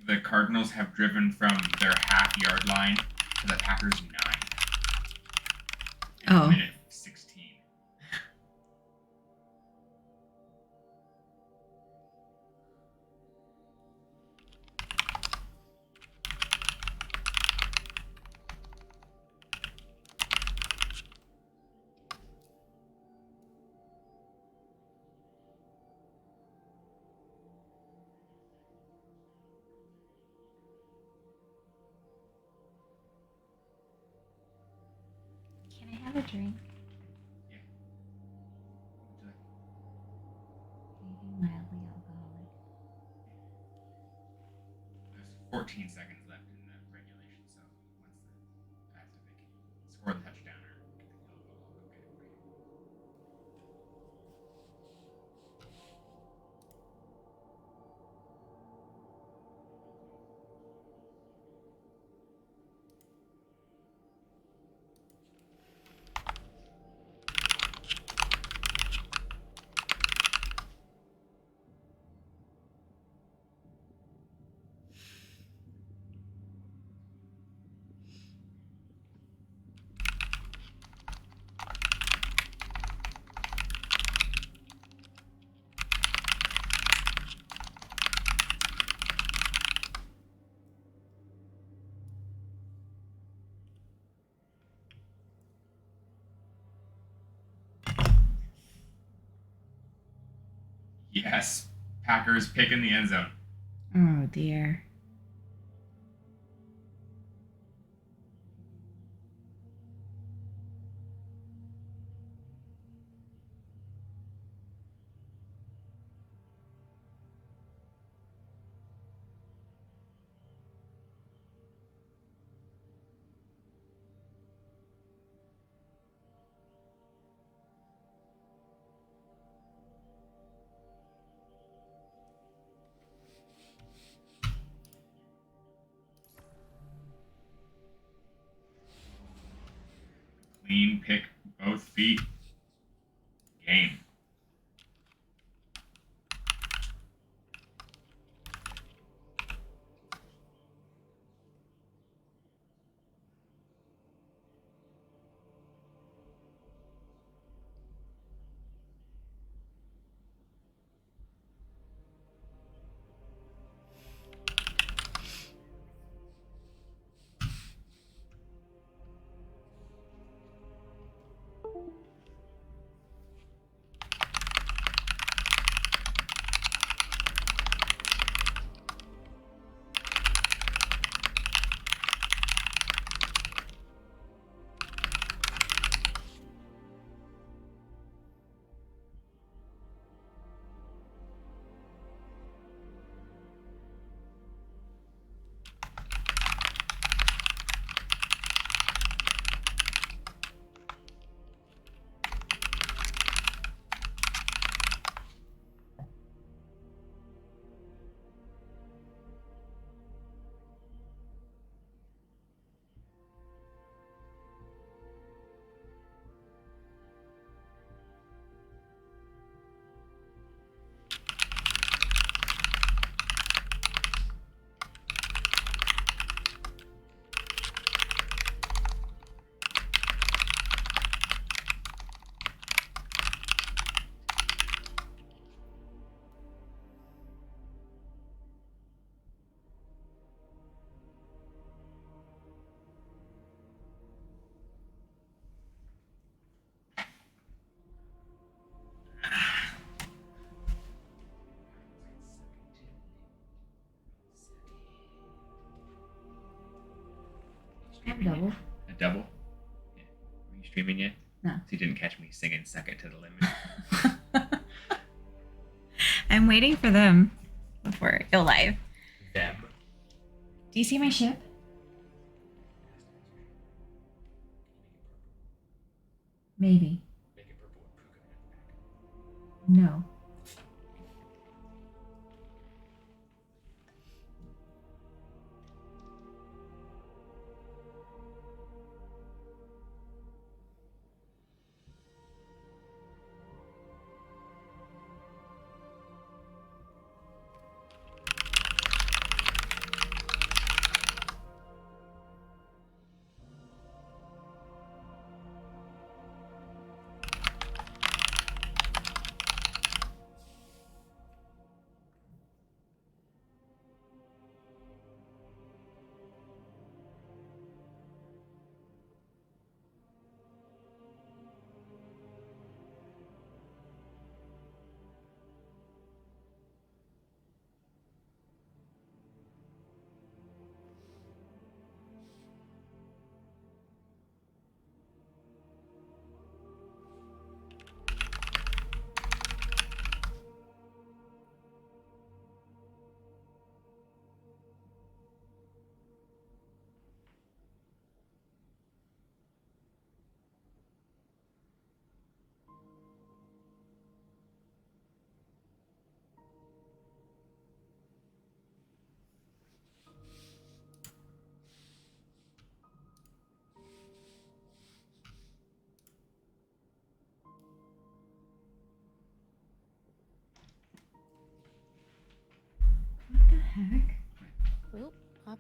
the Cardinals have driven from their half-yard line to the Packers' 9 in Oh. minute 16. Can I have a drink? Yeah. Anything mildly alcoholic? There's 14 seconds left in the regulation, so once if they can score the touchdown or get the field goal, I'll go get it for you. Yes, Packers pick in the end zone. Oh dear. Clean pick, both feet. Game. Have a double. A double? Yeah. Were you streaming yet? No. So you didn't catch me singing Second to the Limit. I'm waiting for them before go live. Them. Do you see my ship? Maybe. Make it purple with Puka. No.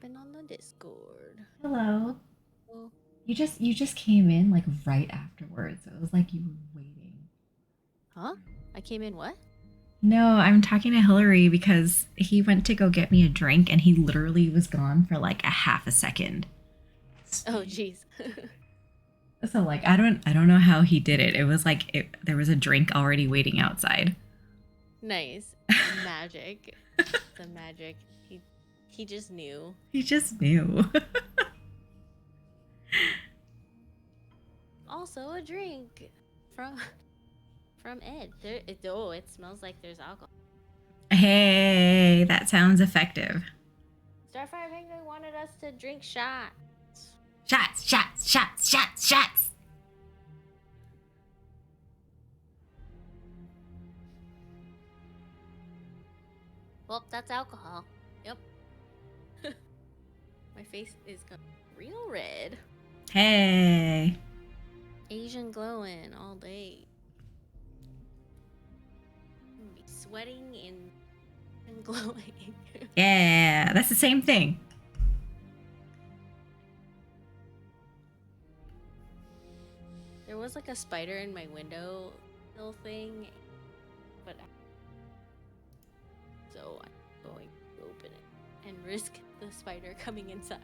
typing on the Discord. Hello. Oh, You just came in like right afterwards. It was like you were waiting. huh? I came in what? No, I'm talking to Hillary because he went to go get me a drink and he literally was gone for like a half a second. Oh, jeez. So like I don't know how he did it. It was like there was a drink already waiting outside. Nice. Magic. The magic. He just knew. He just knew. Also a drink from Ed. It smells like there's alcohol. Hey, that sounds effective. Starfire Penguin wanted us to drink shots. Shots, shots, shots, shots, shots. Well, that's alcohol. Yep. My face is going real red. Hey. Asian glowing all day. I'm gonna be sweating and glowing. Yeah, that's the same thing. There was like a spider in my window little thing, but so I'm going to open it and risk the spider coming inside.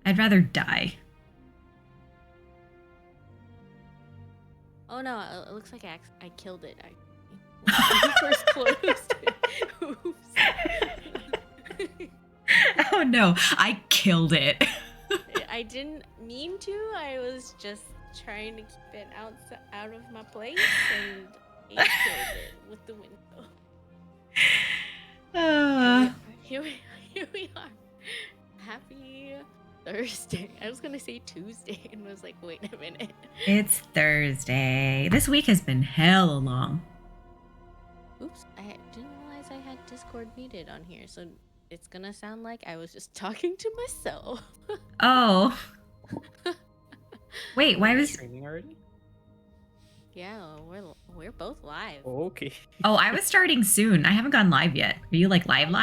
I'd rather die. Oh no, it looks like I killed it. I first closed it. Oops. Oh no, I killed it. I didn't mean to. I was just trying to keep it out of my place, and I killed it with the window. Here we are. Happy Thursday. I was gonna say Tuesday and was like, wait a minute. It's Thursday. This week has been hella long. Oops, I didn't realize I had Discord muted on here, so it's gonna sound like I was just talking to myself. Oh. Wait, why was... streaming already? Yeah, we're both live. Oh, okay. Oh, I was starting soon. I haven't gone live yet. Are you like live?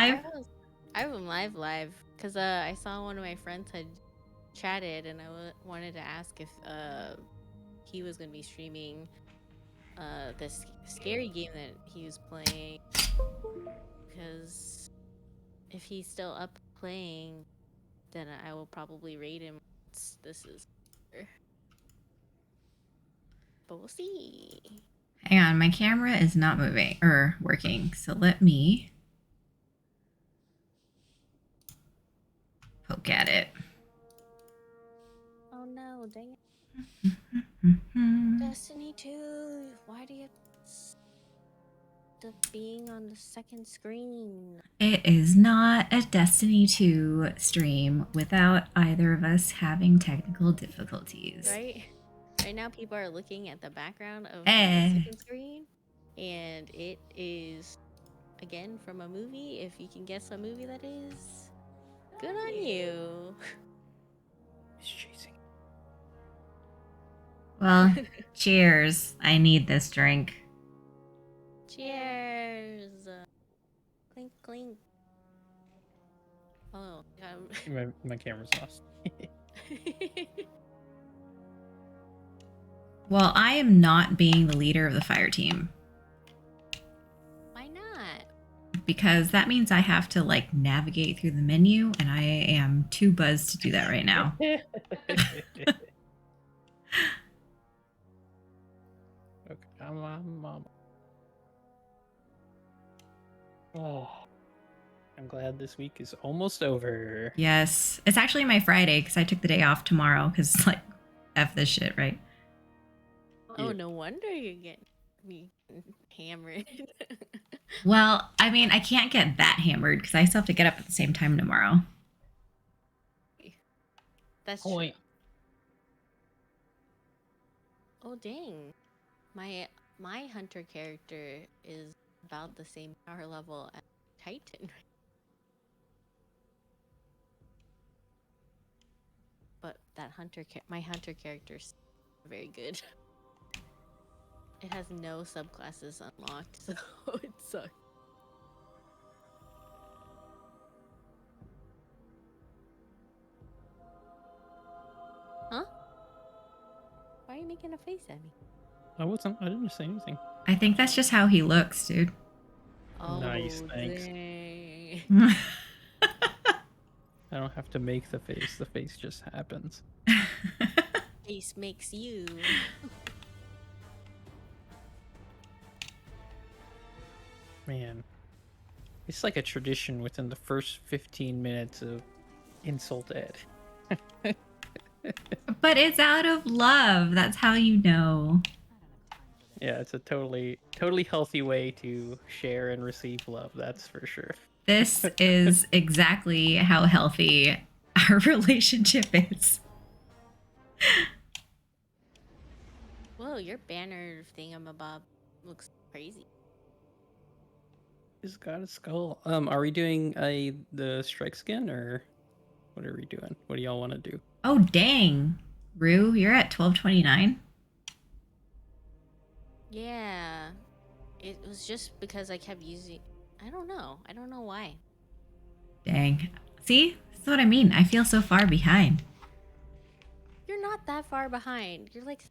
I was live because I saw one of my friends had chatted, and I wanted to ask if he was gonna be streaming this scary game that he was playing, because if he's still up playing, then I will probably raid him once this is over. But we'll see. Hang on, my camera is not moving or working. So let me poke at it. Oh no, dang it. Mhm. Destiny 2, why do you have the being on the second screen? It is not a Destiny 2 stream without either of us having technical difficulties. Right? Right now people are looking at the background of Eh. the second screen, and it is, again, from a movie. If you can guess what movie that is, good on you. He's chasing. Well, cheers. I need this drink. Cheers. Clink, clink. Oh, My camera's lost. Well, I am not being the leader of the fire team why not? because that means I have to like navigate through the menu, and I am too buzzed to do that right now. Okay, come on, Mom. Oh, I'm glad this week is almost over. Yes, it's actually my Friday because I took the day off tomorrow because like F this shit, right? Oh, Yeah. no wonder you get me hammered. Well, I mean, I can't get that hammered because I still have to get up at the same time tomorrow. That's Point. true. Oh dang, my hunter character is about the same power level as Titan. But that my hunter character's very good. It has no subclasses unlocked, so it sucks. making a face at me? I wasn't. I didn't say anything. I think that's just how he looks, dude. Oh, Nice, thanks. dang. I don't have to make the face. The face just happens. Face makes you. Man, it's like a tradition within the first 15 minutes of Insult Ed. But it's out of love. That's how you know. Yeah, it's a totally healthy way to share and receive love. That's for sure. This is exactly how healthy our relationship is. Whoa, your banner thingamabob looks crazy. He's got a skull. Are we doing the strike skin or what are we doing? What do y'all want to do? Oh, dang. Rue, you're at 1229? Yeah. It was just because I kept using. I don't know. I don't know why. Dang. See? That's what I mean. I feel so far behind. You're not that far behind. You're like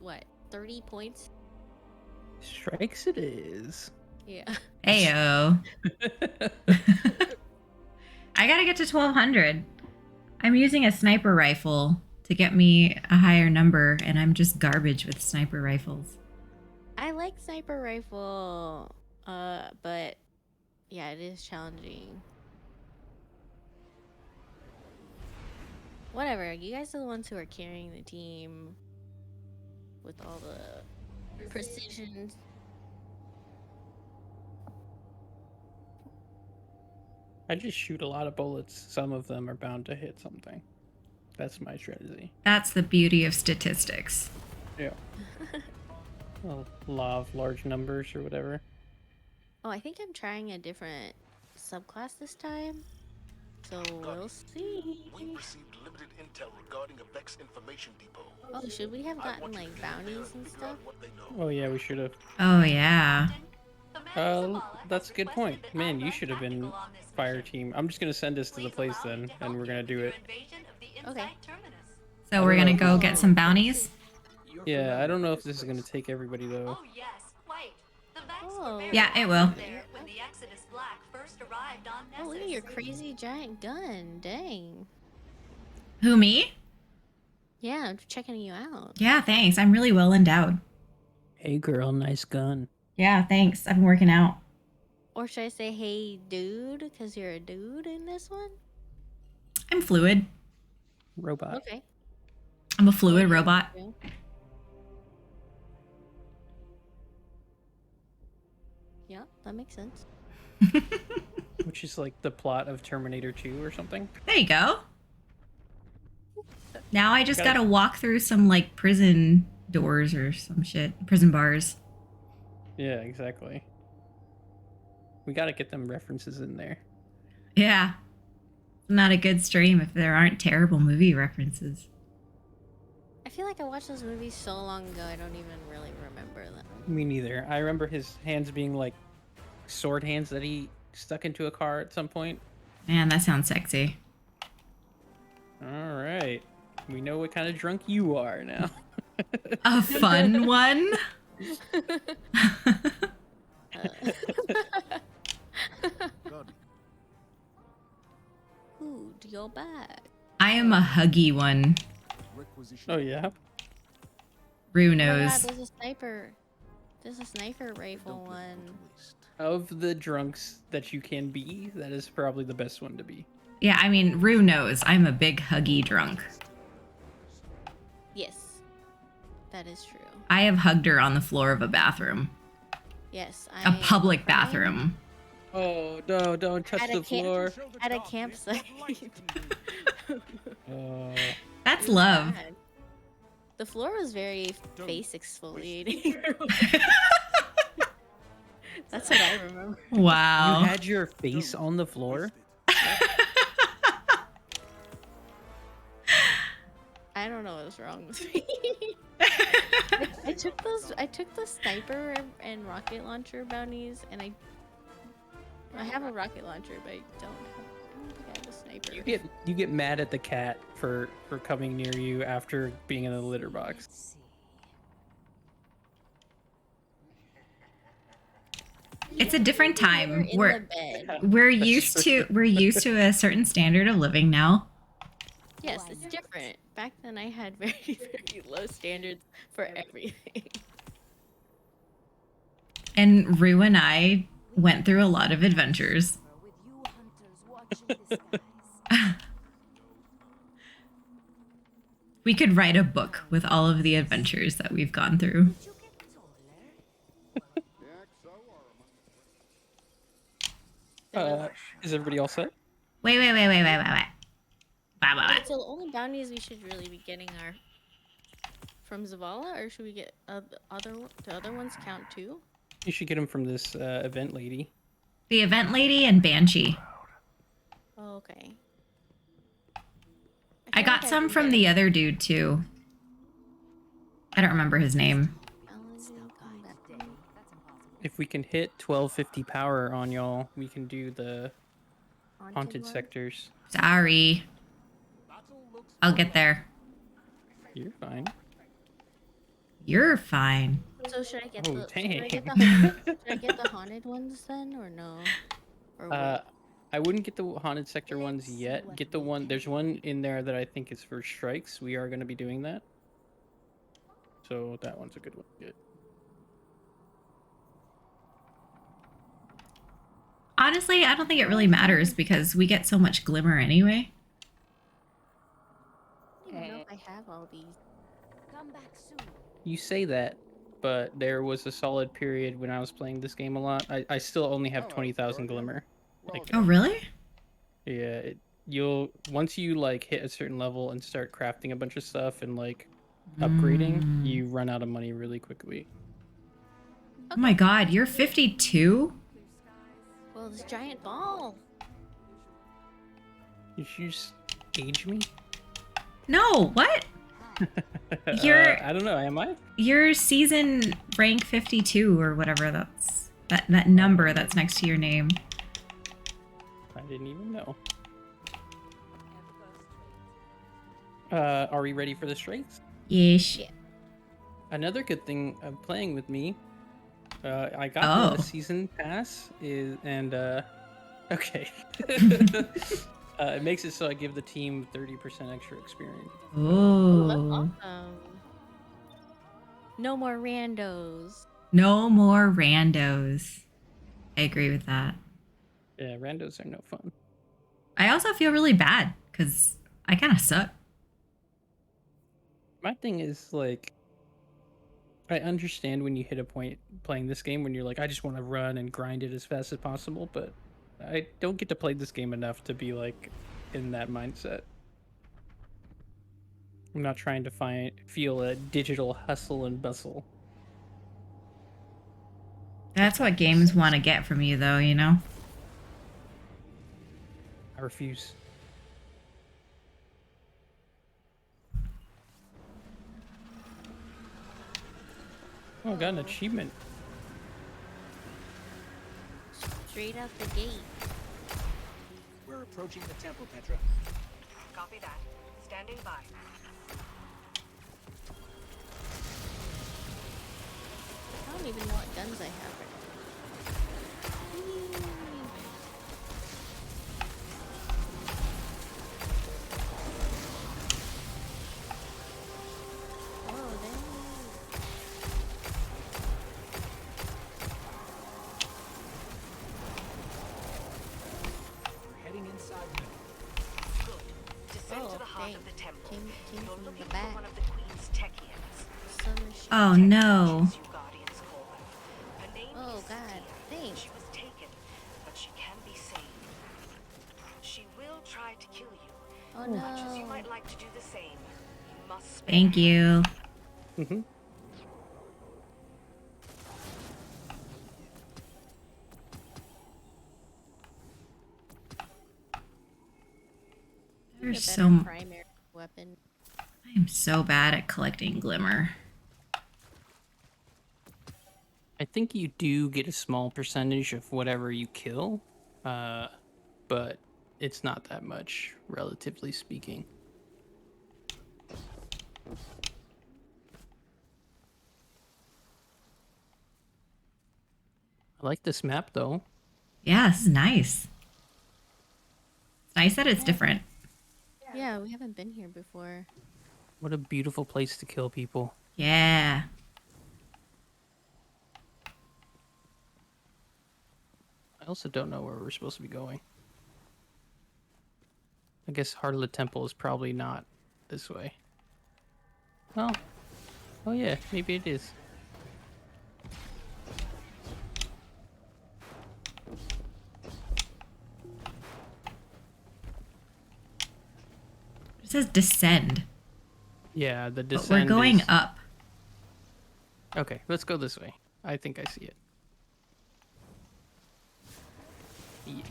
what? 30 points? Strikes it is. Yeah. Ayo. I gotta get to 1200. I'm using a sniper rifle to get me a higher number, and I'm just garbage with sniper rifles. I like sniper rifle. But yeah, it is challenging. Whatever. You guys are the ones who are carrying the team with all the precision. I just shoot a lot of bullets. Some of them are bound to hit something. That's my strategy. That's the beauty of statistics. Yeah. Well, law of large numbers or whatever. Oh, I think I'm trying a different subclass this time. So we'll see. We received limited intel regarding a Vex information depot. Oh, should we have gotten like bounties and stuff? What they know. Oh yeah, we should have. Oh, yeah. That's a good point. Man, you should have been fire team. I'm just gonna send this to the place then, and we're gonna do it. Okay. So we're gonna go get some bounties? Yeah, I don't know if this is gonna take everybody though. Oh yes, wait. The Vex Oh. were very Yeah, it will. there when the Exodus Black first arrived on Oh, look at Nessus. your crazy giant gun. Dang. Who, me? Yeah, I'm checking you out. Yeah, thanks. I'm really well endowed. Hey girl, nice gun. Yeah, thanks. I've been working out. Or should I say, hey, dude? Because you're a dude in this one? I'm fluid. Robot. Okay. I'm a fluid robot. Yeah, that makes sense. Which is like the plot of Terminator 2 or something. There you go. Now I just Gotta- gotta walk through some like prison doors or some shit. Prison bars. Yeah, exactly. We gotta get them references in there. Yeah. Not a good stream if there aren't terrible movie references. I feel like I watched those movies so long ago, I don't even really remember them. Me neither. I remember his hands being like sword hands that he stuck into a car at some point. Man, that sounds sexy. All right. We know what kind of drunk you are now. A fun one? God, Ooh, your back. I am a huggy one. requisition. Oh yeah. Rue Oh my god, knows. there's a sniper. There's a sniper rifle Don't let one. time waste. Of the drunks that you can be, that is probably the best one to be. Yeah, I mean, Rue knows I'm a big huggy drunk. Yes, that is true. I have hugged her on the floor of a bathroom. Yes, A public bathroom. Oh no! Don't touch At a the camp- floor. At a campsite. That's It was love. bad. The floor was very face exfoliating. That's what I remember. Wow. You had your face on the floor. I don't know what's wrong with me. I took the sniper and rocket launcher bounties, and I have a rocket launcher, but I don't think I have a sniper. sniper. You get mad at the cat for coming near you after being in the litter box. It's a different time. In the bed. We're That's used true. to a certain standard of living now. Yes, it's different. Back then, I had very, very low standards for everything. And Rue and I went through a lot of adventures. With you hunters watching the skies. We could write a book with all of the adventures that we've gone through. Did you get taller? Is everybody all set? Wait. Bye. So the only bounties we should really be getting are from Zavala, or should we get the other ones count too? You should get them from this event lady. The event lady and Banshee. Oh, okay. I got some from the other dude too. I don't remember his name. If we can hit 1250 power on y'all, we can do the haunted sectors. Sorry. I'll get there. You're fine. You're fine. So should I get Oh, the should I get dang. should I get the haunted ones then, or no? Or wait? I wouldn't get the haunted sector ones yet. Get the one. There's one in there that I think is for strikes. We are going to be doing that. So that one's a good one. Good. Honestly, I don't think it really matters because we get so much glimmer anyway. I don't even know if I have all these. Come back soon. You say that, but there was a solid period when I was playing this game a lot. I still only have 20,000 glimmer. Like, Oh, really? yeah, you'll once you like hit a certain level and start crafting a bunch of stuff and like upgrading, you run out of money really quickly. Oh my god, you're 52? Well, this giant ball. You should just age me. No, what? You're I don't know. Am I? you're season rank 52 or whatever that number that's next to your name. I didn't even know. Are we ready for the straights? Yeesh. Yeah. Another good thing of playing with me, I got Oh. the season pass okay. It makes it so I give the team 30% extra experience. Oh, that's Oh. awesome. No more randos. No more randos. I agree with that. Yeah, randos are no fun. I also feel really bad because I kind of suck. My thing is like, I understand when you hit a point playing this game when you're like, I just want to run and grind it as fast as possible, but I don't get to play this game enough to be like in that mindset. I'm not trying to feel a digital hustle and bustle. That's what games want to get from you, though, you know? I refuse. Oh, I got an achievement. Straight out the gate. We're approaching the temple, Petra. Copy that. Standing by. I don't even know what guns I have right now. Oh, dang. We're heading inside now. Descend Oh, to the heart dang. of the temple. Came You're from looking the for back. one of the Queen's Techians. Submachine Oh, tech. no. You Guardians call her. Her name Oh, is God. Cynthia. Thanks. She was taken, but she can be saved. She will try to kill you. Oh, Much as you no. might like to do the same, you must spare Thank her. you. Mm-hmm. Need a There's better so primary weapon. I am so bad at collecting glimmer. I think you do get a small percentage of whatever you kill, but it's not that much, relatively speaking. I like this map though. Yeah, this is nice. It's nice that it's different. Yeah, we haven't been here before. What a beautiful place to kill people. Yeah. I also don't know where we're supposed to be going. I guess Harlot Temple is probably not this way. Well, oh yeah, maybe it is. It says descend. Yeah, the But descent we're going is... up. Okay, let's go this way. I think I see it. Yeah.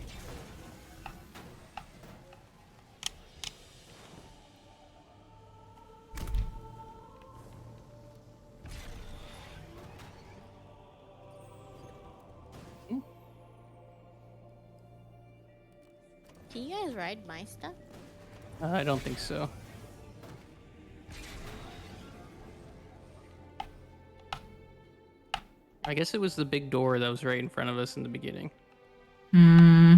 Can you guys ride my stuff? I don't think so. I guess it was the big door that was right in front of us in the beginning. Hmm.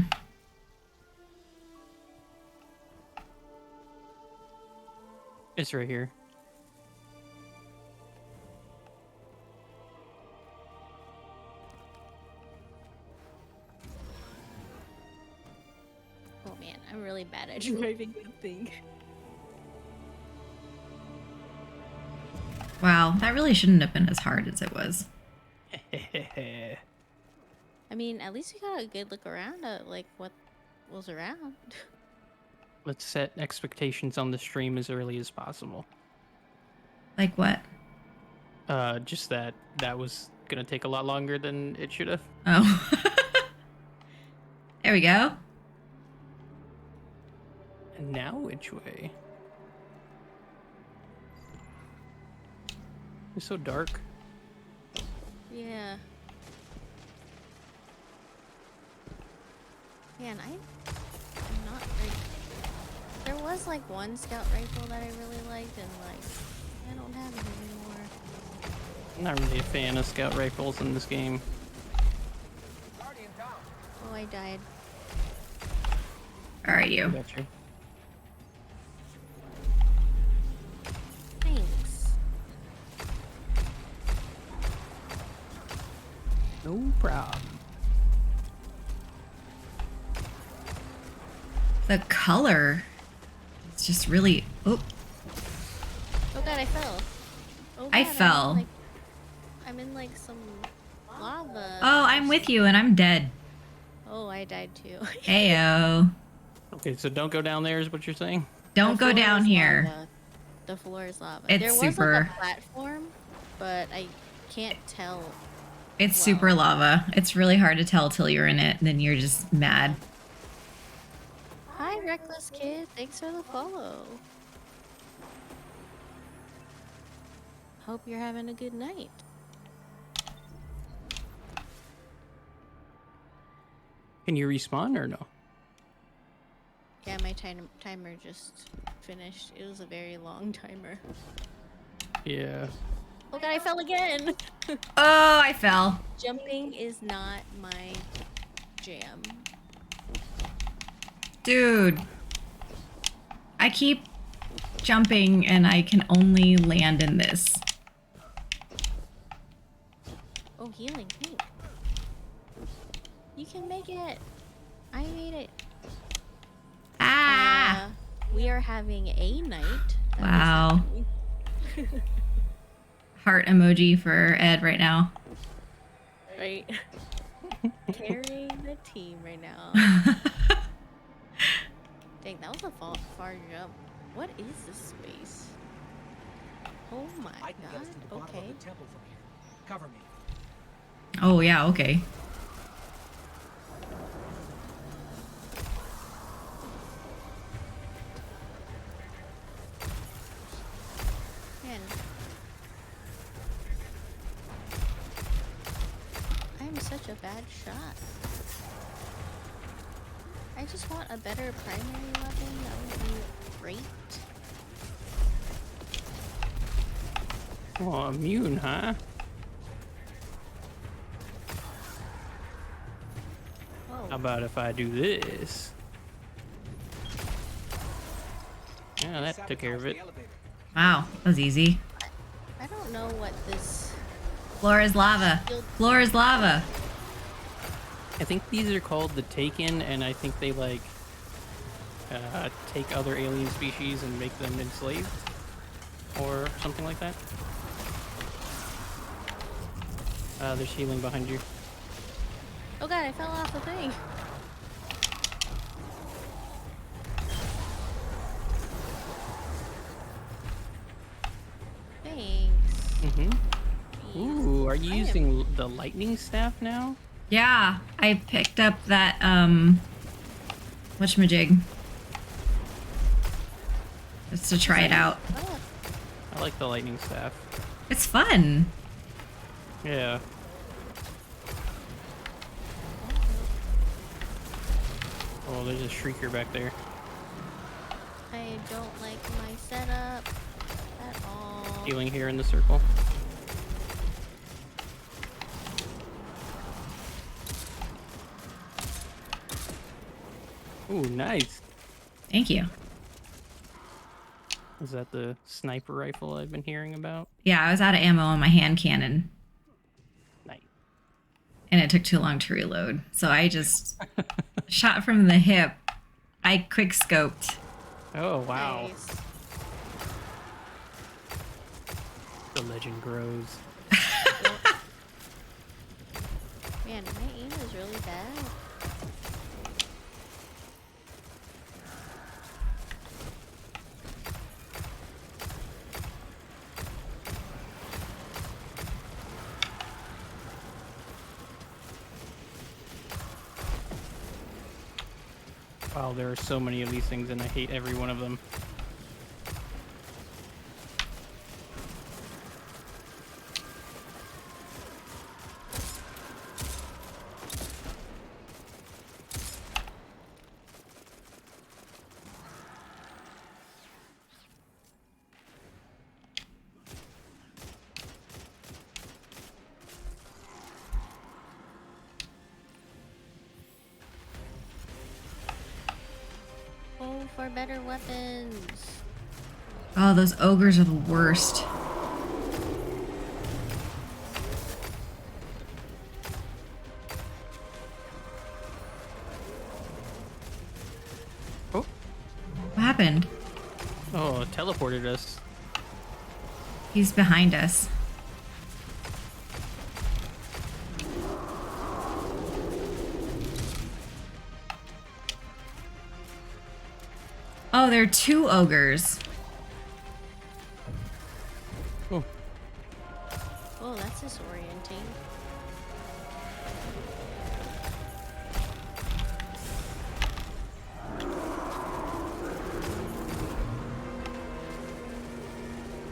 It's right here. Oh man, I'm really bad at driving that thing. Wow, that really shouldn't have been as hard as it was. I mean, at least we got a good look around at like what was around. Let's set expectations on the stream as early as possible. Like what? Just that was gonna take a lot longer than it should have. Oh. There we go. And now which way? It's so dark. Yeah. Man, I'm not like there was like one scout rifle that I really liked and like I don't have it anymore. I'm not really a fan of scout rifles in this game. Oh, I died. Where are you? Gotcha. Thanks. No problem. The color. It's just really. Oh, Oh god, I fell. Oh, I God, fell. I'm in like some lava. Oh, I'm with you and I'm dead. Oh, I died too. Heyo. Okay, so don't go down there is what you're saying? Don't The go floor down is here. lava. The floor is lava. It's there was super- like a platform, but I can't tell. It's Wow. super lava. It's really hard to tell till you're in it and then you're just mad. Hi, Reckless Kid. Thanks for the follow. Hope you're having a good night. Can you respawn or no? Yeah, my timer just finished. It was a very long timer. Yeah. Oh god, I fell again! Oh, I fell. Jumping is not my jam. Dude. I keep jumping and I can only land in this. Oh, healing pink. You can make it. I made it. Ah! We are having a night. that is Wow. happening. Heart emoji for Ed right now. Right? Carrying the team right now. Dang, that was a far jump. What is this space? Oh my I can get us to the god. bottom Okay. of the temple from here. Cover me. Oh, yeah, okay. Man. I'm such a bad shot. I just want a better primary weapon. That would be great. Oh, immune, huh? Oh, How about if I do this? Yeah, that took care of Sabotage it. the elevator. Wow, that was easy. I don't know what this Floor is lava. shield. Floor is lava. I think these are called the Taken, and I think they like take other alien species and make them enslaved, or something like that. There's healing behind you. Oh god, I fell off the thing. Thanks. Mm-hmm. Jeez. Ooh, are you I am- using the lightning staff now? Yeah, I picked up that, whatchamajig. Just to try it out. Oh, I like the lightning staff. It's fun. Yeah. Oh, there's a shrieker back there. I don't like my setup at all. Healing here in the circle. Ooh, nice. Thank you. Is that the sniper rifle I've been hearing about? Yeah, I was out of ammo on my hand cannon, Nice. and it took too long to reload. So I just shot from the hip. I quick scoped. Oh, wow. Nice. The legend grows. Man, my aim is really bad. Wow, there are so many of these things, and I hate every one of them. Oh, for better weapons. Oh, those ogres are the worst. Oh, What happened? oh, it teleported us. He's behind us. Oh, there are two ogres. Oh, Oh, that's disorienting.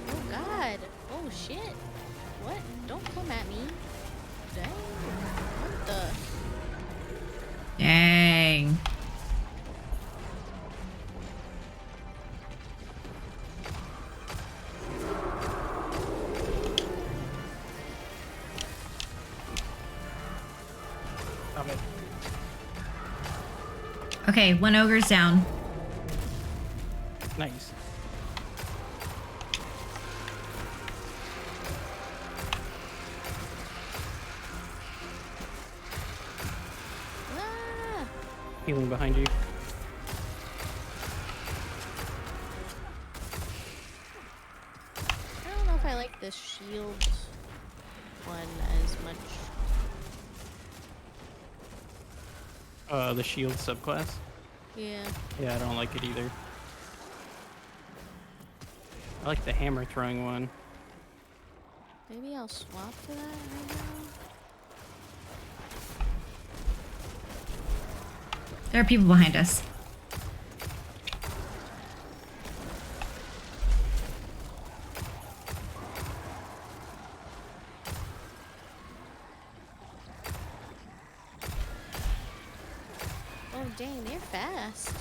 Oh god. Oh shit. What? Don't come at me. Dang. What the? Dang. stop it. Okay, one ogre's down. Nice. Ah! Healing behind you. I don't know if I like the shield one as much. The shield subclass. Yeah. Yeah, I don't like it either. I like the hammer throwing one. Maybe I'll swap to that right now. There are people behind us. Oh dang, they're fast.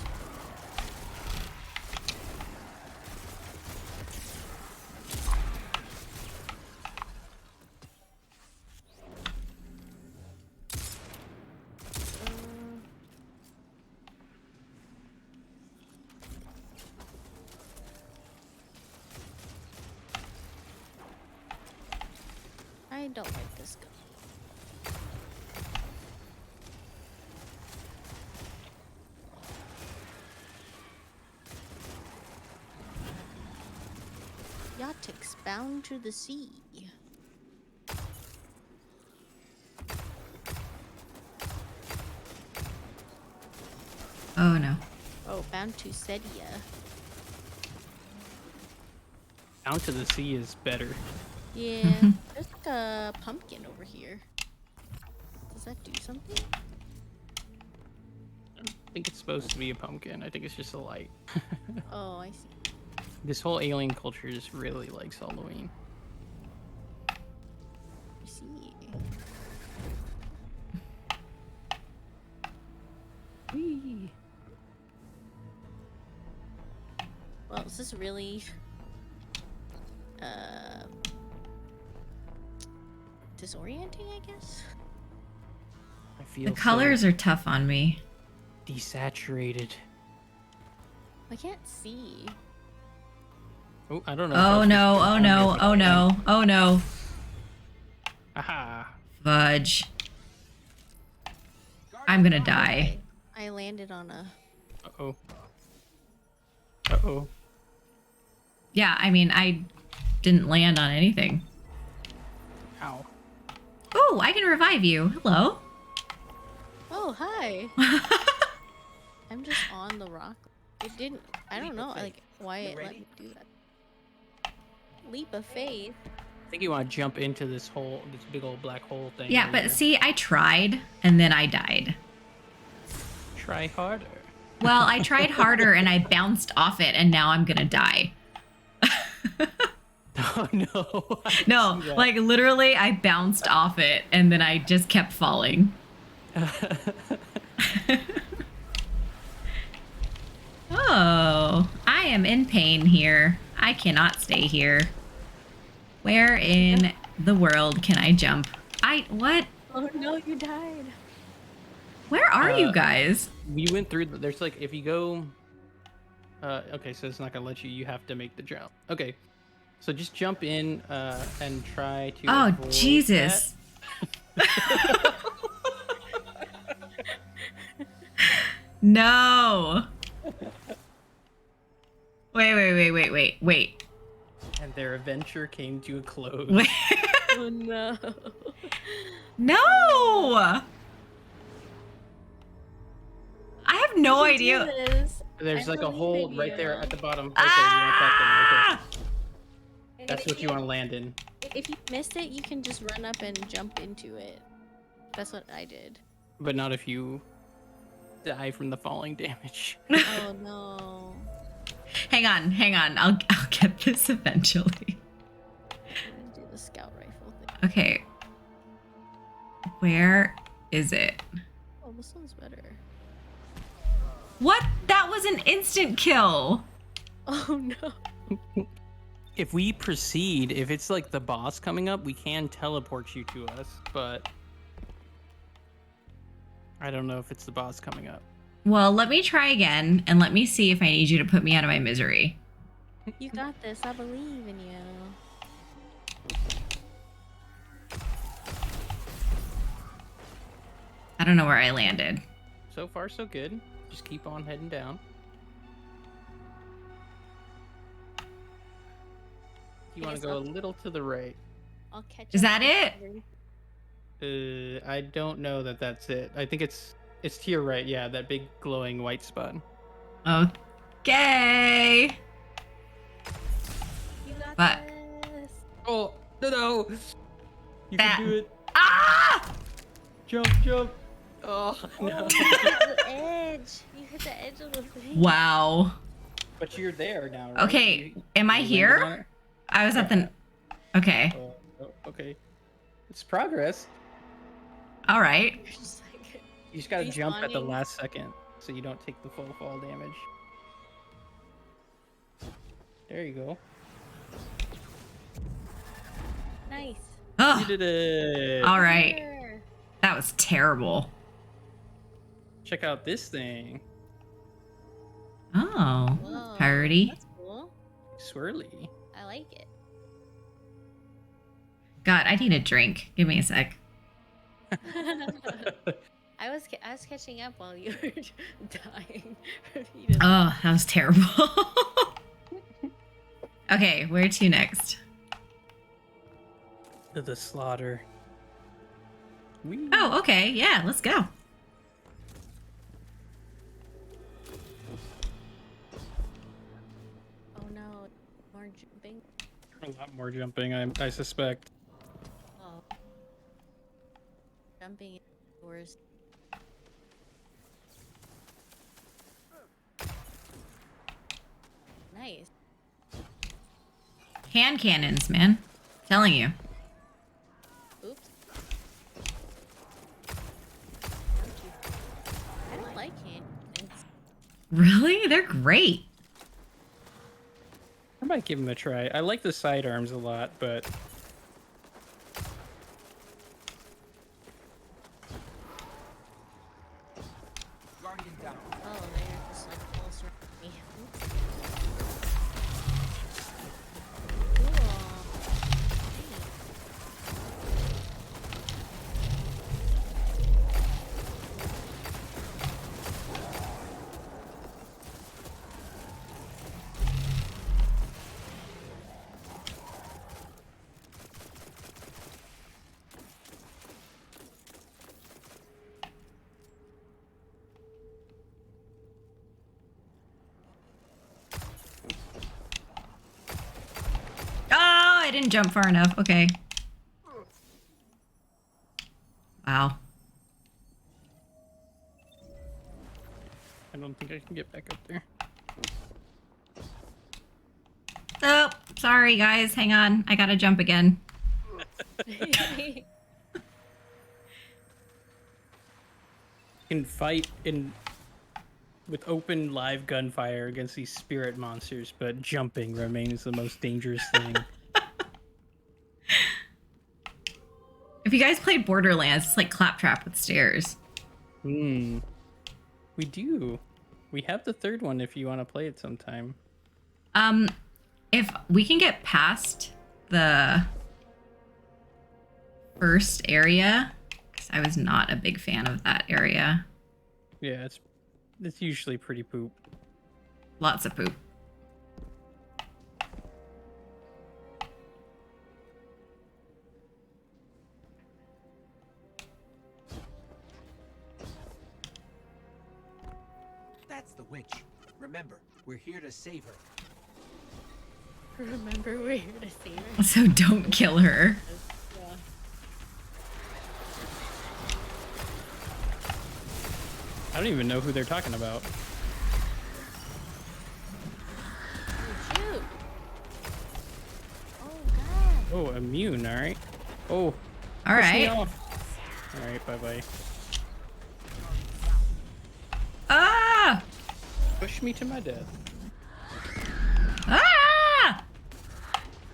I don't like this gun. Yachtix bound to the sea. Oh no. Oh, bound to Sedia. Down to the sea is better. Yeah, there's like a pumpkin over here. Does that do something? I think it's supposed to be a pumpkin. I think it's just a light. Oh, I see. This whole alien culture just really likes Halloween. I see. Whee! Well, is this really disorienting, I guess? I feel The colors are tough on me. desaturated. I can't see. Oh, I don't know. if Oh that's no, just oh down no, here, but- oh no, oh no. Aha! Fudge. I'm gonna die. I landed on a. Uh-oh. Uh-oh. Yeah, I mean, I didn't land on anything. Ow. Oh, I can revive you. Hello. Oh, hi. I'm just on the rock. It didn't. I don't know, like why it let me do that. Leap of faith. I think you want to jump into this hole, this big old black hole thing. Yeah, right but here. see, I tried and then I died. Try harder. Well, I tried harder and I bounced off it and now I'm gonna die. Oh no. I No, see that. like literally I bounced off it and then I just kept falling. Oh, I am in pain here. I cannot stay here. Where in the world can I jump? What? Oh no, you died. Where are you guys? We went through. There's like if you go. Okay, so it's not gonna let you. You have to make the jump. Okay, so just jump in and try to. Oh, avoid Jesus. No. Wait. that. And their adventure came to a close. Wait. Oh no. No. I have no You idea. do this. There's I like a believe hole in right there you. at the bottom. Right Ah! there. You want that thing right there. That's what you want to land in. If you missed it, you can just run up and jump into it. That's what I did. But not if you die from the falling damage. Oh no. Hang on. I'll get this eventually. I'm gonna do the scout rifle thing. Okay. Where is it? Oh, this one's better. What? That was an instant kill. Oh no. If we proceed, if it's like the boss coming up, we can teleport you to us, but I don't know if it's the boss coming up. Well, let me try again and let me see if I need you to put me out of my misery. You got this. I believe in you. I don't know where I landed. So far, so good. Just keep on heading down. You I want to guess go a I'll- little to the right. I'll catch Is up that later. it? I don't know that that's it. I think it's to your right. Yeah, that big glowing white spot. Okay. You got But- this. Oh no! You That- can do it. Ah! Jump! Oh Oh, no! you hit the edge. You hit the edge of the thing. Wow. But you're there now. Right? Okay, am I you landed on here? it? I was at the. Okay. Oh, okay. It's progress. All right. You're just like, You just gotta jump at the Respawning. last second. so you don't take the full fall damage. There you go. Nice. Oh, You did it! all right. There. That was terrible. Check out this thing. Oh, Whoa, party. That's cool. Swirly. I like it. God, I need a drink. Give me a sec. I was catching up while you were dying. repeatedly. Oh, that was terrible. Okay, where to next? To the slaughter. Whee. Oh, okay. Yeah, let's go. Oh no, more jumping. A lot more jumping, I suspect. Oh, jumping indoors. Nice. Hand cannons, man. Telling you. Oops. I don't like cannons. Really? They're great. I might give him a try. I like the sidearms a lot, but Guardian down. Oh, they're just like closer to me. Oops. Cool. Oh, I didn't jump far enough. Okay. Wow. I don't think I can get back up there. Oh, sorry, guys. Hang on. I gotta jump again. Can fight in with open live gunfire against these spirit monsters, but jumping remains the most dangerous thing. If you guys played Borderlands, it's like Claptrap with stairs. Hmm. We do. We have the third one if you want to play it sometime. If we can get past the first area, because I was not a big fan of that area. Yeah, it's usually pretty poop. Lots of poop. That's the witch. Remember, we're here to save her. Remember, we're here to save her. So don't kill her. Yeah. I don't even know who they're talking about. Oh, shoot. Oh, God. Oh, immune, alright. Oh, All push me right. off. Alright, bye-bye. Ah! Push me to my death. Ah!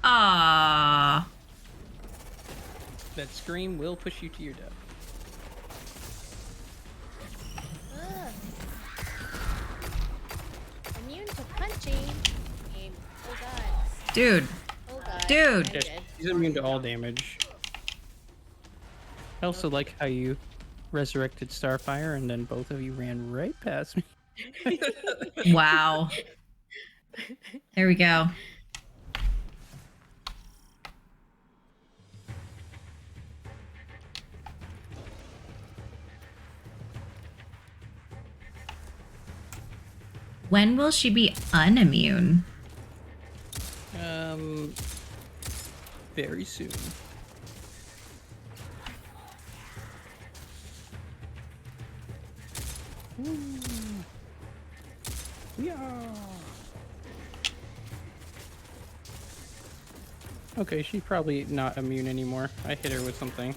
Ah. That scream will push you to your death. Ugh. Immune to punching. Oh, God. Dude. Oh, God. Dude. I'm Yeah, dead. she's immune to all damage. I also like how you resurrected Starfire and then both of you ran right past me. Wow. There we go. When will she be unimmune? Very soon. Yeah. Okay, she's probably not immune anymore. I hit her with something.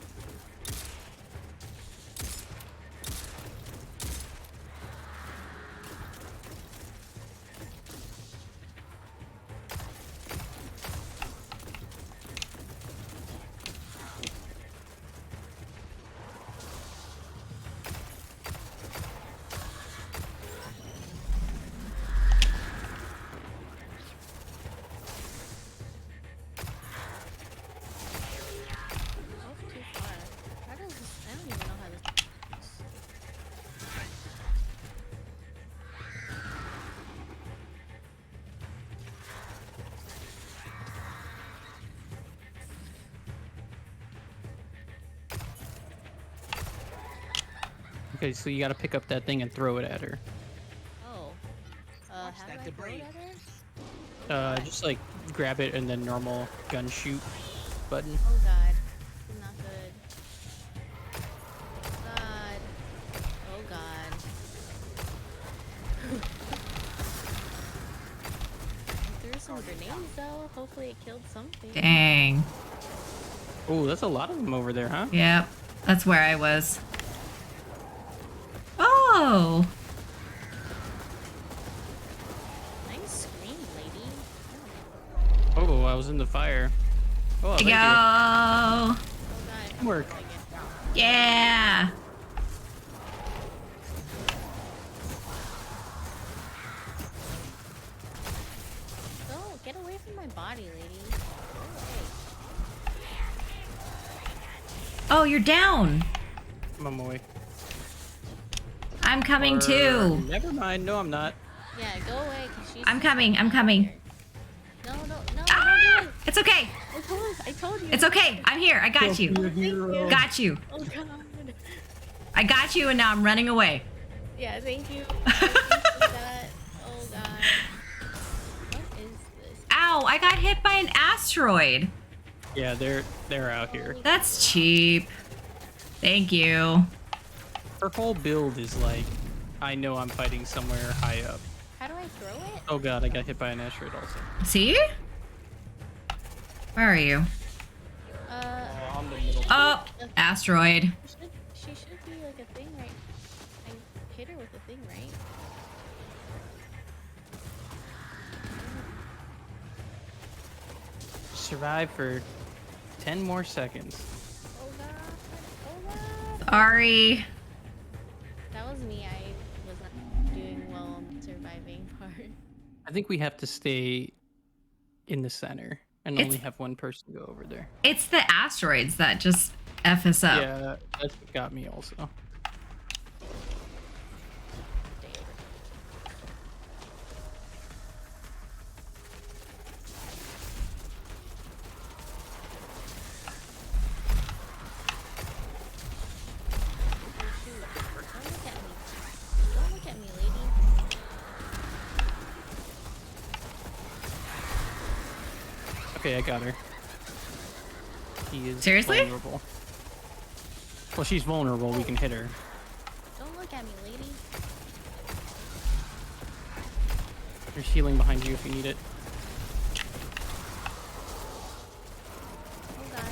Okay, so you gotta pick up that thing and throw it at her. Oh. Watch How that do I throw debris. it at her? Just like grab it and then normal gun shoot button. Oh god. This is not good. God. Oh god. I threw some grenades though. Hopefully it killed something. Dang. Oh, that's a lot of them over there, huh? Yep. That's where I was. Oh. Nice scream, lady. Oh, I was in the fire. Oh, There thank you go. Oh god. Teamwork. I get- Yeah. Go, get away from my body, lady. Go away. Oh, you're down. I'm on my way. I'm coming Or- too. Never mind. No, I'm not. Yeah, go away, cause she's. I'm coming. I'm coming. No, no, no, Ah! don't do it. It's okay. I told you. It's okay. I'm here. I got you. Thank you. Got you. Oh god. I got you, and now I'm running away. Yeah, thank you. I appreciate that. Oh god. What is this? Ow! I got hit by an asteroid. Yeah, they're out here. That's cheap. Thank you. Her whole build is like, I know I'm fighting somewhere high up. How do I throw it? Oh god, I got hit by an asteroid also. See? Where are you? Oh, I'm the middle. Oh, asteroid. She should be like a thing, right? I hit her with a thing, right? Survive for 10 more seconds. Oh god. Oh god. Sorry. That was me. I was not doing well on the surviving part. I think we have to stay in the center and It's- only have one person go over there. It's the asteroids that just F us up. Yeah, that's what got me also. Stay over. Oh, shoot. Don't look at me. Don't look at me, lady. Okay, I got her. She is Seriously? vulnerable. Well, she's vulnerable. We can hit her. Don't look at me, lady. There's healing behind you if you need it. Oh god.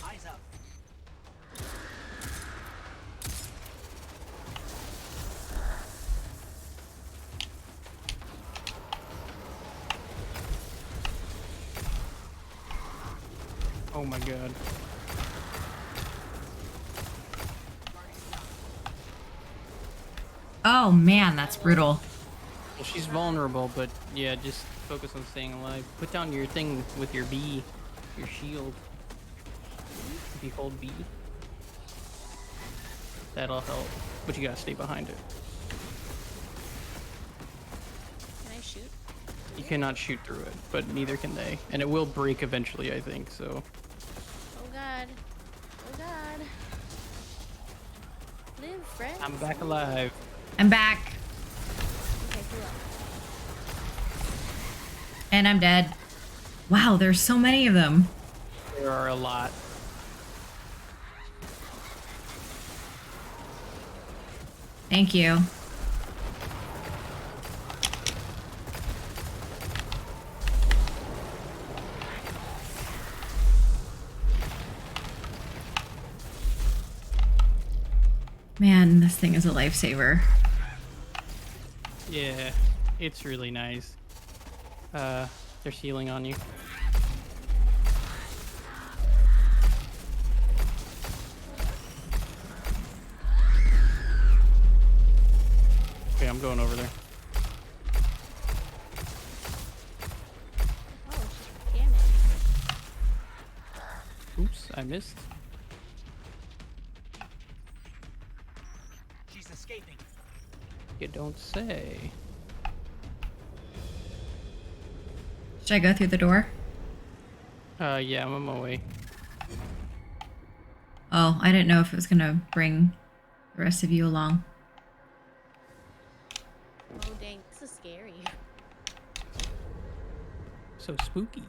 Eyes up. Oh my god. Oh man, that's brutal. Well, she's vulnerable, but yeah, just focus on staying alive. Put down your thing with your B, your shield. If you hold B, that'll help. But you gotta stay behind it. Can I shoot? You cannot shoot through it, but neither can they. And it will break eventually, I think, so. Oh god. Oh god. Live, friends. I'm back alive. I'm back. Okay, cool. And I'm dead. Wow, there's so many of them. There are a lot. Thank you. Man, this thing is a lifesaver. Yeah, it's really nice. There's healing on you. Okay, I'm going over there. Oh, she's damage. I missed. She's escaping. You don't say. Should I go through the door? Yeah, I'm on my way. Oh, I didn't know if it was gonna bring the rest of you along. Oh dang, this is scary. So spooky.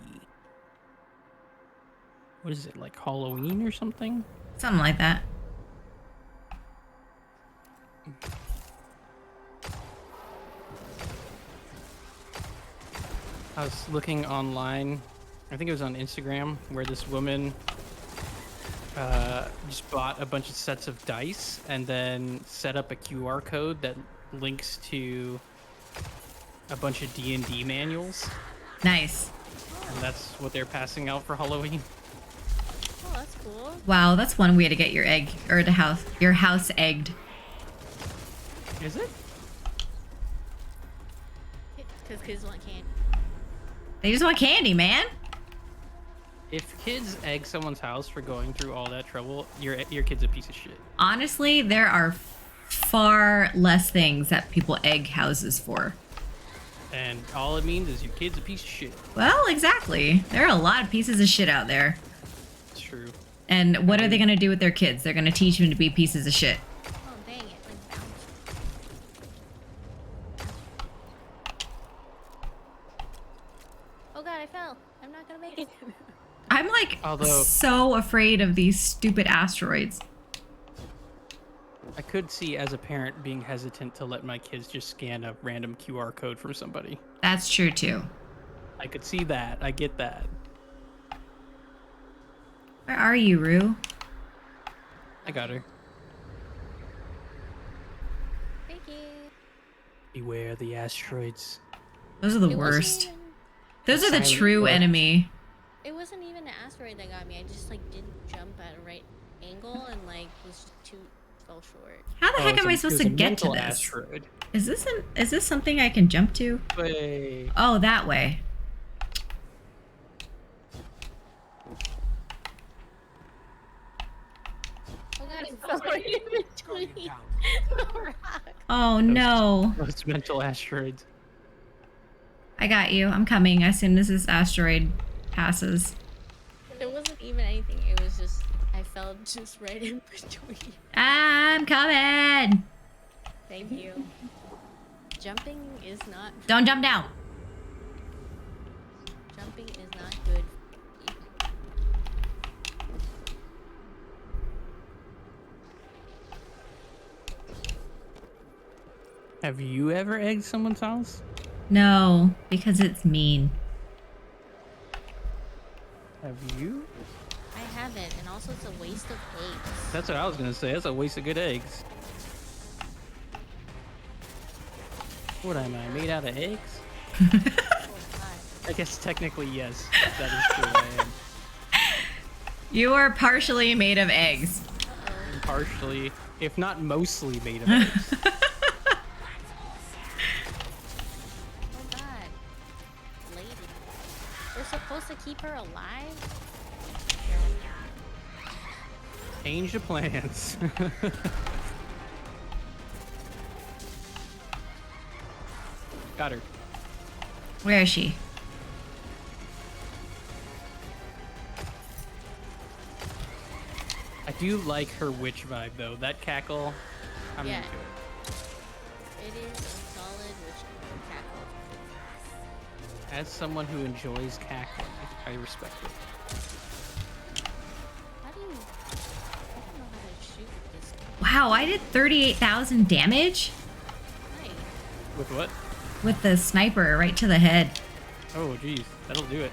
What is it, like Halloween or something? Something like that. I was looking online, I think it was on Instagram, where this woman just bought a bunch of sets of dice and then set up a QR code that links to a bunch of D&D manuals, Nice. and that's what they're passing out for Halloween. Oh, that's cool. Wow, that's one way to get your egg or your house egged. Is it? Because kids want candy. They just want candy, man. If kids egg someone's house for going through all that trouble, your kid's a piece of shit. Honestly, there are far less things that people egg houses for. And all it means is your kid's a piece of shit. Well, exactly. There are a lot of pieces of shit out there. It's true. And what are they going to do with their kids? They're going to teach them to be pieces of shit. Oh dang it, like bounced. Oh god, I fell. I'm not gonna make it. I'm like Although- so afraid of these stupid asteroids. I could see as a parent being hesitant to let my kids just scan a random QR code from somebody. That's true too. I could see that. I get that. Where are you, Rue? I got her. Thank you. Beware the asteroids. Those are the It wasn't worst. even- Those are the Silent true War. enemy. It wasn't even an asteroid that got me. I just like didn't jump at a right angle and like was just too fell short. How the heck it's am a- I supposed it's to a get to mental this? Asteroid. Is this something I can jump to? Way. Oh, that way. Oh god, I fell right in Guardian between down. the rock. Oh no. Those mental asteroids. I got you. I'm coming as soon as this asteroid passes. There wasn't even anything. It was just I fell just right in between. I'm coming. Thank you. Jumping is not Don't jump down. jumping is not good. Have you ever egged someone's house? No, because it's mean. Have you? I haven't, and also it's a waste of eggs. That's what I was gonna say. That's a waste of good eggs. What am I, made out of eggs? Oh god. I guess technically yes. That is true. I am. You are partially made of eggs. I'm partially, if not mostly, made of eggs. Oh god. Lady. We're supposed to keep her alive? Change the plans. Got her. Where is she? I do like her witch vibe though. That cackle, I'm Yeah. into it. It is a solid witch cackle. As someone who enjoys cackling, I respect it. How do you I don't know how to shoot this Wow, I did 38,000 damage knife. With what? with the sniper right to the head. Oh geez, that'll do it.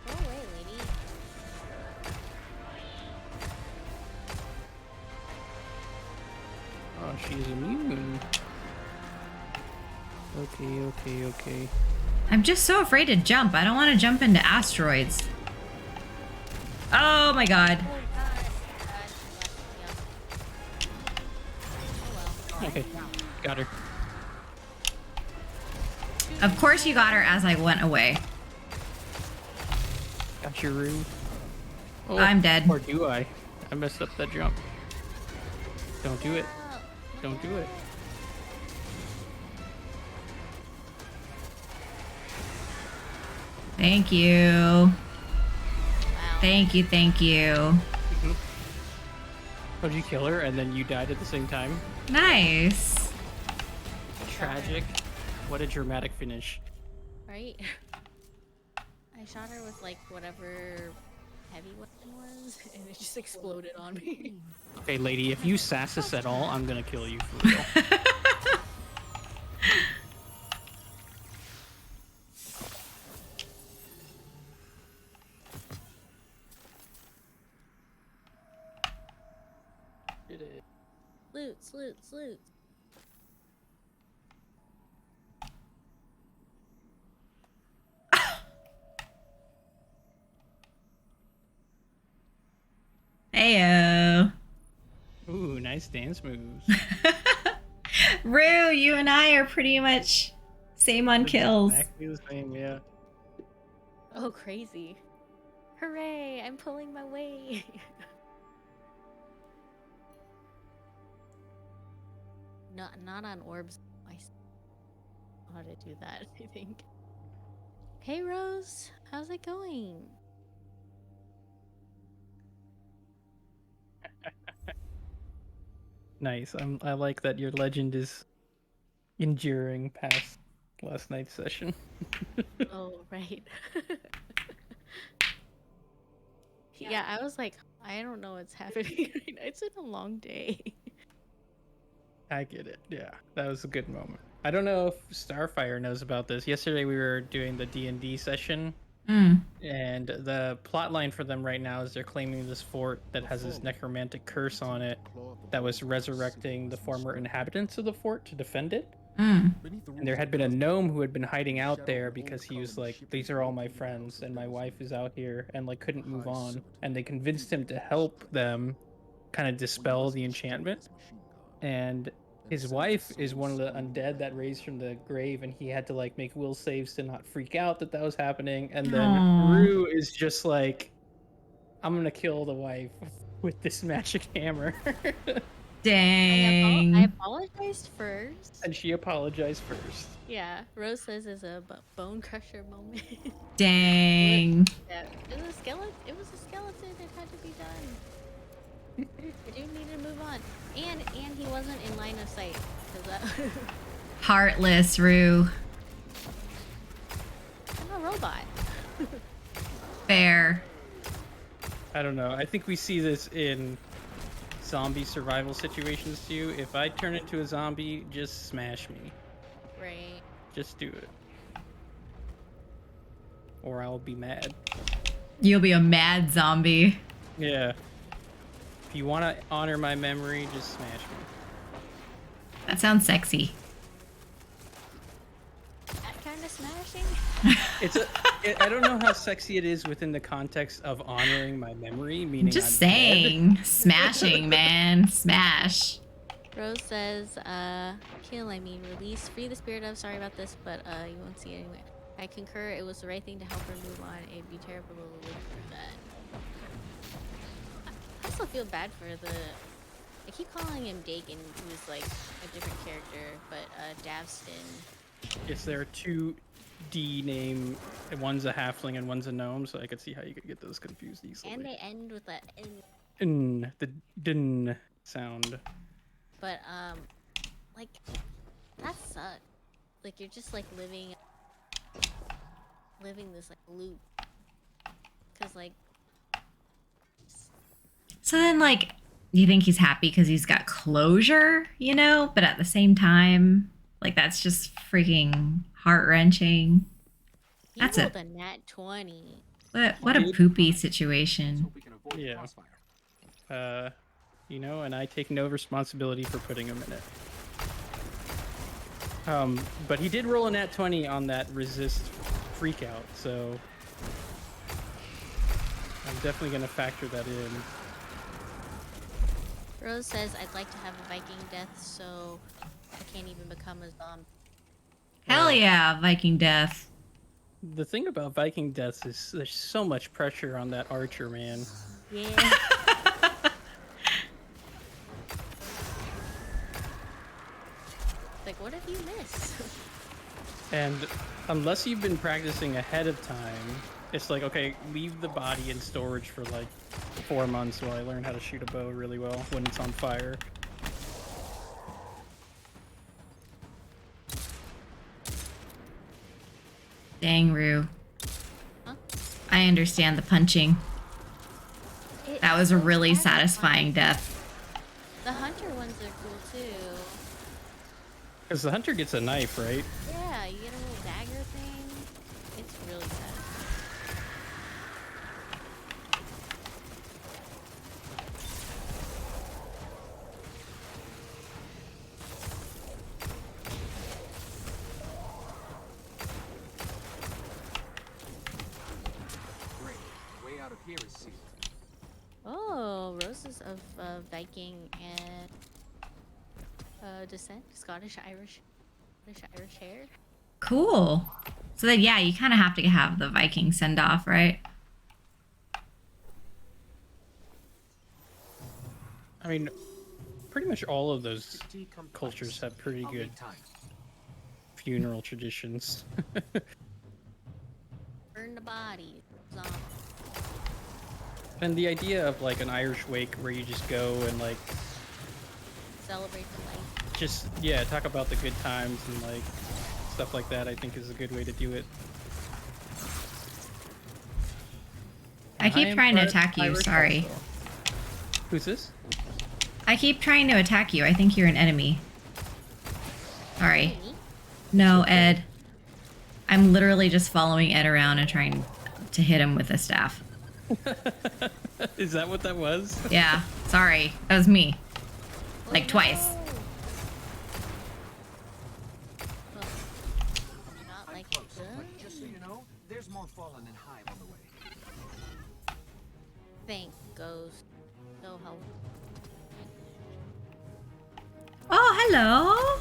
Go away, lady. Oh, she's immune. Okay. I'm just so afraid to jump. I don't want to jump into asteroids. Oh my god. Oh god. God, she left me up. Oh well. Okay, got her. Of course you got her as I went away. Got your room. Oh, I'm dead. Or do I? I messed up that jump. Don't do it. Don't do it. Thank you. Wow. Thank you, thank you. Oh, did you kill her and then you died at the same time? Nice. Tragic. What a dramatic finish. Right? I shot her with like whatever heavy weapon was, and it just exploded on me. Okay, lady, if you sass us at all, I'm gonna kill you for real. Did it. Loot, loot, loot. Heyo. Ooh, nice dance moves. Rue, you and I are pretty much same on kills. Exactly the same, yeah. Oh, crazy. Hooray, I'm pulling my weight. Not on orbs. I know how to do that, I think. Hey, Rose. How's it going? Nice. I like that your legend is enduring past last night's session. Oh, right. Yeah, I was like, I don't know what's happening right now. It's been a long day. I get it. Yeah, that was a good moment. I don't know if Starfire knows about this. Yesterday we were doing the D&D session, Mm. and the plot line for them right now is they're claiming this fort that has this necromantic curse on it that was resurrecting the former inhabitants of the fort to defend it. Mm. And there had been a gnome who had been hiding out there because he was like, these are all my friends and my wife is out here, and like couldn't move on. And they convinced him to help them kind of dispel the enchantment. And his wife is one of the undead that raised from the grave, and he had to like make will saves to not freak out that that was happening. And then Aw. Rue is just like, I'm gonna kill the wife with this magic hammer. Dang. I apologized first. And she apologized first. Yeah, Rose says it's a bone crusher moment. Dang. Yeah, it was a skeleton. It was a skeleton. It had to be done. I do need to move on. And he wasn't in line of sight. 'Cause that Heartless, Rue. I'm a robot. Fair. I don't know. I think we see this in zombie survival situations too. If I turn into a zombie, just smash me. Right. Just do it. Or I'll be mad. You'll be a mad zombie. Yeah. If you want to honor my memory, just smash me. That sounds sexy. That kind of smashing. I don't know how sexy it is within the context of honoring my memory, meaning Just I'm dead. saying. Smashing, man. Smash. Rose says, kill, I mean release, free the spirit of, sorry about this, but you won't see it anyway. I concur, it was the right thing to help her move on. It'd be terrible to live through that. I also feel bad for I keep calling him Dagon, who is like a different character, but Davston. Yes, there are two D name. One's a halfling and one's a gnome, so I could see how you could get those confused easily. And they end with a N. The din sound. But, like, that sucks. Like, you're just, like, living this, like, loop. Because, like... So then, like, you think he's happy because he's got closure, you know? But at the same time, like, that's just freaking heart-wrenching. He That's rolled it. a nat 20. What a poopy situation. Yeah. You know, and I take no responsibility for putting him in it. But he did roll a nat 20 on that resist freakout, so I'm definitely gonna factor that in. Rose says, I'd like to have a Viking death, so I can't even become a zombie. Hell yeah, Viking death. The thing about Viking deaths is there's so much pressure on that archer, man. Yeah. Like, what if you miss? And unless you've been practicing ahead of time, it's like, okay, leave the body in storage for like 4 months while I learn how to shoot a bow really well when it's on fire. Dang, Rue. Huh? I understand the punching. That was a really satisfying death. The hunter ones are cool too. Because the hunter gets a knife, right? Yeah, you get a little dagger thing. It's really satisfying. Great. Way out of here is sealed. Oh, roses of Viking and descent, Scottish Irish hair. Cool. So then, yeah, you kind of have to have the Viking send off, right? I mean, pretty much all of those Tea come cultures twice. have pretty I'll good make time. funeral traditions. Burn the body. And the idea of like an Irish wake where you just go and like Celebrate the life. just, yeah, talk about the good times and like stuff like that, I think is a good way to do it. I keep am trying to part attack you, Irish sorry. also. Who's this? I keep trying to attack you. I think you're an enemy. Sorry. Me? No, Ed. I'm literally just following Ed around and trying to hit him with a staff. Is that what that was? Yeah, sorry. That was me. Like Oh, twice. no. Oh. Not I'm like close, this. but just so you know, there's more fallen and hive on the way. Thank Ghost. So helpful. Oh, hello.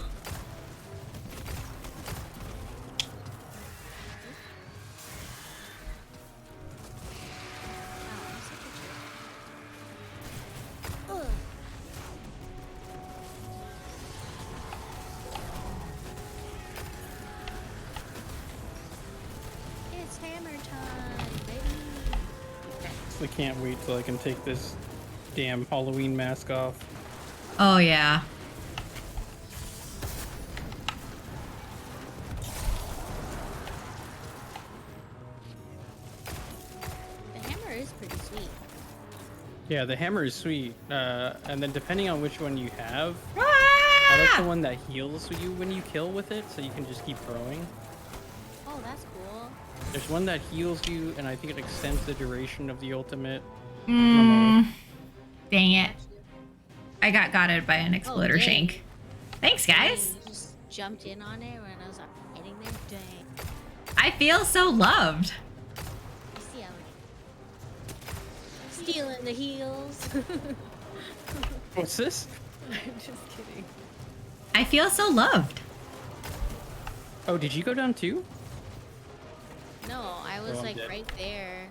Wow, I'm such a jerk. Ugh. It's hammer time, baby. I can't wait till I can take this damn Halloween mask off. Oh, yeah. The hammer is pretty sweet. Yeah, the hammer is sweet. And then depending on which one you have, I like the Ah! one that heals you when you kill with it, so you can just keep throwing. Oh, that's cool. There's one that heals you, and I think it extends the duration of the ultimate. Mm, dang it. I got gotted by an exploder dang. shank. Thanks, guys. You just jumped in on it when I was hitting there. Dang. I feel so loved. You see how it stealing the heels. What's this? I'm just kidding. I feel so loved. Oh, did you go down too? No, I was Oh, I'm like dead. right there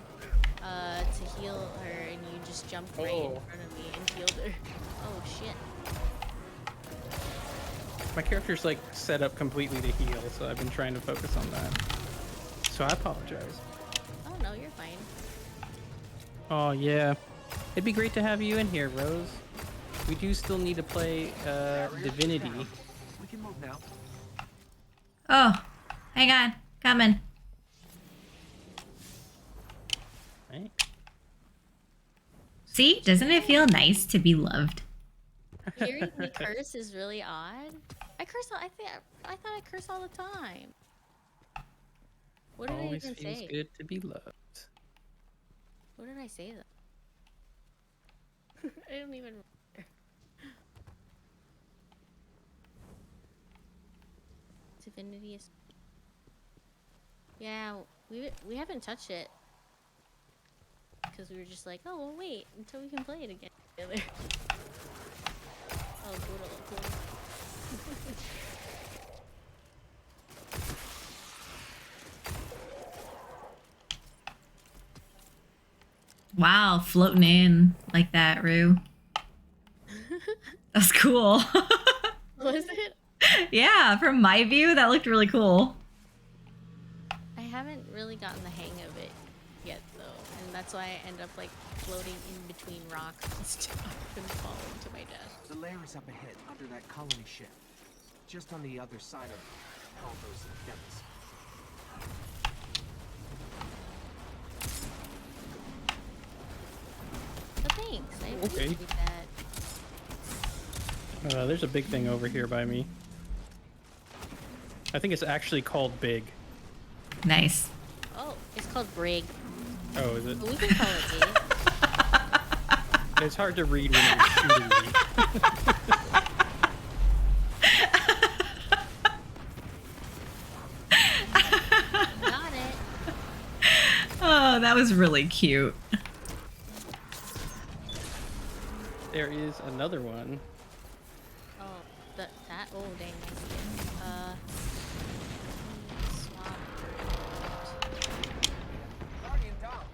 to heal her, and you just jumped right in Oh. front of me and healed her. Oh shit. My character's like set up completely to heal, so I've been trying to focus on that. So I apologize. Oh no, you're fine. Oh yeah, it'd be great to have you in here, Rose. We do still need to play Divinity. We can move now. Oh, hang on. Coming. Right? See, doesn't it feel nice to be loved? Hearing me curse is really odd. I curse. I thought I curse all the time. What did Always I even feels say? good to be loved. What did I say though? I don't even remember. Divinity is. Yeah, we haven't touched it because we were just like, oh, we'll wait until we can play it again together. Oh, cool. Wow, floating in like that, Rue. That's cool. Was it? Yeah, from my view, that looked really cool. I haven't really gotten the hang of it yet, though, and that's why I end up like floating in between rocks and stuff and falling to my death. The lair is up ahead, under that colony ship. Just on the other side of all those depths. But thanks, I Okay. appreciate that. There's a big thing over here by me. I think it's actually called Big. Nice. Oh, it's called Brig, Oh, is it? but we can call it big. It's hard to read when you're shooting me. Got it. Oh, that was really cute. There is another one. Oh, that. Oh, dang, I see it. Swap.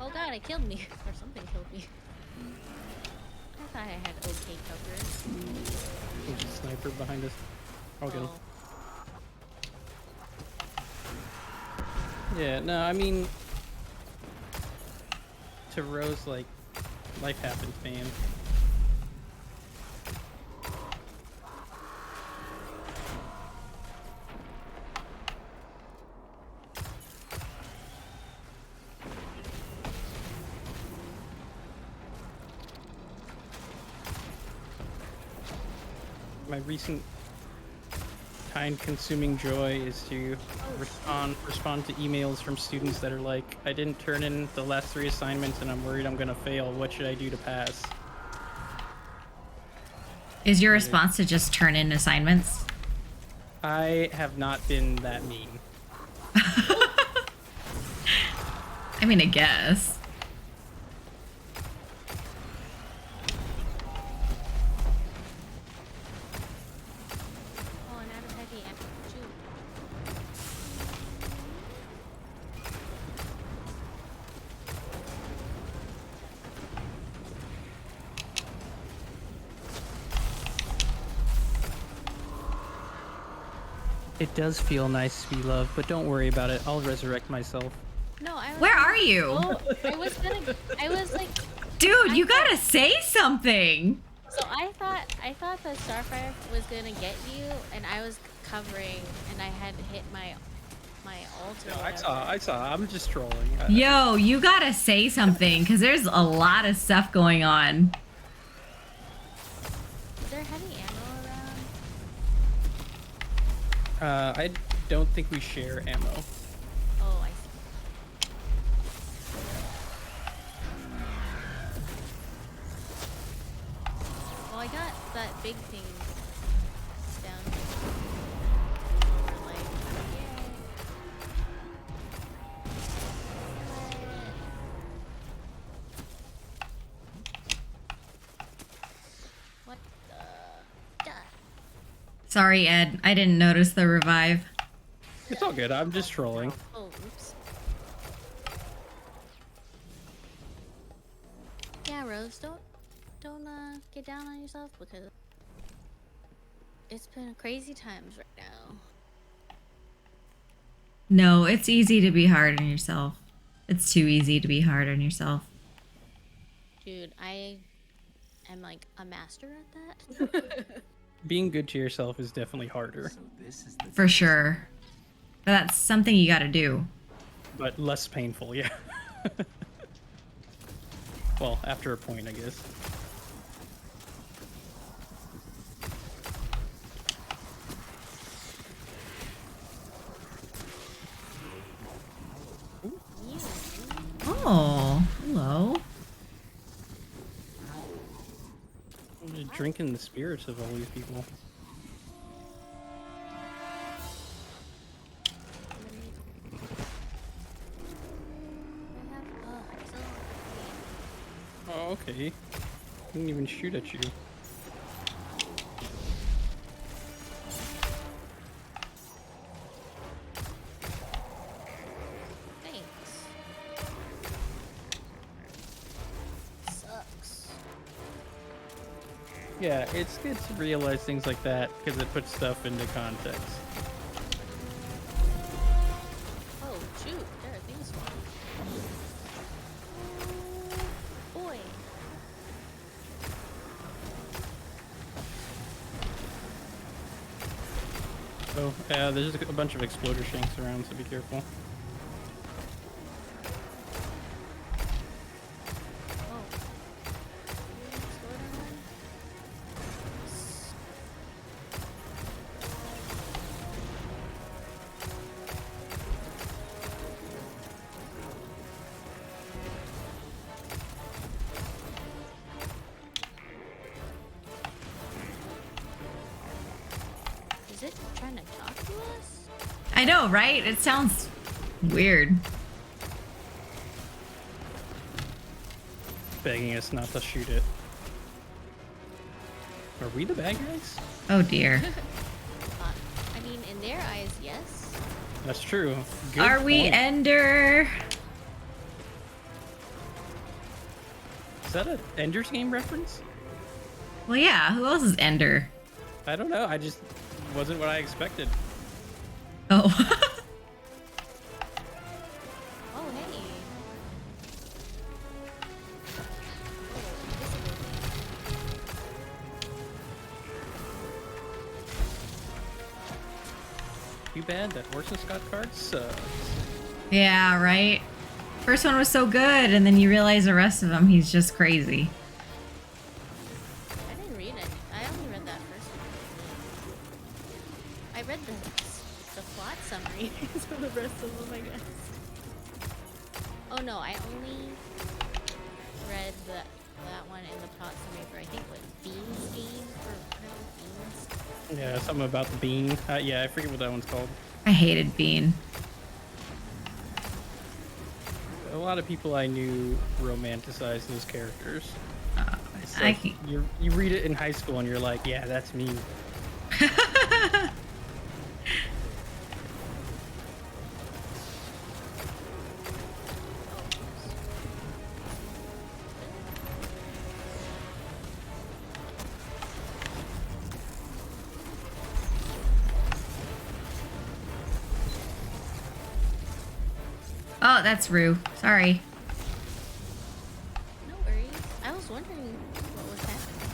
Oh god, it killed me, or something killed me. I thought I had okay cover. There's a sniper behind us. I'll get him. Yeah, no, I mean, to Rose, like, life happens, man. My recent time-consuming joy is to respond to emails from students that are like, I didn't turn in the last 3 assignments and I'm worried I'm gonna fail. What should I do to pass? Is your response to just turn in assignments? I have not been that mean. I mean, I guess. Oh, and out of heavy ammo. Shoot. It does feel nice to be loved, but don't worry about it. I'll resurrect myself. No, I was. Where are you? Oh, I was like. Dude, you gotta say something. So I thought the Starfire was gonna get you, and I was covering, and I had hit my ult or No, whatever. I saw. I'm just trolling. Yo, you gotta say something, because there's a lot of stuff going on. Is there heavy ammo around? I don't think we share ammo. Oh, I see. Well, I got that big thing down here. We're like, yay. What the? Duh. Sorry, Ed. I didn't notice the revive. It's all good. I'm just trolling. Oh, oops. Yeah, Rose, don't get down on yourself because it's been crazy times right now. No, it's easy to be hard on yourself. It's too easy to be hard on yourself. Dude, I am like a master at that. Being good to yourself is definitely harder, So this is the For sure. But that's something you gotta do. but less painful, yeah. Well, after a point, I guess. Yeah. Oh, hello. I'm just drinking the spirits of all these people. I have, so Oh, okay. Didn't even shoot at you. thanks. Yeah, it's good to realize things like that because it puts stuff into context. Oh shoot, there are things falling. Boy. Oh, there's a bunch of exploder shanks around, so be careful. Oh. Did we explode on one? Is it trying to talk to us? I know, right? It sounds weird. Begging us not to shoot it. Are we the bad guys? Oh dear. I mean, in their eyes, yes. That's true. Good Are we point. Ender? Is that an Ender's Game reference? Well, yeah. Who else is Ender? I don't know. I just wasn't what I expected. Oh. Oh, hey. Too bad that Orson Scott card sucks. Yeah, right. First one was so good, and then you realize the rest of him, he's just crazy. I didn't read it. I only read that first one. I read the plot summary for the rest of them, I guess. Oh no, I only read that one in the plot summary for I think what Beans game or whatever Beans. Yeah, something about the bean. Yeah, I forget what that one's called. I hated Bean. A lot of people I knew romanticize those characters. It's I like you read it in high school and you're like, yeah, that's me. Oh, that's Rue. Sorry. No worries. I was wondering what was happening.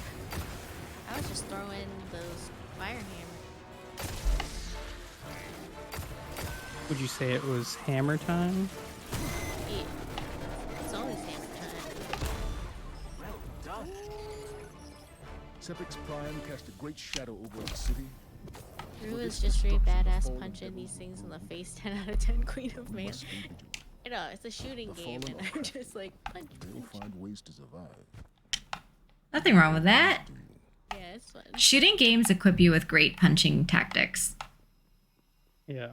I was just throwing those fire hammers. Would you say it was hammer time? Yeah. It's always hammer time. Well done. Sepix Prime cast a great shadow over the city. Rue is just really badass punching these things in the face. 10 out of 10 Queen of Man. You know, it's a shooting game, and I'm just like punch. They'll find ways to survive. Nothing wrong with that. Yeah, it's fun. Shooting games equip you with great punching tactics. Yeah.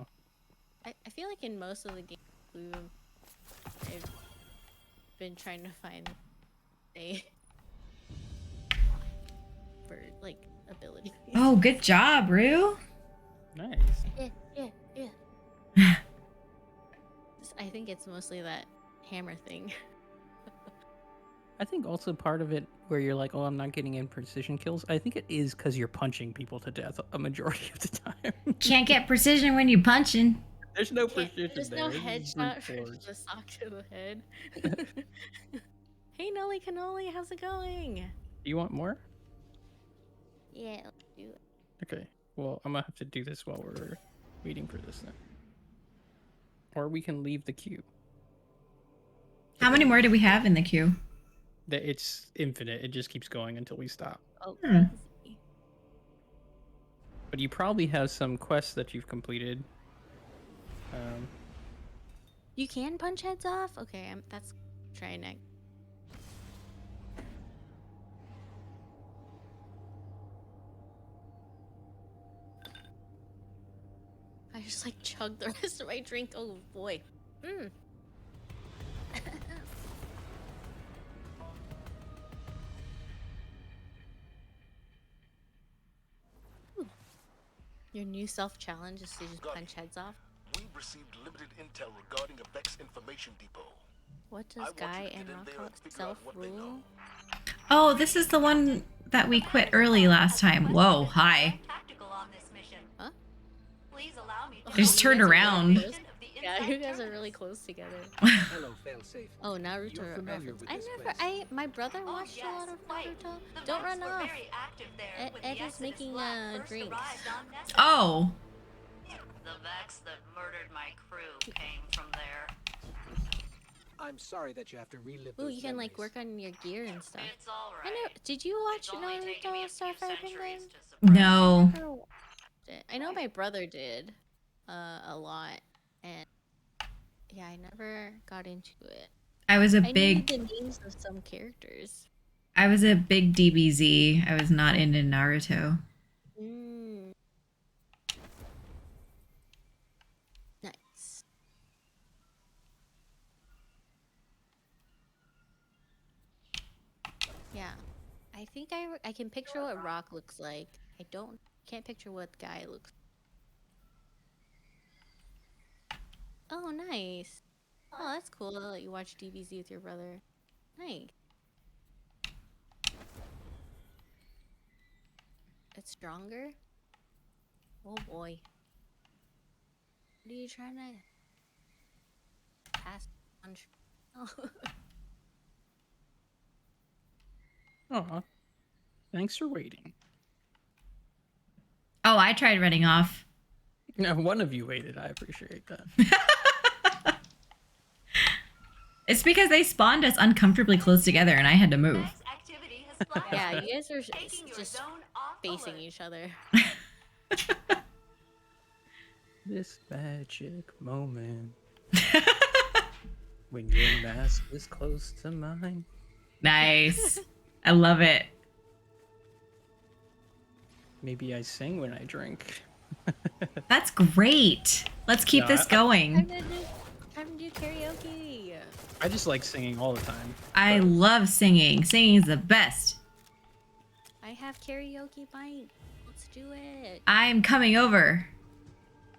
I feel like in most of the games I've been trying to find a for like ability. Oh, good job, Rue. Nice. Yeah. I think it's mostly that hammer thing. I think also part of it where you're like, oh, I'm not getting in precision kills. I think it is because you're punching people to death a majority of the time. Can't get precision when you're punching. There's no precision There's there. no It's just headshot brute for force. just sock to the head. Hey Nolly Cannoli, how's it going? You want more? Yeah, let's do it. Okay. Well, I'm gonna have to do this while we're waiting for this then. Or we can leave the queue. How many more do we have in the queue? It's infinite. It just keeps going until we stop. Oh, Hmm. let's see. But you probably have some quests that you've completed. You can punch heads off? Okay, that's trying next. I just like chugged the rest of my drink. Oh boy. Mm. Your new self-challenge is to just Got punch heads off. We've received limited intel regarding a Vex information depot. What I does want you Guy to and get in there Rock and figure out what they know. self-rule? Oh, this is the one that we quit early last time. Whoa, hi. Tactical on this mission. Huh? Please allow me to I just turned around. Yeah, you guys are really close together. Hello, failsafe. Oh, Naruto You're familiar reference. with I this never. place. My brother Oh, watched a lot yes, of quite. Naruto. The Don't Vex run were off. very active there when Ed the is Exodus making Black a first drink. arrived on Nessus. Oh, The Vex that murdered my crew came from there. I'm sorry that you have to relive Ooh, those you can like memories. work on your gear and stuff. It's all I know. right. Did you watch It's only taken me Naruto a few Starfire centuries Penguin? to suppress no. Never watched it. I know my brother did, a lot, and yeah, I never got into it. I was a I knew big the names of some characters. DBZ. I was not into Naruto. Mm. Nice. Yeah, I think I can picture what Rock looks like. I can't picture what Guy looks. Oh, nice. Oh, that's cool that you watch DBZ with your brother. Nice. It's stronger? Oh boy. What are you trying to pass on? Oh. Aw. Thanks for waiting. Oh, I tried running off. No, one of you waited. I appreciate that. It's because they spawned us uncomfortably close together and I had to move. Vex activity has flashed. Yeah, you guys are Taking your just zone off facing alert. each other. This magic moment when your mask is close to mine. Nice. I love it. Maybe I sing when I drink. That's great. Let's keep No, this going. Time to do karaoke. I just like singing all the time. I but love singing. Singing is the best. I have karaoke mic. Let's do it. I'm coming over.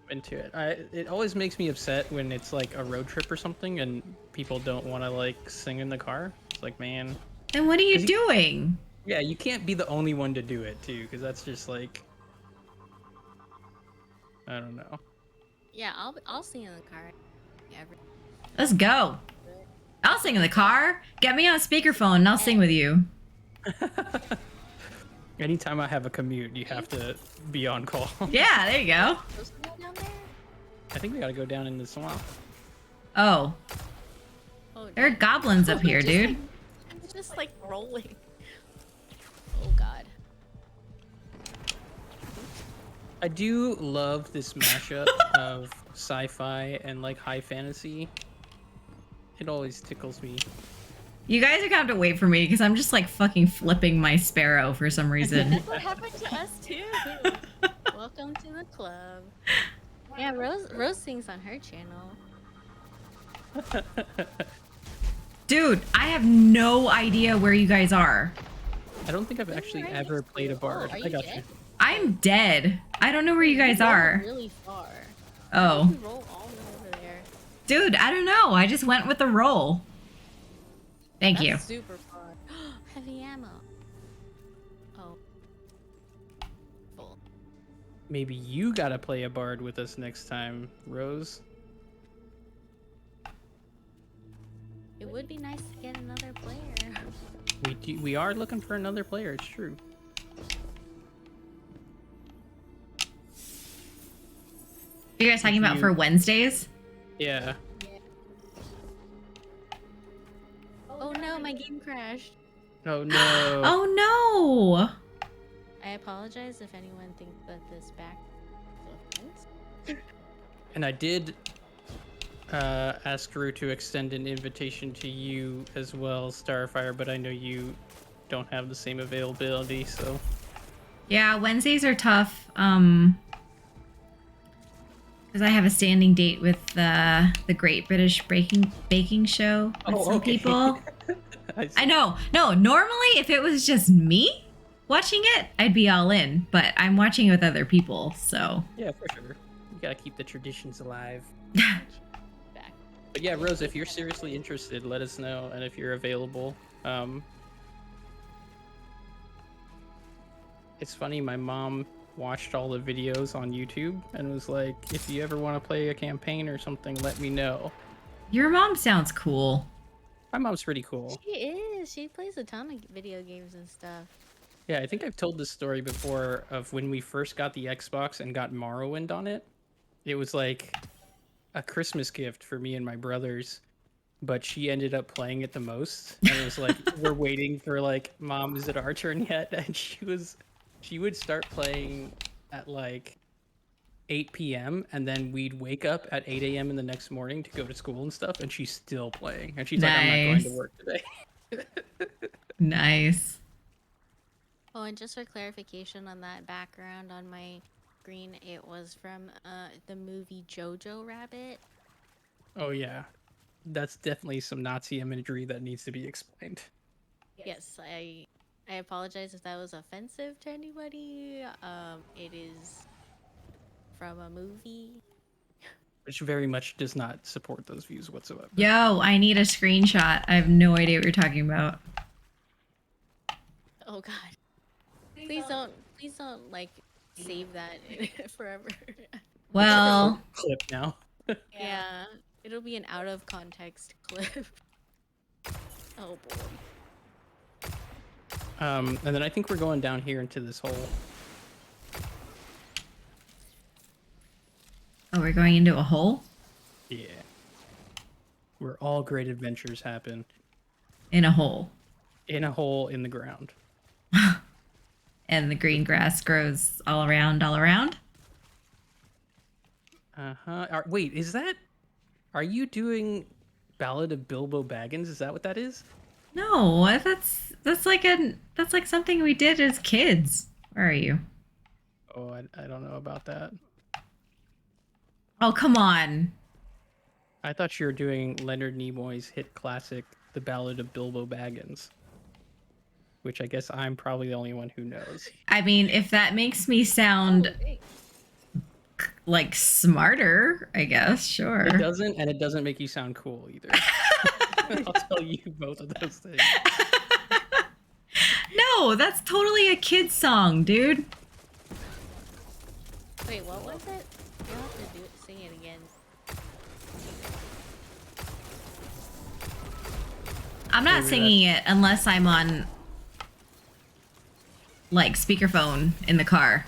into it. It always makes me upset when it's like a road trip or something and people don't want to like sing in the car. It's like, man, Then what are you 'Cause you- doing? yeah, you can't be the only one to do it too, because that's just like, I don't know. Yeah, I'll sing in the car. Yeah, Let's go. I'll sing in the car. Get me on speakerphone and I'll sing with you. Anytime I have a commute, you have to be on call. Yeah, there you go. supposed to go down there? I think we gotta go down in the swamp. Oh, Oh, there are dang. goblins up here, Just, dude. like- it's just like rolling. Oh god. I do love this mashup of sci-fi and like high fantasy. It always tickles me. You guys are gonna have to wait for me because I'm just like fucking flipping my sparrow for some reason. That's what happened to us too. Welcome to the club. Yeah, Rose sings on her channel. Dude, I have no idea where you guys are. I don't think I've actually right ever next to played you. a bard. Oh, are I you got dead? you. I'm dead. I don't know where you guys rolled are. Really far. Oh, You roll all the way over there. dude, I don't know. I just went with the roll. Thank you. That's super far. Heavy ammo. Oh. Full. Maybe you gotta play a bard with us next time, Rose. It would be nice to get another player. We are looking for another player. It's true. You guys talking about for Wednesdays? Yeah. Oh no, my game crashed. Oh no. Oh no. I apologize if anyone thinks that this back is offense. And I did ask Drew to extend an invitation to you as well, Starfire, but I know you don't have the same availability, so Yeah, Wednesdays are tough. Because I have a standing date with the Great British Baking Show with Oh, some okay. people. I see. I know. No, normally if it was just me watching it, I'd be all in. But I'm watching it with other people, so Yeah, for sure. You gotta keep the traditions alive. Back. But yeah, Rose, if you're seriously interested, let us know, and if you're available. It's funny, my mom watched all the videos on YouTube and was like, if you ever want to play a campaign or something, let me know. Your mom sounds cool. My mom's pretty cool. She is. She plays a ton of video games and stuff. Yeah, I think I've told this story before of when we first got the Xbox and got Morrowind on it. It was like a Christmas gift for me and my brothers, but she ended up playing it the most. And it was like, we're waiting for like, Mom, is it our turn yet? And she would start playing at like 8 p.m. and then we'd wake up at 8 a.m. in the next morning to go to school and stuff, and she's still playing. And she's like, I'm not going to Nice. work today. Nice. Oh, and just for clarification on that background on my screen, it was from the movie Jojo Rabbit. Oh yeah. That's definitely some Nazi imagery that needs to be explained. Yes, I apologize if that was offensive to anybody. It is from a movie. Which very much does not support those views whatsoever. Yo, I need a screenshot. I have no idea what you're talking about. Oh God! Please don't like save that forever. Well, Clip now. Yeah, it'll be an out of context clip. Oh boy. And then I think we're going down here into this hole. oh, we're going into a hole? Yeah. Where all great adventures happen. In a hole. In a hole in the ground. And the green grass grows all around, all around? Uh-huh. Wait, is that... Are you doing Ballad of Bilbo Baggins? Is that what that is? No, that's like something we did as kids. Where are you? Oh, I don't know about that. Oh, come on. I thought you were doing Leonard Nimoy's hit classic, The Ballad of Bilbo Baggins. Which I guess I'm probably the only one who knows. I mean, if that makes me sound like smarter, I guess, sure. It doesn't, and it doesn't make you sound cool either. I'll tell you both of those things. No, that's totally a kid's song, dude. Wait, what was it? You'll have to sing it again. I'm not Maybe singing it unless I'm on like speakerphone in the car.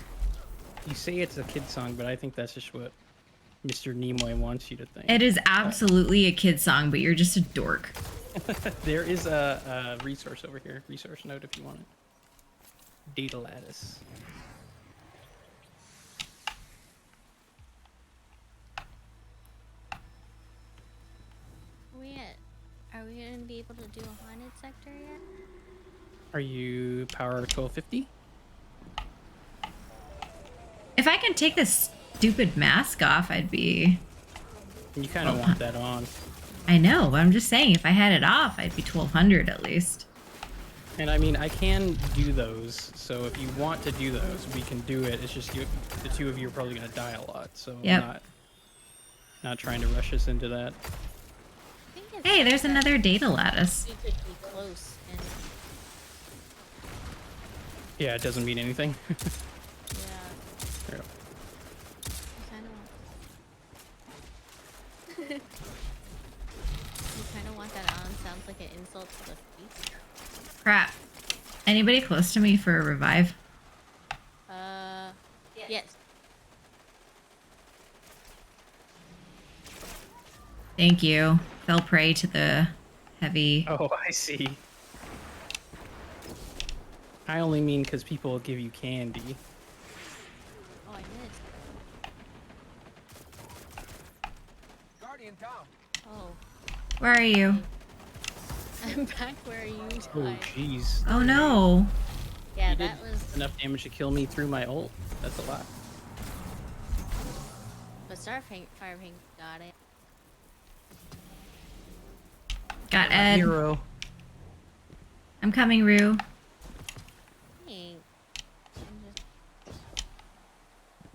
You say it's a kid song, but I think that's just what Mr. Nimoy wants you to think. It is absolutely a kid song, but you're just a dork. There is a resource over here. Resource note if you want it. Data lattice. Are we gonna be able to do a haunted sector yet? Are you power 1250? If I can take this stupid mask off, I'd be... You kind of want that on. I know, but I'm just saying, if I had it off, I'd be 1200 at least. And I mean, I can do those, so if you want to do those, we can do it. It's just you, the two of you are probably going to die a lot, so Yep. I'm not trying to rush us into that. I think it's Hey, there's that another data lattice. we could be close and Yeah, it doesn't mean anything. yeah. There we go. You kind of want that on. Sounds like an insult to the face. Crap. Anybody close to me for a revive? Yes. Thank you. Fell prey to the heavy... Oh, I see. I only mean because people will give you candy. Oh, I missed. Guardian down. Oh, Where are you? I'm back where you Oh, died. jeez. Oh no. Yeah, You did that was. enough damage to kill me through my ult. That's a lot. But Firepaint got it. Got Ed. Hero. I'm coming, Rue. Dang. I'm just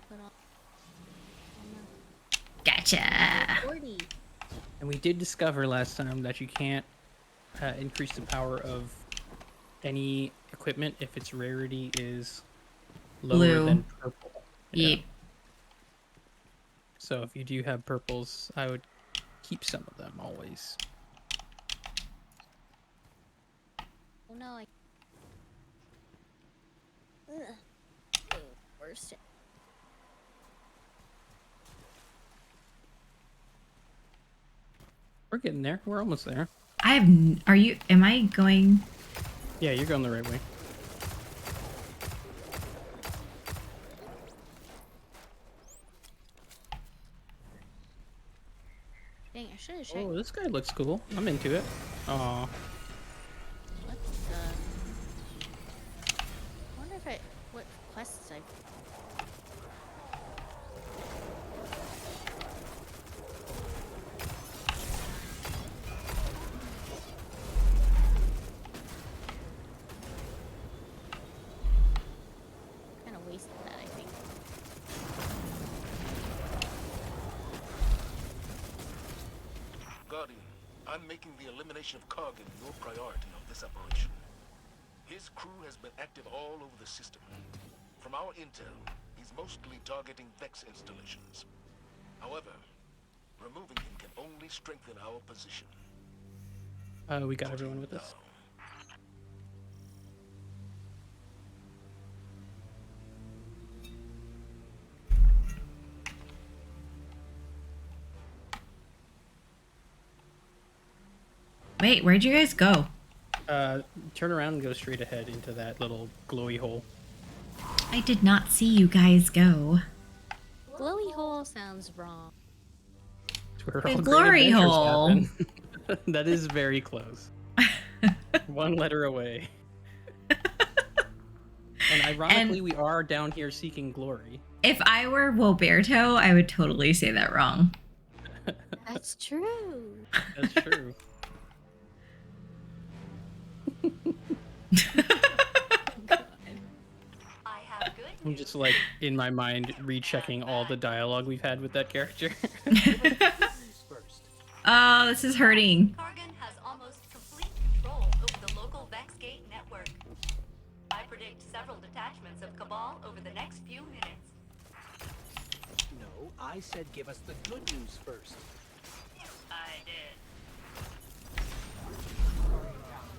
put on Gotcha. 40. And we did discover last time that you can't increase the power of any equipment if its rarity is lower Blue. than purple. Yep. So if you do have purples, I would keep some of them always. Oh no, I. Ugh. Worst. We're getting there. We're almost there. I have. Are you? Am I going? Yeah, you're going the right way. Dang, I should have checked. Oh, this guy looks cool. I'm into it. Aw. What the? I wonder if I. What quests I. Kind of wasted that, I think. Guardian, I'm making the elimination of Kargan your priority on this operation. His crew has been active all over the system. From our intel, he's mostly targeting Vex installations. However, removing him can only strengthen our position. We got everyone with us. Wait, where'd you guys go? Turn around and go straight ahead into that little glowy hole. I did not see you guys go. Glowy hole sounds wrong. It's where The all great glory adventures hole. happen. That is very close. One letter away. And ironically, we are down here seeking glory. If I were Woberto, I would totally say that wrong. That's true. That's true. I have good I'm news. just like in my mind rechecking all the dialogue we've had with that character. First. Oh, this is hurting. Kargan has almost complete control over the local Vexgate network. I predict several detachments of Cabal over the next few minutes. No, I said give us the good news first. I did.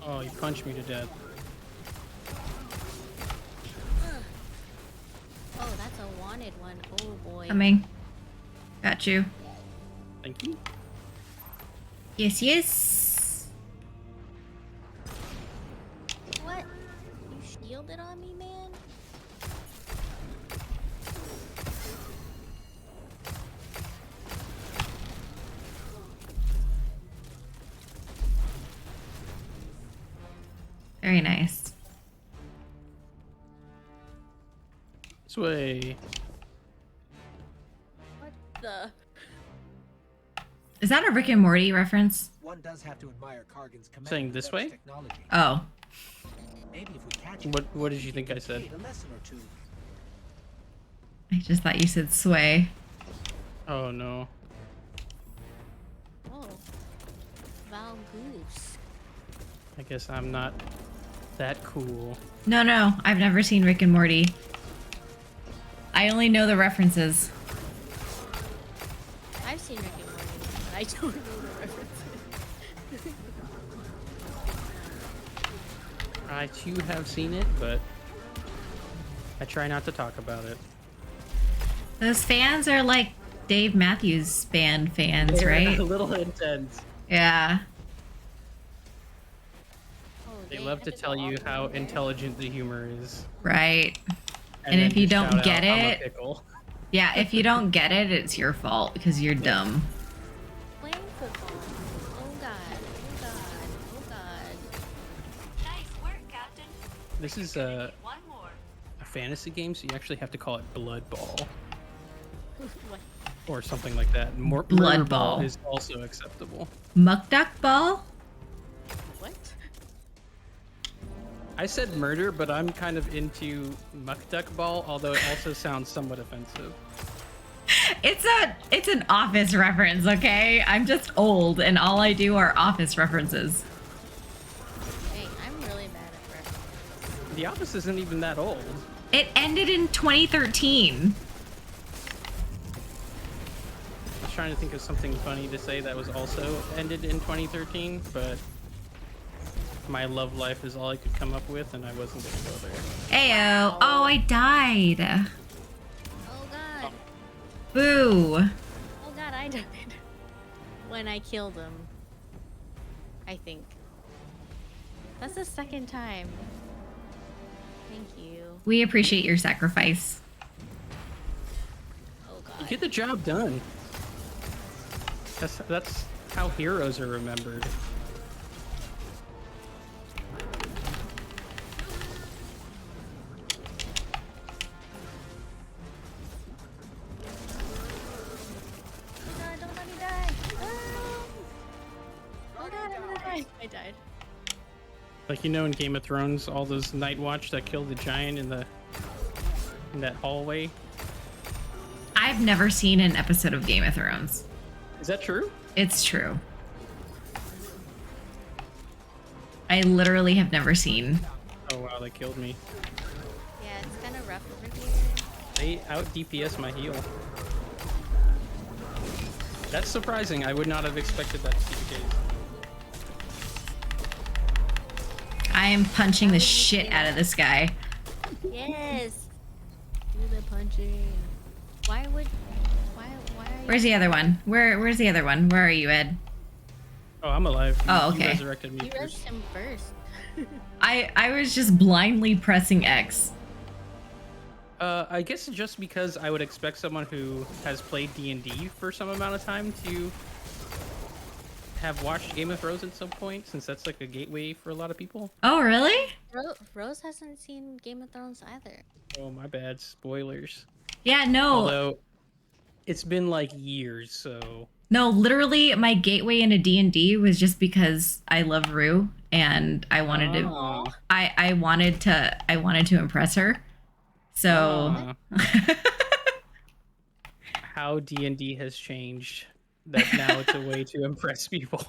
Oh, you punched me to death. Oh, that's a wanted one. Oh boy. Coming. Got you. Thank you. Yes, yes. What? You shielded on me, man? Very nice. This way. What the? Is that a Rick and Morty reference? One does have to admire Kargan's command Saying of this Vex way? technology. Oh. Maybe if we catch it, What did you think I said? a lesson or two. I just thought you said sway. Oh no. Oh. Val Goose. I guess I'm not that cool. No, no. I've never seen Rick and Morty. I only know the references. I've seen Rick and Morty, but I don't know the references. I too have seen it, but I try not to talk about it. Those fans are like Dave Matthews Band fans, They're right? a little intense. Yeah. Oh, They dang, love I to just tell you walked how over there. intelligent the humor is. Right. And then if you just don't shout get out, "I'm a it- pickle." Yeah, if you don't get it, it's your fault because you're dumb. Playing football. Oh god. Oh god. Oh god. Nice work, Captain. This is Gonna a need one more. fantasy game, so you actually have to call it Blood Ball What? or something like that. Blood Murder Ball. is also acceptable. Muck duck ball? What? I said murder, but I'm kind of into Muck Duck Ball, although it also sounds somewhat offensive. it's an Office reference, okay? I'm just old, and all I do are Office references. Dang, I'm really bad at references. The Office isn't even that old. It ended in 2013. I was trying to think of something funny to say that was also ended in 2013, but my love life is all I could come up with, and I wasn't gonna go there. Ayo. Oh, I died. Oh god. Boo. Oh god, I died. When I killed him. I think. That's the second time. Thank you. We appreciate your sacrifice. Oh You god. get the job done. That's how heroes are remembered. Oh god, don't let me die. Oh god, I'm gonna die. I died. Like, you know, in Game of Thrones, all those Night Watch that killed the giant in that hallway. I've never seen an episode of Game of Thrones. Is that true? It's true. I literally have never seen. Oh wow, they killed me. Yeah, it's kind of rough over here. They out DPS my heal. That's surprising. I would not have expected that to be the case. I am punching the shit out of this guy. Yes. Do the punching. Why are you? Where's the other one? Where's the other one? Where are you, Ed? Oh, I'm alive. Oh, You okay. resurrected me You first. rushed him first. I was just blindly pressing X. I guess just because I would expect someone who has played D&D for some amount of time to have watched Game of Thrones at some point, since that's like a gateway for a lot of people. Oh, really? Rose hasn't seen Game of Thrones either. Oh, my bad. Spoilers. Yeah, no. Although, it's been like years, so... No, literally my gateway into D&D was just because I love Rue and I wanted to Ah. I wanted to impress her. So How D&D has changed. That now it's a way to impress people.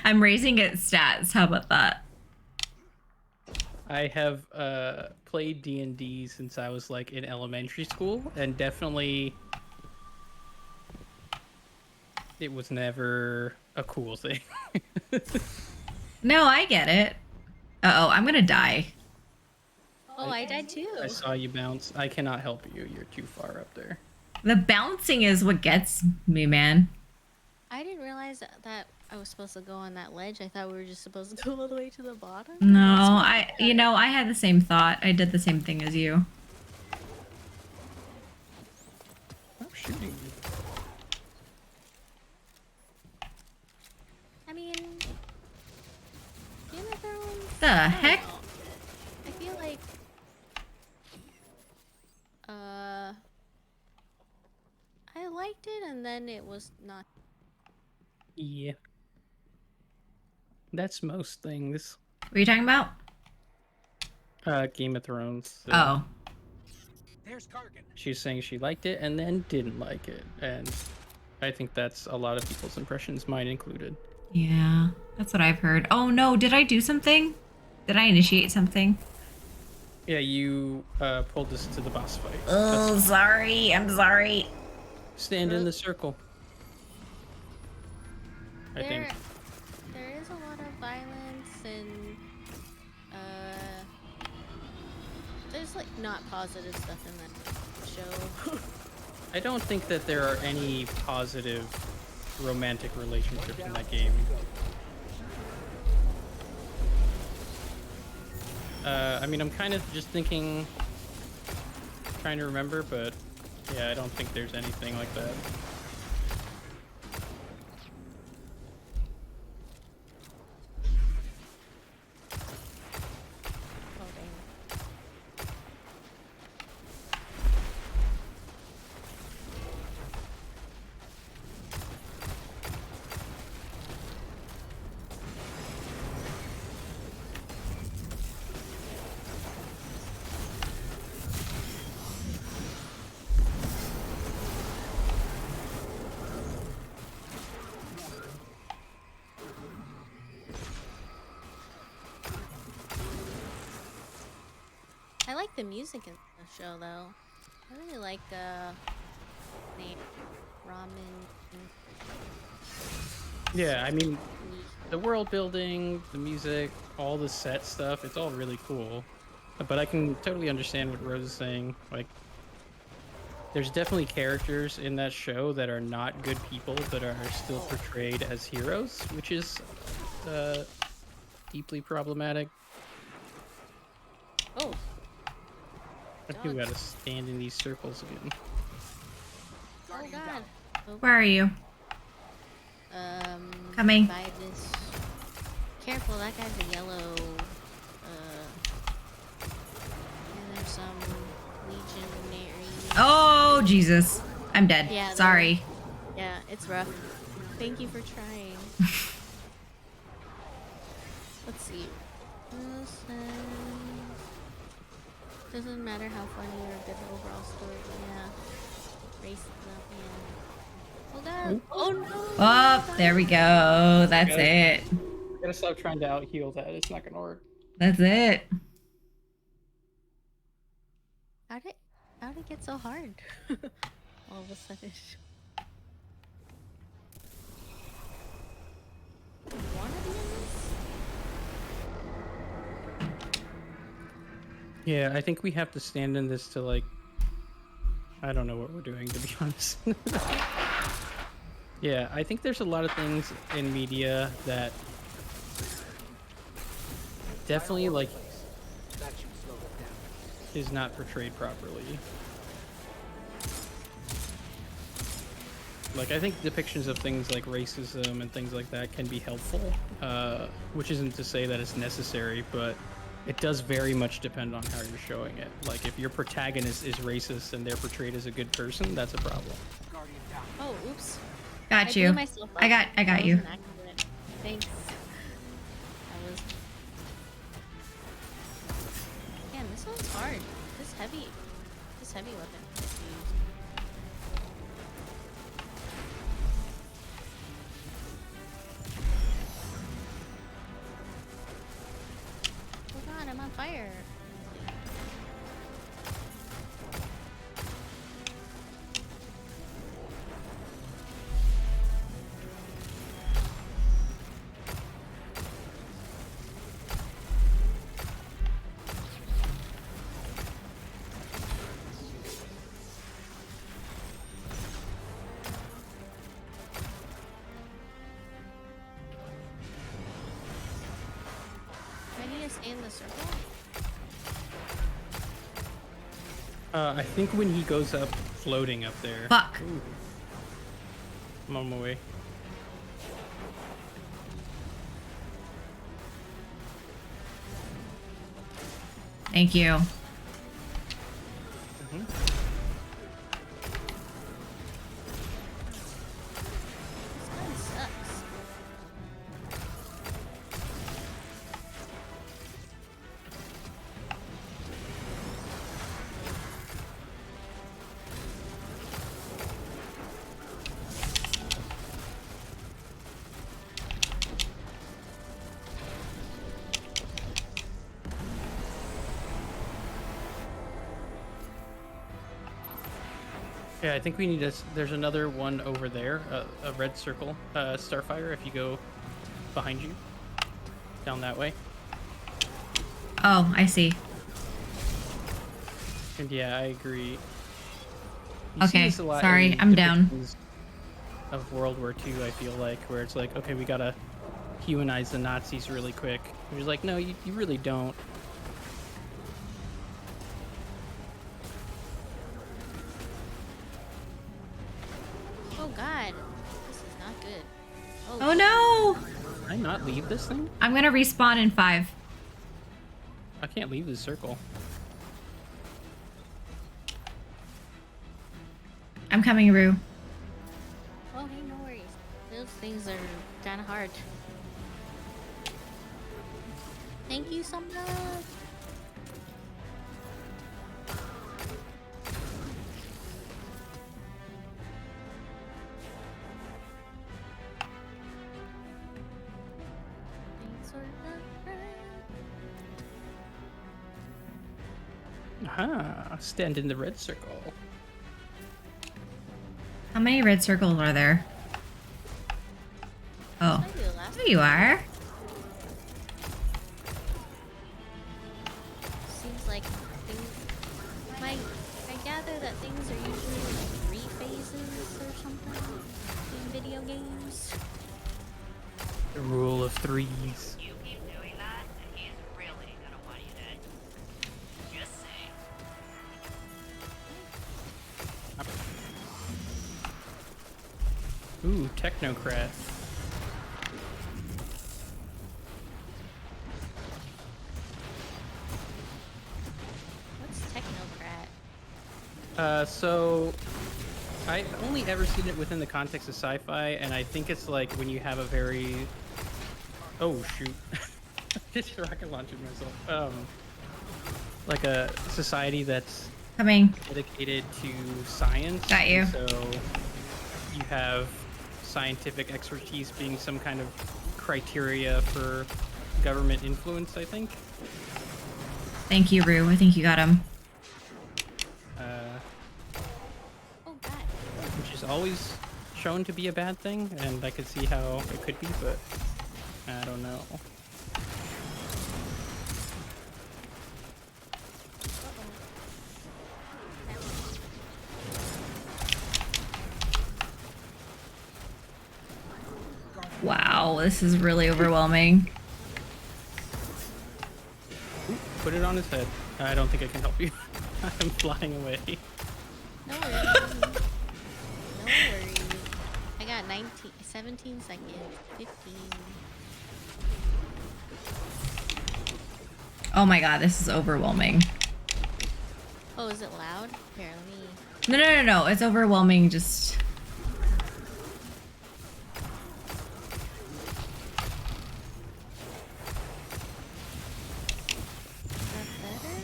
I'm raising its stats. How about that? I have played D&D since I was like in elementary school, and definitely it was never a cool thing. No, I get it. Uh-oh, I'm gonna die. Oh, I died too. I saw you bounce. I cannot help you. You're too far up there. The bouncing is what gets me, man. I didn't realize that I was supposed to go on that ledge. I thought we were just supposed to go all the way to the bottom. No, I had the same thought. I did the same thing as you. I'm shooting you. I mean, Game of Thrones. The I don't heck? know. I feel like, I liked it, and then it was not. Yeah. That's most things. What are you talking about? Game of Thrones. so Oh. There's Kargan. She was saying she liked it and then didn't like it. And I think that's a lot of people's impressions, mine included. Yeah, that's what I've heard. Oh no, did I do something? Did I initiate something? Yeah, you pulled us to the boss fight. Oh, sorry. I'm sorry. Stand in the circle. I think. There is a lot of violence and there's like not positive stuff in that show. I don't think that there are any positive romantic relationships in that game. I mean, I'm kind of just thinking, trying to remember, but yeah, I don't think there's anything like that. Oh, dang. like the music in the show though. I really like the ramen. Yeah, I mean, the world building, the music, all the set stuff, it's all really cool. But I can totally understand what Rose is saying. Like, there's definitely characters in that show that are not good people, but are still portrayed as heroes, which is deeply problematic. Oh, I think we gotta stand in these circles again. oh god. Where are you? Coming. By this. Careful, that guy's a yellow. And there's some legionary. Oh, Jesus. I'm dead. Yeah, Sorry. Yeah, it's rough. Thank you for trying. Let's see. Doesn't matter how funny or good the overall story. Yeah. Racism. Yeah. Oh god. Oh no. Oh, there we go. That's it. Gotta stop trying to out heal that. It's not gonna work. That's it. How'd it get so hard? All of a sudden. Wanna be in this? Yeah, I think we have to stand in this to, like, I don't know what we're doing, to be honest. Yeah, I think there's a lot of things in media that definitely, like, That should slow it down. is not portrayed properly. Like, I think depictions of things like racism and things like that can be helpful, which isn't to say that it's necessary, but it does very much depend on how you're showing it. Like, if your protagonist is racist and they're portrayed as a good person, that's a problem. Guardian down. Oh, oops. Got I you. blew myself up. I got That you. was an accident. Thanks. That was. Man, this one's hard. This heavy weapon. is used. Oh god, I'm on fire. Do I need to stay in the circle? I think when he goes up, floating up there. Fuck. Ooh. I'm on my way. Thank you. Mhm. This gun sucks. Yeah, I think we need to. There's another one over there, a red circle, Starfire. If you go behind you, down that way. Oh, I see. And yeah, I agree. You see Okay, this a lot sorry, in I'm down. depictions Of World War II, I feel like, where it's like, okay, we gotta humanize the Nazis really quick. You're just like, no, you really don't. Oh god. This is not good. Oh no! Can I not leave this thing? I'm gonna respawn in 5. I can't leave this circle. I'm coming, Rue. Oh, hey, no worries. Those things are kind of hard. Thank you so much. Thanks for the ride. Aha! Stand in the red circle. How many red circles are there? Oh, Might be the last there you are. Seems like things. I gather that things are usually like 3 phases or something in video games. The rule of threes. You keep doing that, and he's really gonna want you dead. Just saying. Ooh, technocrat. What's technocrat? So I've only ever seen it within the context of sci-fi, and I think it's like when you have a very... Oh, shoot. Just rocket launching myself. Like a society that's Coming. dedicated to science. Got you. and So you have scientific expertise being some kind of criteria for government influence, I think. Thank you, Rue. I think you got him. Oh god. Which is always shown to be a bad thing, and I could see how it could be, but I don't know. Wow, this is really overwhelming. Ooh, put it on his head. I don't think I can help you. I'm flying away. No worries. No worries. I got 17 seconds. 15. Oh my god, this is overwhelming. Oh, is it loud? Here, let me. No. It's overwhelming. Just. Is that better?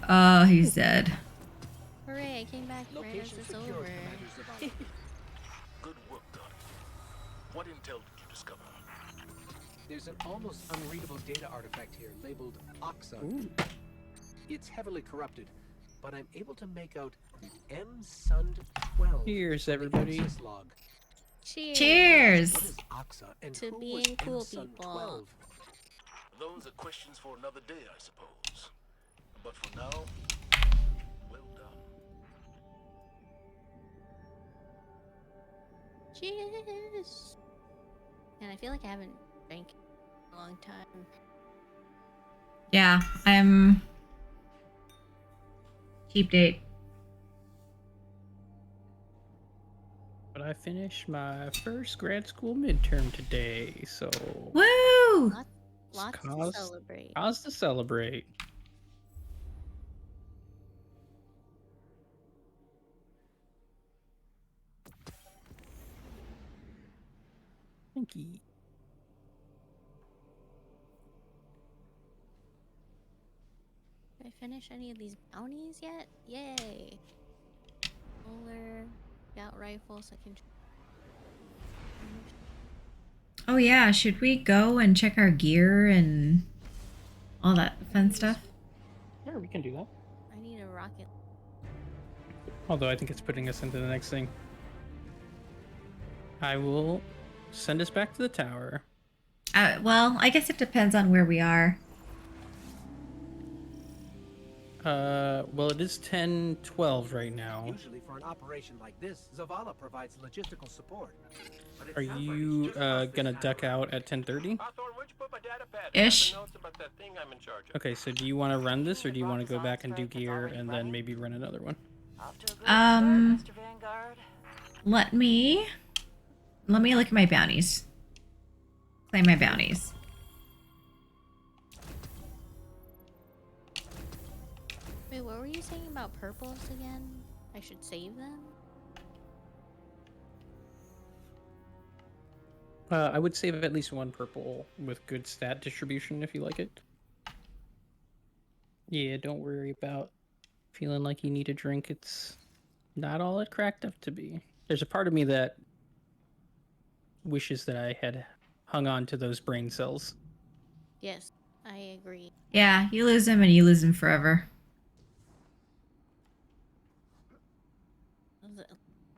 Oh, he's dead. Hooray, I came back right as Location it's secured, over. Commander Zavala. Good work, Donnie. What intel did you discover? There's an almost unreadable data artifact here labeled Oxa. Ooh. It's heavily corrupted, but I'm able to make out M-Sund-12. Cheers, from the everybody. access log. Cheers. Cheers. What is Oxa and To who was being cool M-Sund-12? people. Those are questions for another day, I suppose. But for now, well done. Cheers. And I feel like I haven't drank in a long time. Yeah, I'm. Cheap date. But I finished my first grad school midterm today, so Woo! Lots to cause- celebrate. cause to celebrate. Thank you. Did I finish any of these bounties yet? Yay! Solar, scout rifle, so I can. Oh yeah, should we go and check our gear and all that fun stuff? Sure, we can do that. I need a rocket. Although I think it's putting us into the next thing. I will send us back to the tower. Well, I guess it depends on where we are. Well, it is 10:12 right now. Usually for an operation like this, Zavala provides logistical support. But it Are sounds like you it's just us this gonna time duck around. out at 10:30? Hawthorne, where'd you put my data pad? Ish. Notes about that thing I'm in charge of. Okay, so do you want to run this, or do you want to go back and do gear and then maybe run another one? Um, let me look at my bounties. Claim my bounties. Wait, what were you saying about purples again? I should save them? I would save at least one purple with good stat distribution if you like it. Yeah, don't worry about feeling like you need a drink. It's not all it cracked up to be. There's a part of me that wishes that I had hung on to those brain cells. Yes, I agree. Yeah, you lose him and you lose him forever. Was it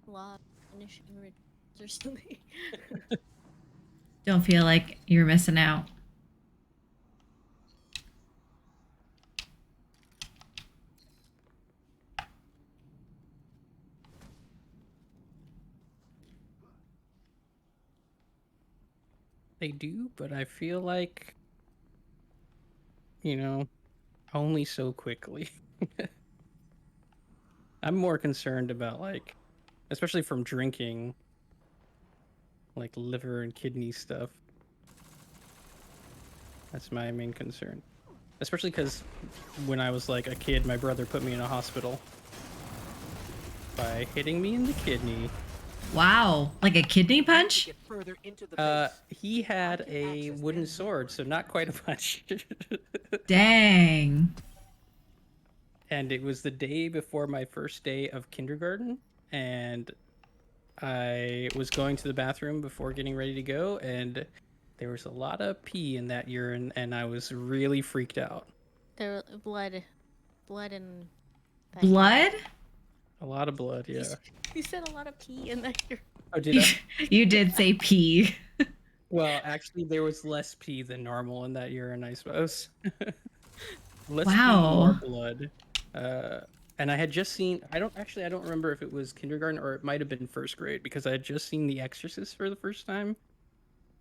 law of diminishing returns or something? Don't feel like you're missing out. They do, but I feel like, you know, only so quickly. I'm more concerned about, like, especially from drinking, like liver and kidney stuff. That's my main concern. Especially because when I was like a kid, my brother put me in a hospital by hitting me in the kidney. Wow, like a kidney punch? Get further into the base. He had a wooden sword, so not quite a punch. Dang. And it was the day before my first day of kindergarten, and I was going to the bathroom before getting ready to go, and there was a lot of pee in that urine, and I was really freaked out. There was blood and Blood? A lot of blood, yeah. You said a lot of pee in that. Oh, did I? You did say pee. Well, actually, there was less pee than normal in that urine, I suppose. Less pee, Wow. more blood. And I had just seen, I don't remember if it was kindergarten or it might have been first grade, because I had just seen The Exorcist for the first time.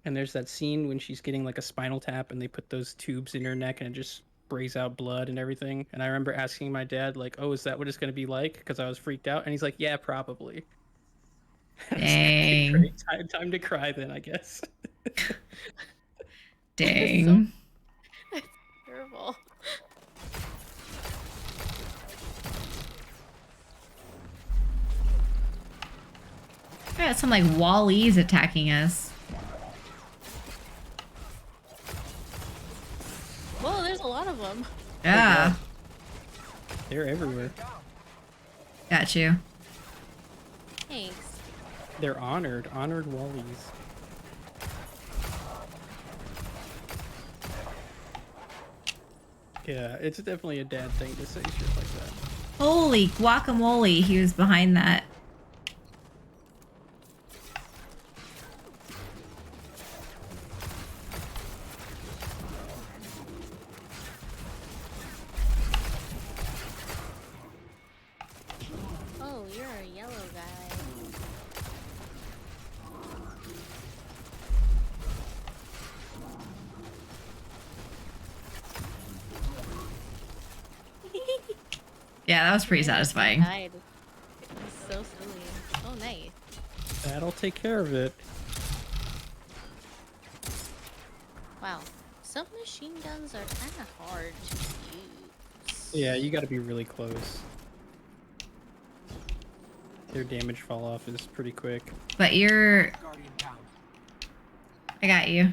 And there's that scene when she's getting like a spinal tap and they put those tubes in her neck and it just sprays out blood and everything. And I remember asking my dad, like, oh, is that what it's going to be like? Because I was freaked out. And he's like, yeah, probably. I was like, "Okay, Dang. great. Time to cry then, I guess. Dang. Terrible. Got some like Wallies attacking us. Whoa, there's a lot of them. Yeah. They're everywhere. Got you. Thanks. They're honored Wallies. Yeah, it's definitely a dad thing to say shit like that. Holy guacamole, he was behind that. Oh, you're a yellow guy. Yeah, that was pretty satisfying. Died. It's so silly. Oh, nice. That'll take care of it. Wow. Submachine guns are kind of hard to use. Yeah, you gotta be really close. Their damage fall off is pretty quick. But you're... Guardian down. I got you.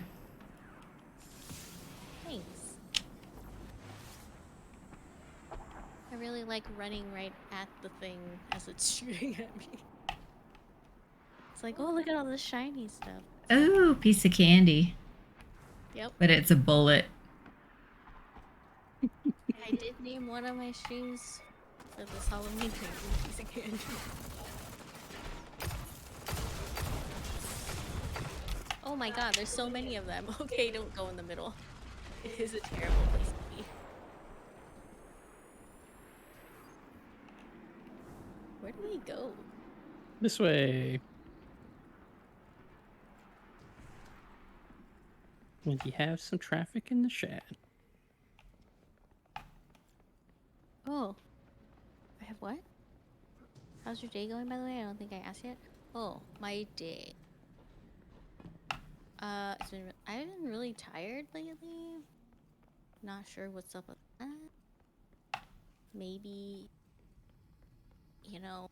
Thanks. I really like running right at the thing as it's shooting at me. It's like, oh, look at all this shiny stuff. Ooh, piece of candy. Yep. But it's a bullet. I did name one of my streams for this Halloween thing, piece of candy. Oh my god, there's so many of them. Okay, don't go in the middle. It is a terrible place to be. Where do we go? This way. And you have some traffic in the shed. Oh. I have what? How's your day going, by the way? I don't think I asked yet. Oh, my day. I've been really tired lately. Not sure what's up with that. Maybe, you know,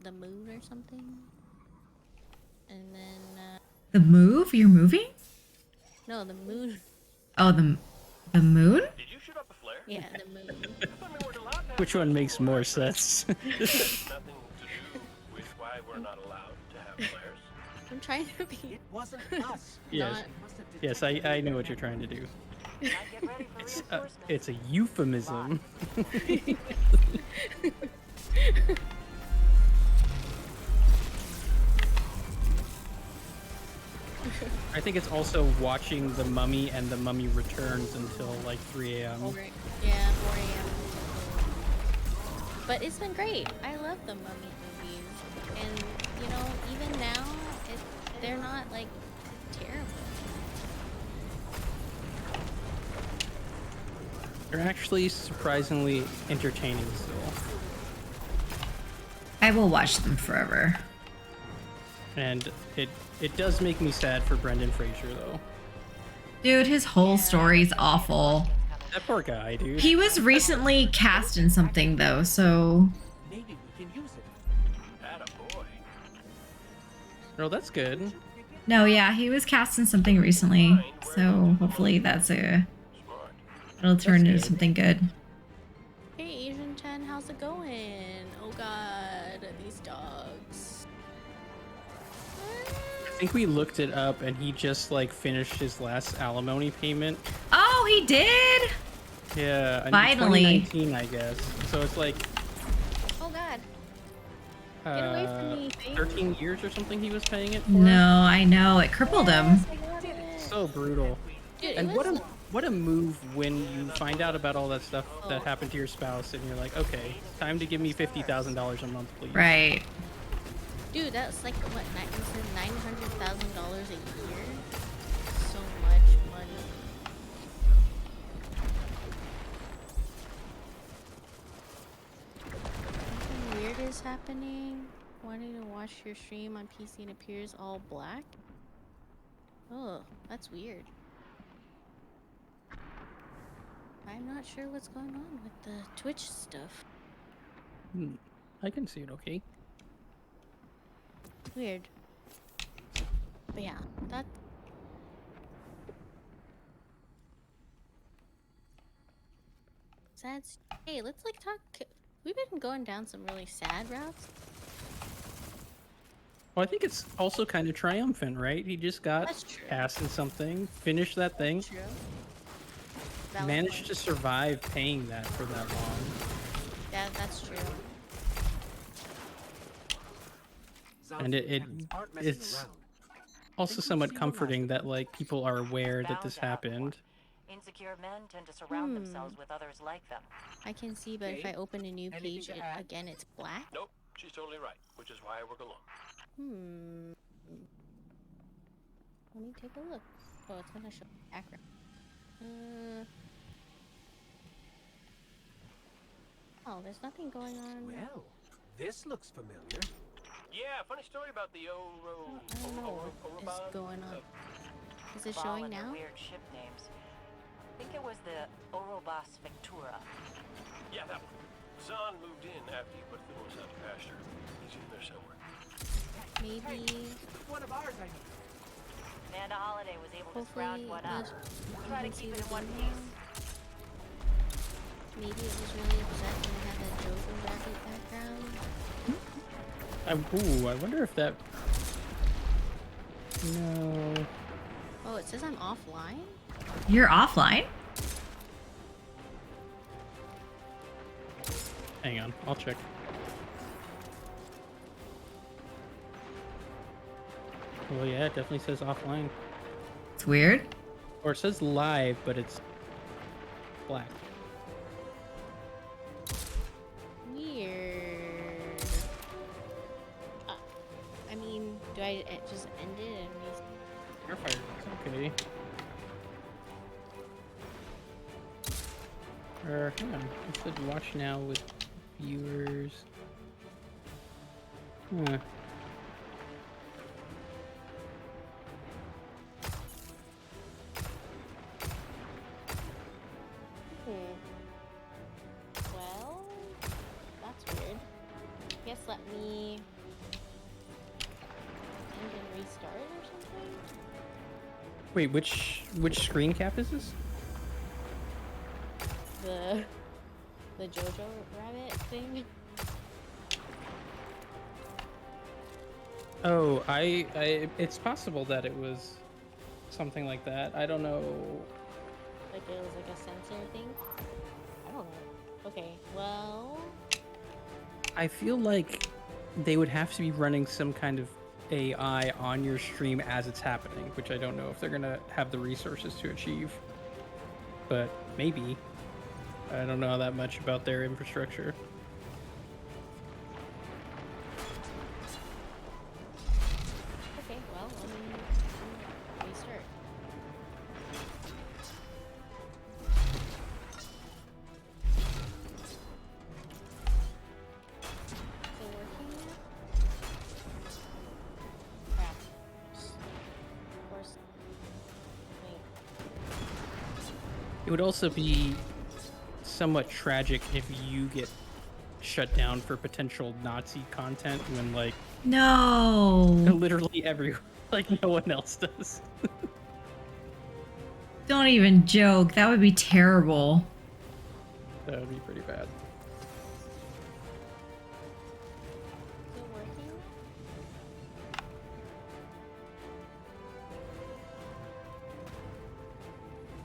the moon or something. And then, The move? You're moving? no, the moon. Oh, the moon? Did you shoot up a flare? Yeah, the moon. I thought we weren't allowed to have Which one makes more sense? Nothing to do with why we're not allowed to have flares. I'm trying to be It wasn't us. Yes. not It must have Yes, I know what you're trying to do. Now get ready for reinforcements. It's a euphemism. I think it's also watching The Mummy and The Mummy Returns until like 3 a.m. Yeah, 4 a.m. But it's been great. I love the Mummy movies, and you know, even now, they're not like terrible. They're actually surprisingly entertaining still. I will watch them forever. And it does make me sad for Brendan Fraser though. Dude, his whole story's awful. That poor guy, dude. He was recently cast in something though, so Maybe we can use it. Attaboy. Oh, that's good. no, yeah, he was cast in something recently. So hopefully that's Smart. it'll turn into good. something good. Hey, Asian Chen, how's it going? Oh God, these dogs. I think we looked it up and he just like finished his last alimony payment. Oh, he did. Yeah, in Finally. 2019, I guess. So it's like Oh God. Get away from me, thing. 13 years or something he was paying it for. No, I know it crippled him. I got it. So brutal. Dude, it And was what a move when you find out about all that stuff that happened to your spouse and you're like, okay, time to give me $50,000 a month, please. Right. Dude, that's like what? You said $900,000 a year. So much money. Something weird is happening. Wanting to watch your stream on PC and appears all black. Oh, that's weird. I'm not sure what's going on with the Twitch stuff. I can see it okay. Weird. But yeah, that. Sad. Hey, let's like talk. We've been going down some really sad routes. Well, I think it's also kind of triumphant, right? He just got That's true. cast in something, finished that thing, True. Valid managed point. to survive paying that for that long. Yeah, that's true. And it Zombie aren't messing it's around. also somewhat comforting that like people are aware that this happened. Insecure men tend to surround themselves with others like them. I can see, but if I open a new Anything page, to add? again, it's black. Nope, she's totally right, which is why I work alone. Let me take a look. Oh, it's gonna show background. Oh, there's nothing going on. Well, this looks familiar. Yeah, funny story about the Oro. I don't know what is Orobon? going on. Is it Fall showing and their now? Weird ship names. I think it was the Orobas Victura. Yeah, that one. Zahn moved in after you put Fiddlers out to pasture. He's in there somewhere. Maybe. One of ours, I mean. Amanda Holiday was able to Hopefully, scrounge one up. you Try to can see keep it the in one video. piece. Maybe it was really upset when it had that Jojo Rabbit background. I wonder if that. No. Oh, it says I'm offline? You're offline? Hang on, I'll check. Well, yeah, it definitely says offline. It's weird. Or it says live, but it's black. Weird. I mean, do I just end it and You're fired. It's okay. Or, hang on. It said watch now with viewers. Huh. Well, that's weird. Guess let me end and restart or something? Wait, which screen cap is this? The Jojo Rabbit thing? Oh, I it's possible that it was something like that. I don't know. Like it was like a sensor thing? I don't know. Okay, well... I feel like they would have to be running some kind of AI on your stream as it's happening, which I don't know if they're gonna have the resources to achieve. But maybe. I don't know that much about their infrastructure. Okay, well, restart. Is it working yet? Crap. Of course. Wait. It would also be somewhat tragic if you get shut down for potential Nazi content when, like, No. literally everyone, like, no one else does. Don't even joke. That would be terrible. That would be pretty bad. Is it working?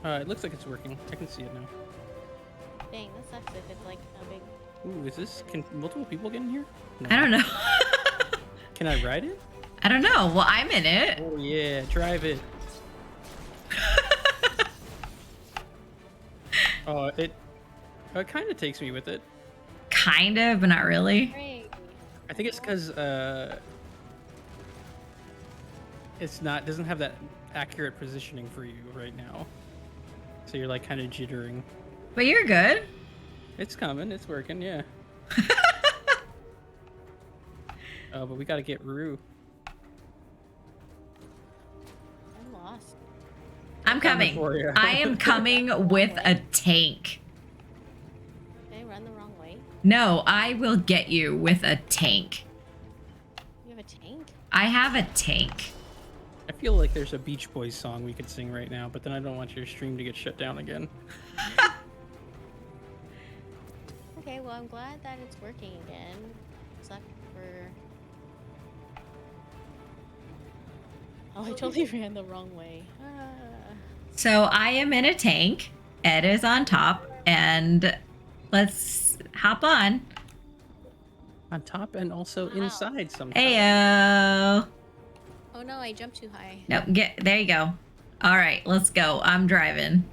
It looks like it's working. I can see it now. Dang, that sucks if it's like a big... Ooh, is this... Can multiple people get in here? No. I don't know. Can I ride it? I don't know. Well, I'm in it. Oh, yeah. Drive it. Oh, it kind of takes me with it. Kind of, but not really. Great. I think it's because it's not doesn't have that accurate positioning for you right now, so you're like kind of jittering. But you're good. It's coming. It's working. Yeah. Oh, but we gotta get Rue. I'm lost. I'm coming. for you. I am coming with a tank. Did I run the wrong way? No, I will get you with a tank. You have a tank? I have a tank. I feel like there's a Beach Boys song we could sing right now, but then I don't want your stream to get shut down again. Okay, well, I'm glad that it's working again. Suck for... Oh, I totally ran the wrong way. Ah. So I am in a tank. Ed is on top, and let's hop on. On top and also Wow. inside sometimes. Ayo. Oh no, I jumped too high. Nope. There you go. All right, let's go. I'm driving.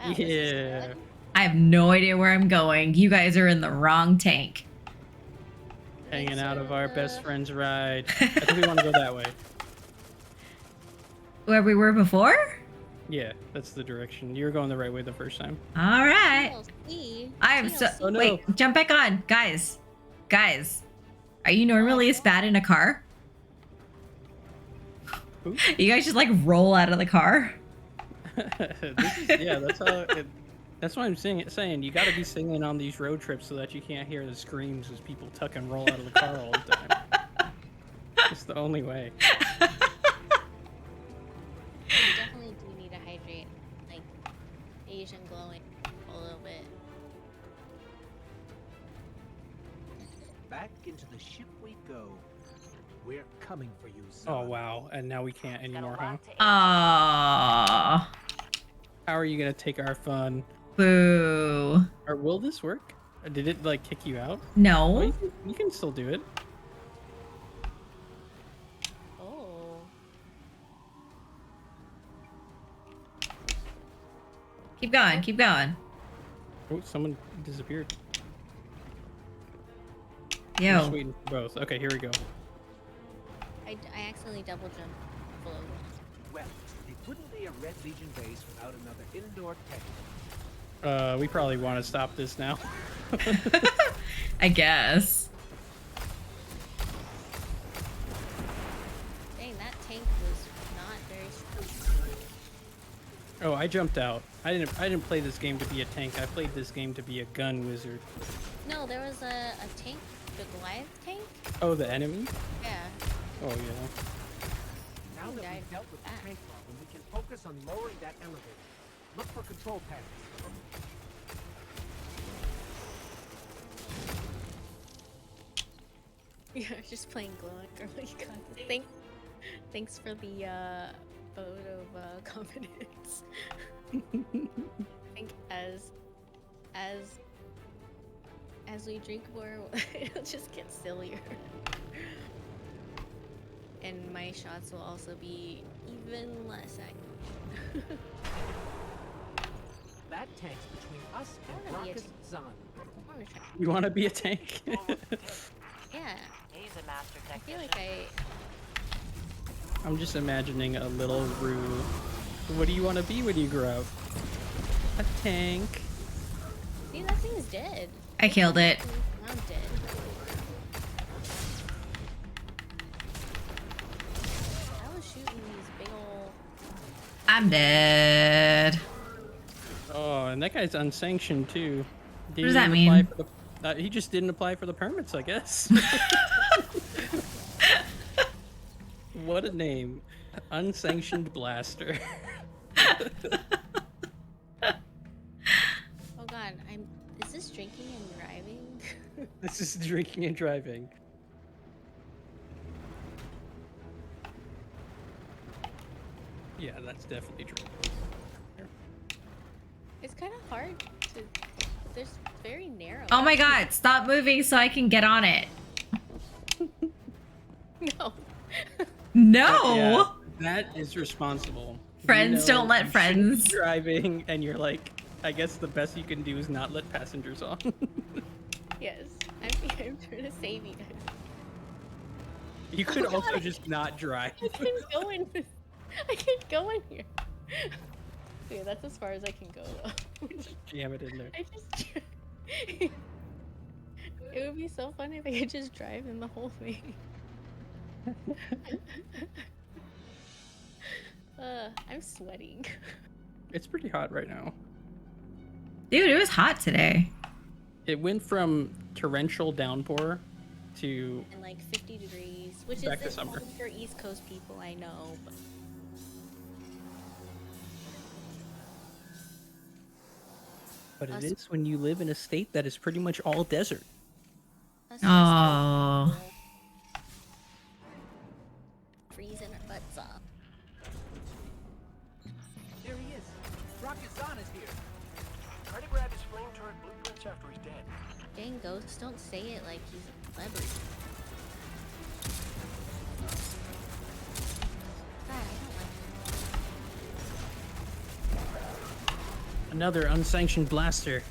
Wow, this is Yeah. good. I have no idea where I'm going. You guys are in the wrong tank. Hanging out of our best Uh, friend's ride. I think we want to go that way. Where we were before? Yeah, that's the direction. You were going the right way the first time. All right. TLC. I am so. TLC. Oh, no. Wait, jump back on, guys. Guys, are you normally this bad in a car? Who? You guys just like roll out of the car. Yeah, that's what I'm saying. You got to be singing on these road trips so that you can't hear the screams as people tuck and roll out of the car all the time. It's the only way. You definitely do need to hydrate. Like, Asian glowing a little bit. Back into the ship we go. We're coming for you, Oh son. wow, and now we can't Got a anymore, huh? lot to answer. Aww. How are you gonna take our fun? Boo. Or will this work? Or did it like kick you out? Oh, No. you can still do it. Oh. Keep going. Keep going. Oh, someone disappeared. I'm Yo. just waiting for both. Okay, here we go. I accidentally double jumped below. Well, it wouldn't be a Red Legion base without another indoor tank. We probably want to stop this now. I guess. Dang, that tank was not very strong. Oh, I jumped out. I didn't play this game to be a tank. I played this game to be a gun wizard. No, there was a tank, the Goliath tank? Oh, the enemy? Yeah. Oh yeah. Now that Yeah, we've dealt with the ah. tank problem, we can focus on lowering that elevator. Look for control panels. Yeah, just playing glowing girly content. Thanks for the boat of confidence. I think as we drink more, it'll just get sillier. And my shots will also be even less accurate. That tank's between us I and wanna be a Brackus tank. Zahn. I wanna try. You want to be a tank? Yeah, He's a master I feel technician. like I'm just imagining a little Rue. What do you want to be when you grow up? A tank. see, that thing is dead. I killed it. I'm dead. I was shooting these big ol'. I'm dead. Oh, and that guy's unsanctioned too. Didn't does that even apply mean? for he just didn't apply for the permits, I guess. What a name. Unsanctioned blaster. Oh god, is this drinking and driving? This is drinking and driving. Yeah, that's definitely true. It's kind of hard to. There's very narrow. Oh my god, stop moving so I can get on it. No. No! Yeah, that is responsible. Friends don't let you shouldn't be friends. driving, and you're like, I guess the best you can do is not let passengers on. Yes, I'm trying to save you guys. You could also just not drive. I can't go in. I can't go in here. Yeah, that's as far as I can go though. Just jam it in there. I just. It would be so fun if I could just drive in the whole thing. I'm sweating. It's pretty hot right now. Dude, it was hot today. It went from torrential downpour to And like 50 degrees, which Back to is summer. for East Coast people, I know. but Us- it is when you live in a state that is pretty much all desert. Us Oh. East Coast people freezing our butts off. There he is. Brackus Zahn is here. Try to grab his flame turret blueprints after he's dead. Dang, Ghost, don't say it like he's a celebrity. God, I don't like Another unsanctioned blaster.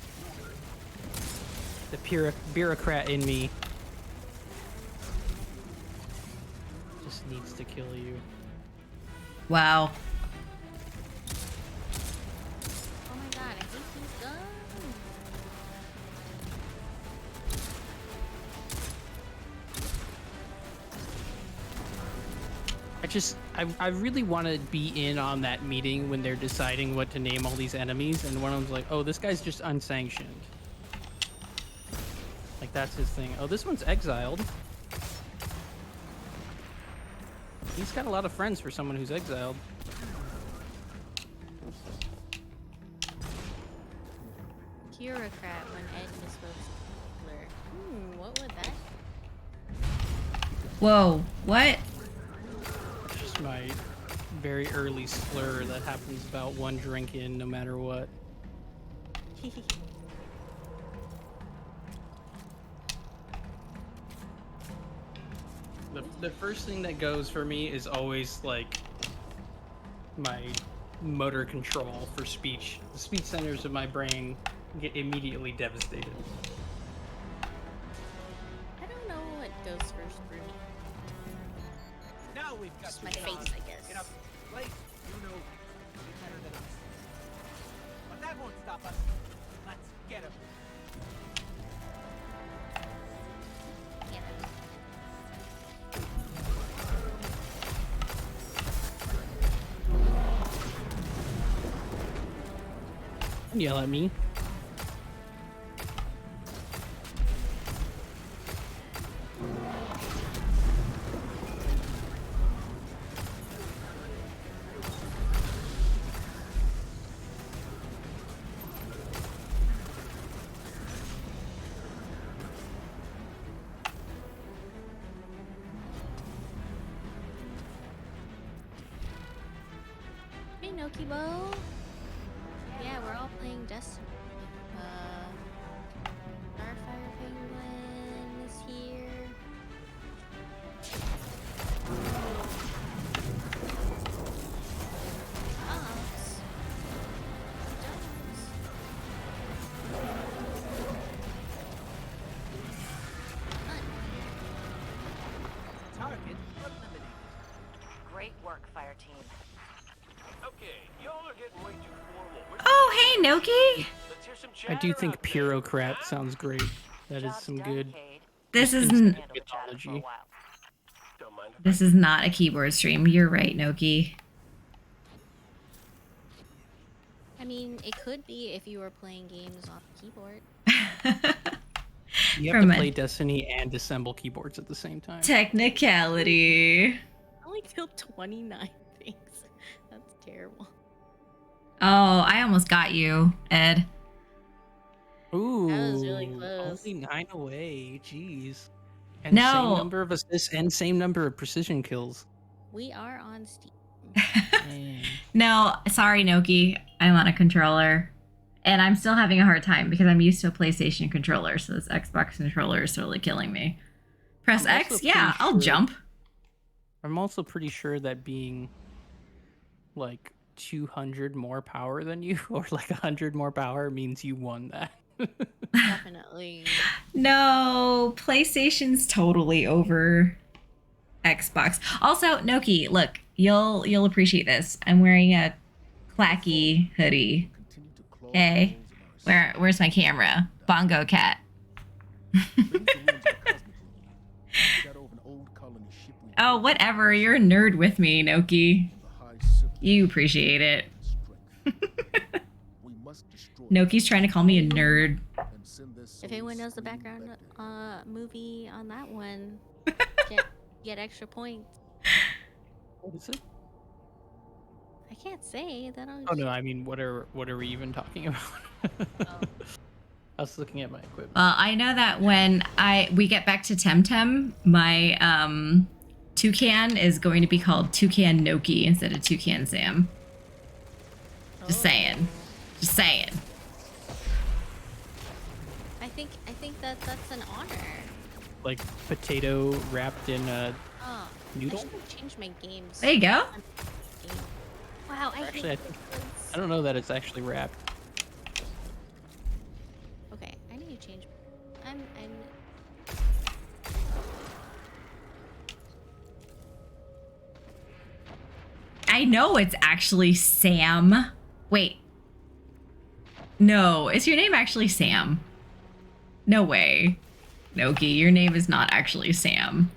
The pure bureaucrat in me just needs to kill you. Wow. Oh my god, I think he's done. I really want to be in on that meeting when they're deciding what to name all these enemies, and one of them's like, oh, this guy's just unsanctioned. Like, that's his thing. Oh, this one's exiled. He's got a lot of friends for someone who's exiled. Bureaucrat when Ed misspoke Hitler. What would that? Whoa. What? Just my very early slur that happens about one drink in, no matter what. The first thing that goes for me is always like my motor control for speech. The speech centers of my brain get immediately devastated. I don't know what goes first for me. Now we've got Just my you, face, Zahn. I guess. In a place you know better than us. But that won't stop us. Let's get him. Don't yell at me. Nokibo. Yeah, we're all playing Destiny. Starfire Penguin is here. Dogs. Fun. Target eliminated. Great work, fire team. Okay, y'all are getting way too formal. Oh, hey, Noki. Let's hear some I do chatter think out there. Purocrat sounds great. That is Job's some done, good. Cade. This is Handle the chatter mythology. for a while. Don't mind if this is not a keyboard stream. You're right, Noki. I mean, it could be if you were playing games on the keyboard. You have From to a play Destiny and assemble keyboards at the same time. technicality. I only killed 29 things. That's terrible. Oh, I almost got you, Ed. Ooh, That was really close. Only 9 away. Jeez. And same No. number of assists and same number of precision kills. We are on Steam. Man. No, sorry, Noki. I'm on a controller. And I'm still having a hard time because I'm used to a PlayStation controller, so this Xbox controller is totally killing me. Press I'm X? also Yeah, pretty I'll sure- jump. I'm also pretty sure that being like 200 more power than you or like 100 more power means you won that. Definitely. No, PlayStation's totally over Xbox. Also, Noki, look, you'll appreciate this. I'm wearing a clacky hoodie. Okay. Where's my camera? Bongo cat. Oh, whatever. You're a nerd with me, Noki. You appreciate it. Noki's trying to call me a nerd. If anyone knows the background movie on that one, get extra points. What is it? I can't say that on. Oh no, I mean, what are we even talking about? I was looking at my equipment. Well, I know that when we get back to Temtem, my toucan is going to be called Toucan Noki instead of Toucan Sam. Just saying. Just saying. I think that's an honor. Like potato wrapped in a Oh, noodle? I should change my games. There you go. Wow, Actually, I think I don't know that it's actually wrapped. Okay, I need to change. I'm. I know it's actually Sam. Wait. No, is your name actually Sam? No way. Noki, your name is not actually Sam.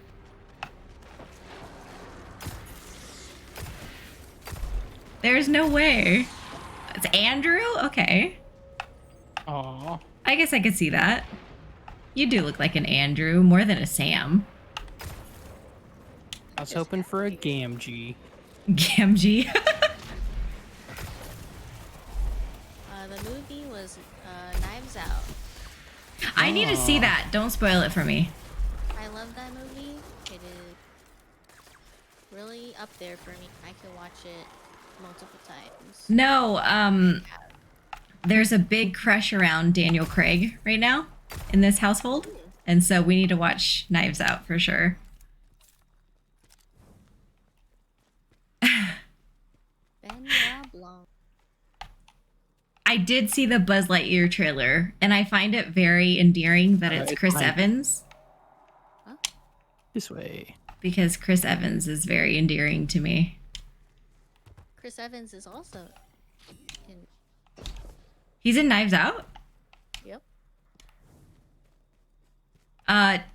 There's no way. It's Andrew? Okay. Aw. I guess I could see that. You do look like an Andrew, more than a Sam. I was hoping for a Gamgee. Gamgee. The movie was Knives Out. I need to see that. Don't spoil it for me. I love that movie. It is really up there for me. I can watch it multiple times. No, there's a big crush around Daniel Craig right now in this household. And so we need to watch Knives Out for sure. Benoit Blanc. I did see the Buzz Lightyear trailer, and I find it very endearing that it's it's Chris fine. Evans, This way. because Chris Evans is very endearing to me. Chris Evans is also in. He's in Knives Out? Yep.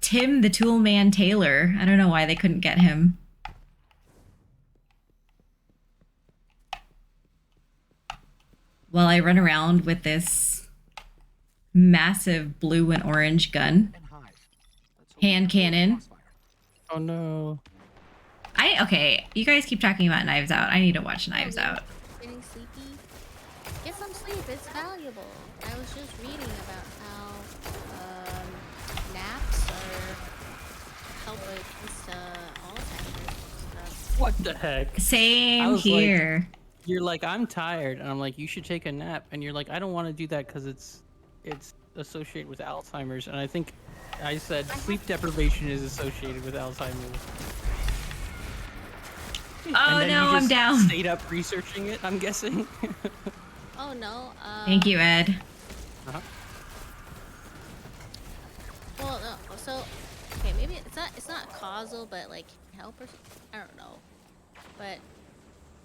Tim the Tool Man Taylor. I don't know why they couldn't get him. While I run around with this massive blue and orange gun. Hand cannon. Oh no. Okay, you guys keep talking about Knives Out. I need to watch Knives Out. Getting sleepy. Get some sleep. It's valuable. I was just reading about how naps help against Alzheimer's and stuff. What the heck? I Same was like- here. you're like, I'm tired, and I'm like, you should take a nap, and you're like, I don't want to do that because it's associated with Alzheimer's, and I think I said sleep deprivation is associated with Alzheimer's. Oh And then no, you I'm just down. Stayed up researching it, I'm guessing. Oh no. Thank you, Ed. Uh-huh. Well, no. So, okay, maybe it's not causal, but like help or I don't know. But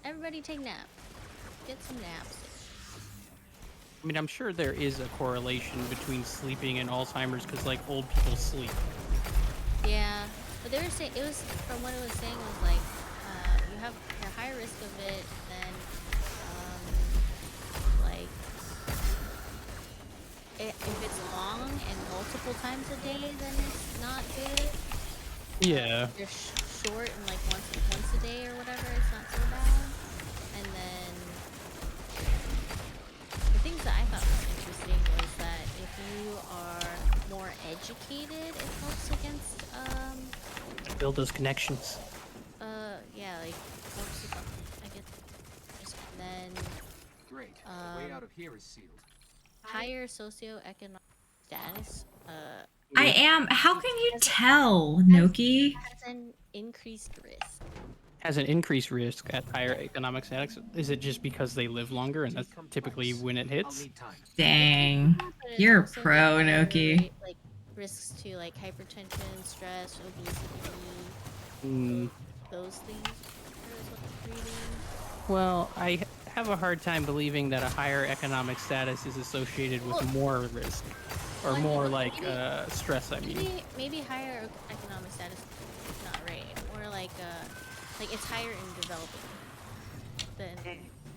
everybody take nap. Get some naps. I mean, I'm sure there is a correlation between sleeping and Alzheimer's because, like, old people sleep. Yeah, but they were saying it was from what it was saying was like you're higher risk of it than like if it's long and multiple times a day, then it's not good. Yeah. If you're short and like once a day or whatever, it's not so bad. And then the things that I thought was interesting was that if you are more educated, it helps against Build those connections. yeah, like helps with I guess just then Great. The way out of here is sealed. higher socioeconomic status I am. How can you tell, Noki? has an increased risk. Has an increased risk at higher economic status. Is it just because they live longer and that's typically when it I'll hits? need time. Dang. But it's You're a also pro, like higher Noki. like risks to like hypertension, stress, obesity, Mm, those things. Is what I'm reading. well, I have a hard time believing that a higher economic status is associated with Well- more risk. Or Well, more maybe- like stress, I mean. Maybe higher economic status is not right. Or like it's higher in developing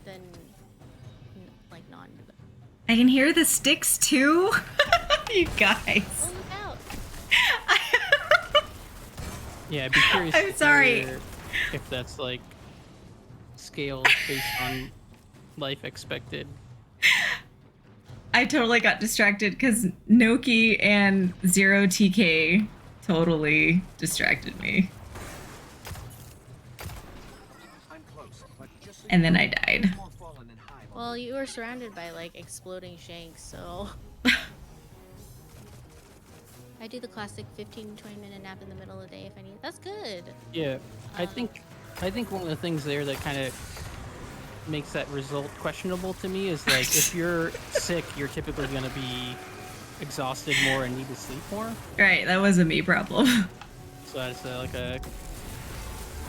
than like non-developing. I can hear the sticks too. You guys. Oh, look out! Yeah, I'd be curious I'm to sorry. hear if that's like scaled based on life expected. I totally got distracted because Noki and Zero TK totally distracted me. I'm close, but just so And you then know, I died. more fallen than hive. Well, you were surrounded by like exploding shanks, so I do the classic 15-20 minute nap in the middle of the day if I need. That's good. Yeah, I think one of the things there that kind of makes that result questionable to me is like if you're sick, you're typically going to be exhausted more and need to sleep more. Right, that was a me problem. So that's like a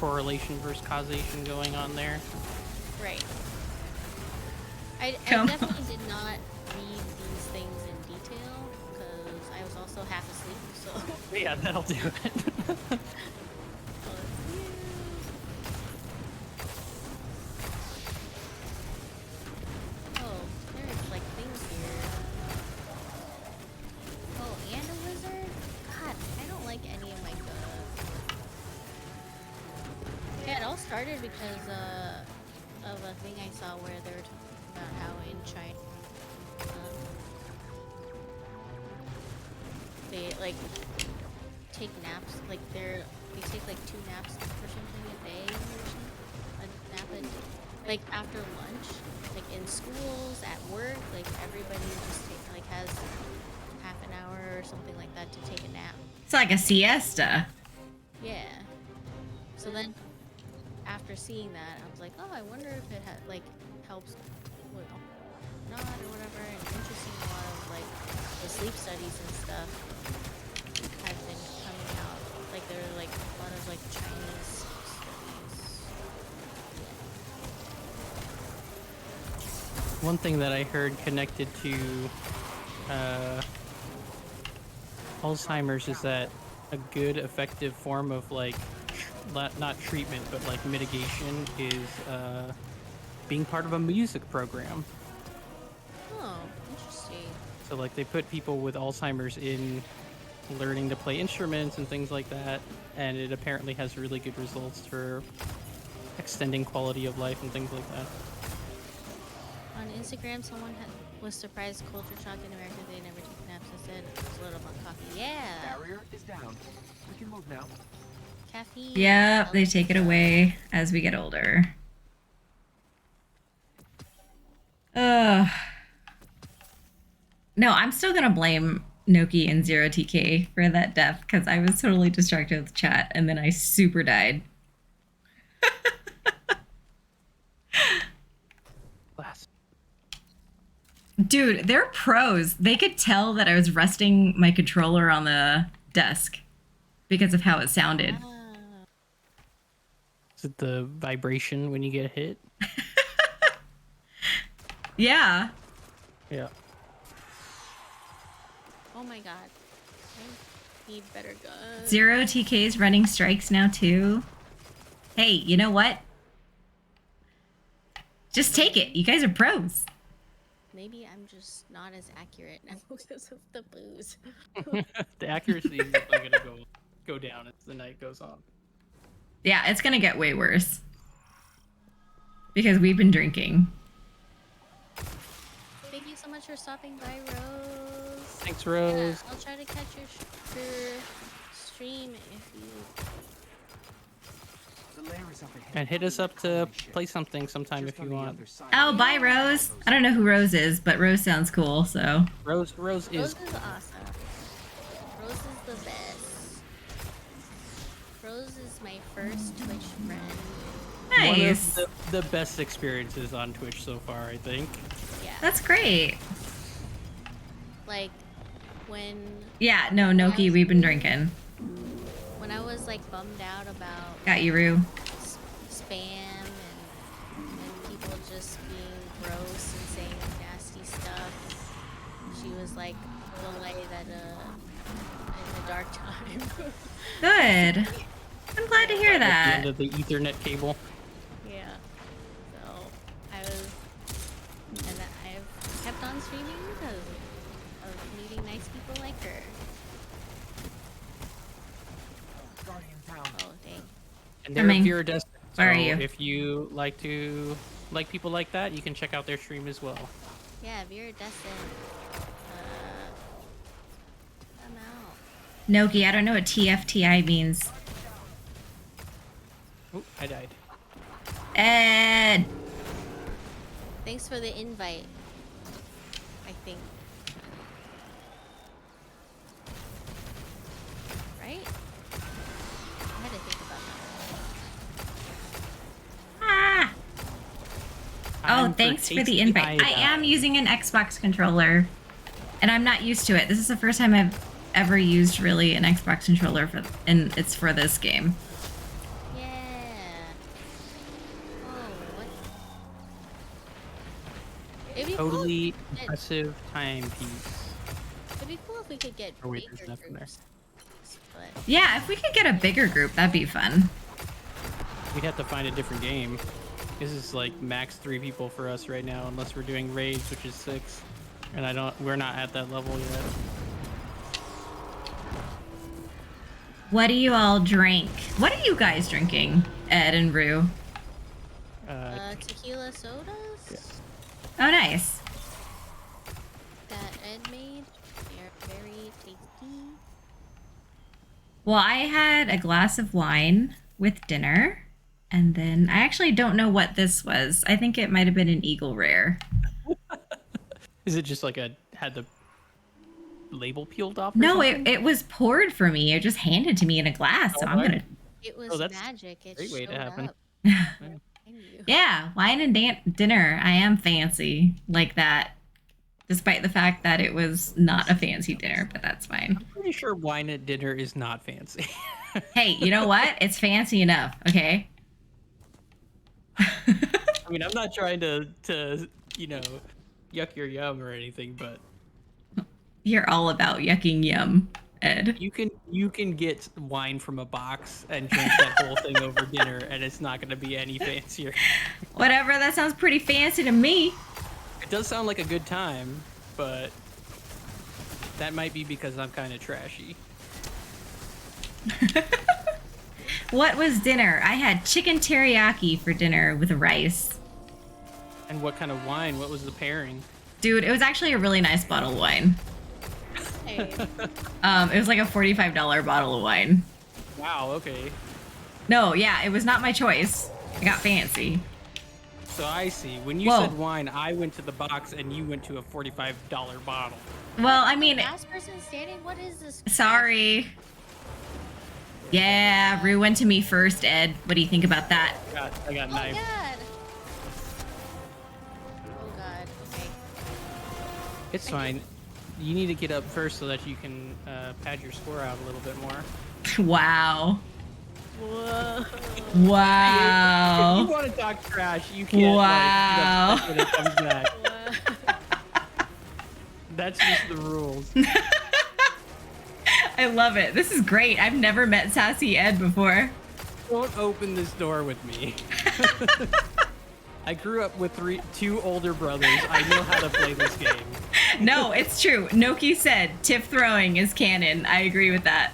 correlation versus causation going on there. Right. I Come definitely did not read these things in detail because I was also half asleep. So. Yeah, that'll do it. Oh, there's like things here. Oh, and a wizard? God, I don't like any of my Yeah, it all started because of a thing I saw where they were talking about how in China they like take naps, like they take like 2 naps or something a day or something. A nap a day. Like after lunch, like in schools, at work, like everybody just has half an hour or something like that to take a nap. It's like a siesta. Yeah. So then, after seeing that, I was like, oh, I wonder if it helps with not or whatever. And interesting, a lot of like the sleep studies and stuff have been coming out. Like there are like a lot of like Chinese studies. One thing that I heard connected to Alzheimer's is that a good, effective form of like, not treatment, but like mitigation is being part of a music program. Oh, interesting. So like they put people with Alzheimer's in learning to play instruments and things like that, and it apparently has really good results for extending quality of life and things like that. On Instagram, someone was surprised culture shock in America. They never took naps instead. It was loaded on coffee. Yeah, Barrier is down. We can move now. caffeine. Yep, they take it away as we get older. No, I'm still gonna blame Noki and Zero TK for that death because I was totally distracted with chat and then I super died. Last. Dude, they're pros. They could tell that I was resting my controller on the desk because of how it sounded. Is it the vibration when you get hit? Yeah. Yeah. Oh my god. I need better guns. Zero TK's running strikes now too. Hey, you know what? Just take it. You guys are pros. Maybe I'm just not as accurate now because of the booze. The accuracy is definitely gonna go down as the night goes on. Yeah, it's gonna get way worse. Because we've been drinking. Thank you so much for stopping by, Rose. Thanks, Yeah, Rose. I'll try to catch your stream if you. The lair is up ahead. And hit us up to play something sometime if you want. Oh, bye, Rose. I don't know who Rose is, but Rose sounds cool, so. Rose is Rose is awesome. Rose is the best. Rose is my first Twitch friend. Nice. one of the best experiences on Twitch so far, I think. Yeah. That's great. Like when. Yeah, no, Noki, we've been drinking. When I was like bummed out about Got you, Rue. spam and people just being gross and saying nasty stuff, she was like the light at in the dark time. Good. I'm glad to hear At the that. end of the Ethernet cable. Yeah. So I was, and I've kept on streaming because of meeting nice people like her. Guardian down. Oh dang. And they're Coming. Viridescent. So Where are you? if you like people like that, you can check out their stream as well. Yeah, Viridescent. I'm out. Noki, I don't know what TFTI means. Oh, I died. Ed. Thanks for the invite. I think. Right? I had to think about that. Ah. Oh, Time thanks for the tasty invite. I iodine. am using an Xbox controller, and I'm not used to it. This is the first time I've ever used really an Xbox controller and it's for this game. Yeah. Oh, what? It'd be cool Totally if we could get- impressive timepiece. It'd be cool if we could get Oh, wait, bigger there's nothing there. groups. But Yeah, if we could get a bigger group, that'd be fun. We'd have to find a different game. This is like max 3 people for us right now, unless we're doing raids, which is 6. And we're not at that level yet. What do you all drink? What are you guys drinking, Ed and Rue? tequila sodas Oh, nice. that Ed made. They're very tasty. Well, I had a glass of wine with dinner, and then I actually don't know what this was. I think it might have been an Eagle Rare. Is it just like had the label peeled off? Or No, something? it was poured for me. It just handed to me in a glass, so Oh, I'm right. gonna. It was Oh, that's magic. It great way to showed happen. up. I knew. Yeah, wine and dinner. I am fancy like that, despite the fact that it was not a fancy dinner, but that's fine. Pretty sure wine at dinner is not fancy. Hey, you know what? It's fancy enough, okay? I mean, I'm not trying to yuck your yum or anything, but You're all about yucking yum, Ed. you can get wine from a box and drink that whole thing over dinner, and it's not going to be any fancier. Whatever, that sounds pretty fancy to me. It does sound like a good time, but that might be because I'm kind of trashy. What was dinner? I had chicken teriyaki for dinner with rice. And what kind of wine? What was the pairing? Dude, it was actually a really nice bottle of wine. Hey, It was like a $45 bottle of wine. Wow. Okay. No, yeah, it was not my choice. I got fancy. so I see. When you Whoa. said wine, I went to the box and you went to a $45 bottle. Well, I mean, Last person standing. What is this? sorry. Yeah, Rue went to me first, Ed. What do you think about that? I got Oh knifed. god. Oh god. Okay. It's fine. You need to get up first so that you can pad your score out a little bit more. Wow. Whoa. If you Wow. want to talk trash, you can't. Wow. Like, get up when it comes back. That's just the rules. I love it. This is great. I've never met Sassy Ed before. Don't open this door with me. I grew up with two older brothers. I know how to play this game. No, it's true. Noki said tip throwing is canon. I agree with that.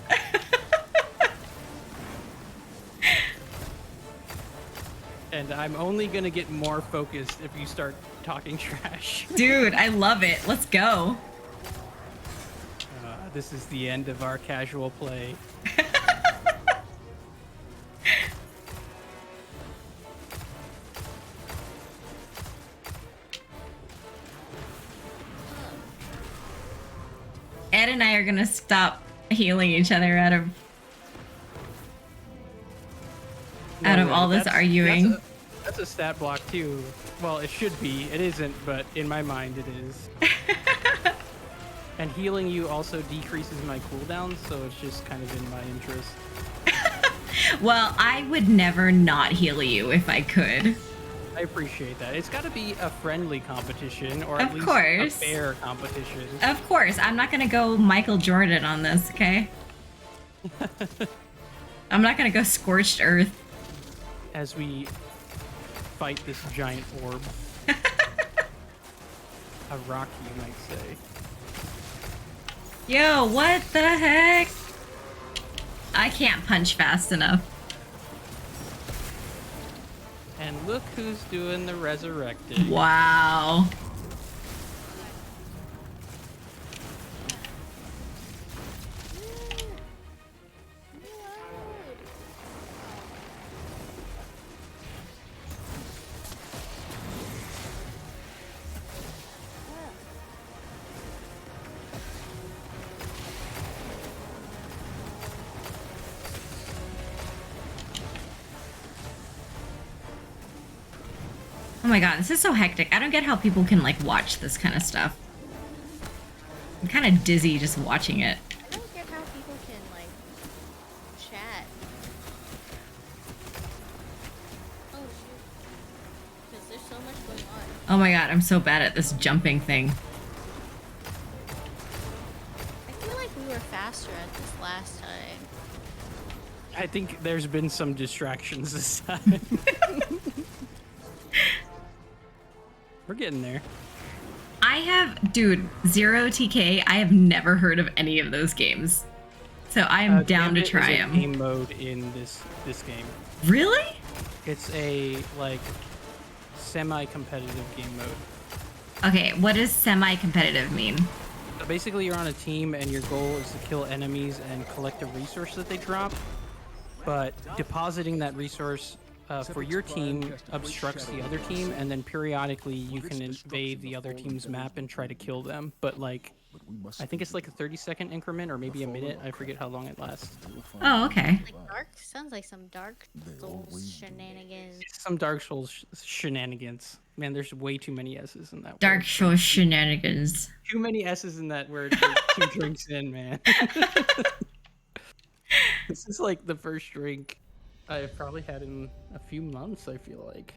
And I'm only gonna get more focused if you start talking trash. Dude, I love it. Let's go. This is the end of our casual play. Ed and I are gonna stop healing each other out of all this arguing. That's a stat block too. Well, it should be. It isn't, but in my mind it is. And healing you also decreases my cooldown, so it's just kind of in my interest. Well, I would never not heal you if I could. I appreciate that. It's got to be a friendly competition, or at Of least course. a fair competition. Of course, I'm not gonna go Michael Jordan on this, okay? I'm not gonna go scorched earth. As we fight this giant orb. A rock, you might say. Yo, what the heck? I can't punch fast enough. And look who's doing the resurrecting. Wow. Oh my god, this is so hectic. I don't get how people can like watch this kind of stuff. I'm kind of dizzy just watching it. I don't get how people can like chat. Oh shoot. Because there's so much going on. Oh my god, I'm so bad at this jumping thing. I feel like we were faster at this last time. I think there's been some distractions this time. We're getting there. I have, dude, Zero TK, I have never heard of any of those games. So I'm down to Gambit try is a them. game mode in this game. Really? It's a like semi-competitive game mode. Okay, what does semi-competitive mean? So basically, you're on a team, and your goal is to kill enemies and collect a resource that they drop. But depositing that resource for your team obstructs the other team, and then periodically you can invade the other team's map and try to kill them. But like, I think it's like a 30-second increment or maybe a minute. I forget how long it lasts. Oh, okay. Like dark? Sounds like some Dark Souls shenanigans. Some Dark Souls shenanigans. Man, there's way too many S's in that Dark word. Souls shenanigans. Too many S's in that word for 2 drinks in, man. This is like the first drink I've probably had in a few months, I feel like.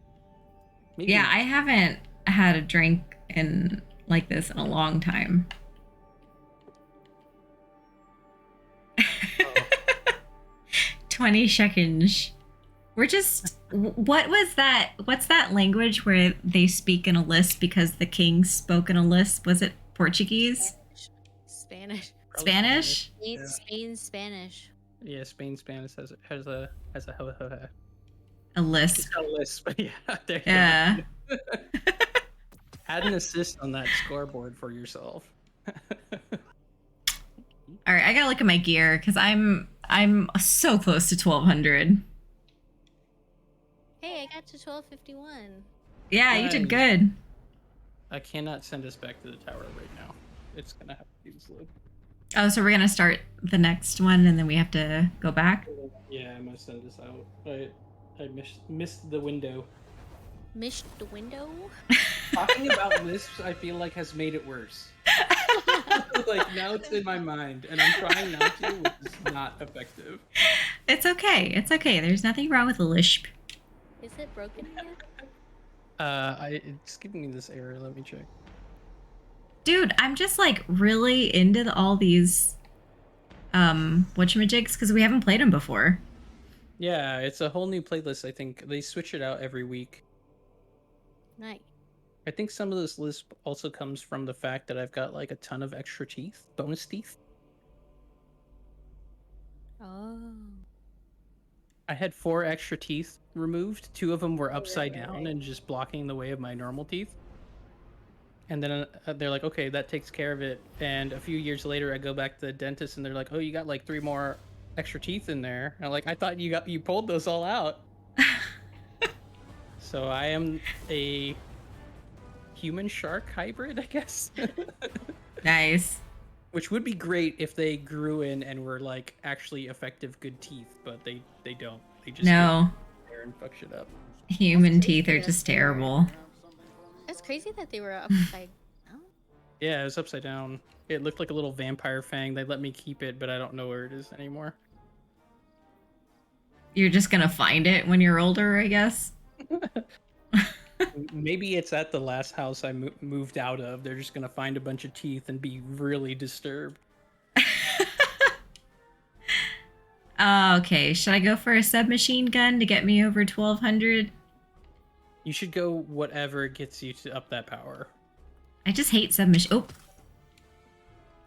Maybe. Yeah, I haven't had a drink in like this in a long time. 20 seconds. We're just, what was that? What's that language where they speak in a lisp because the king spoke in a lisp? Was it Portuguese? Spanish. Probably Spanish? Spain Spanish. Yeah, Spain Spanish has a A lisp. it's a lisp. Yeah, there you Yeah. go. Add an assist on that scoreboard for yourself. All right, I gotta look at my gear because I'm so close to 1200. Hey, I got to 1251. Yeah, you did Nice. good. I cannot send us back to the tower right now. It's gonna have to use load. Oh, so we're gonna start the next one and then we have to go back? Yeah, I must send this out. I missed the window. Missed the window. Talking about this, I feel like has made it worse. Like now it's in my mind, and I'm trying not to, which is not effective. It's okay. It's okay. There's nothing wrong with a lisp. Is it broken again? It's giving me this error. Let me check. Dude, I'm just like really into all these whatchamajigs because we haven't played them before. Yeah, it's a whole new playlist. I think they switch it out every week. Nice. I think some of this lisp also comes from the fact that I've got like a ton of extra teeth, bonus teeth. Oh. I had 4 extra teeth removed. 2 of them were upside right. down and just blocking the way of my normal teeth. And then they're like, okay, that takes care of it. And a few years later, I go back to the dentist and they're like, oh, you got like 3 more extra teeth in there. And I'm like, I thought you pulled those all out. So I am a human shark hybrid, I guess. Nice. Which would be great if they grew in and were like actually effective good teeth, but they don't. They just No. go there and fuck shit up. Human teeth are just terrible. It's crazy that they were upside down. Yeah, it was upside down. It looked like a little vampire fang. They let me keep it, but I don't know where it is anymore. You're just gonna find it when you're older, I guess. Maybe it's at the last house I moved out of. They're just gonna find a bunch of teeth and be really disturbed. Okay, should I go for a submachine gun to get me over 1200? You should go whatever gets you to up that power. I just hate submachine. Oh,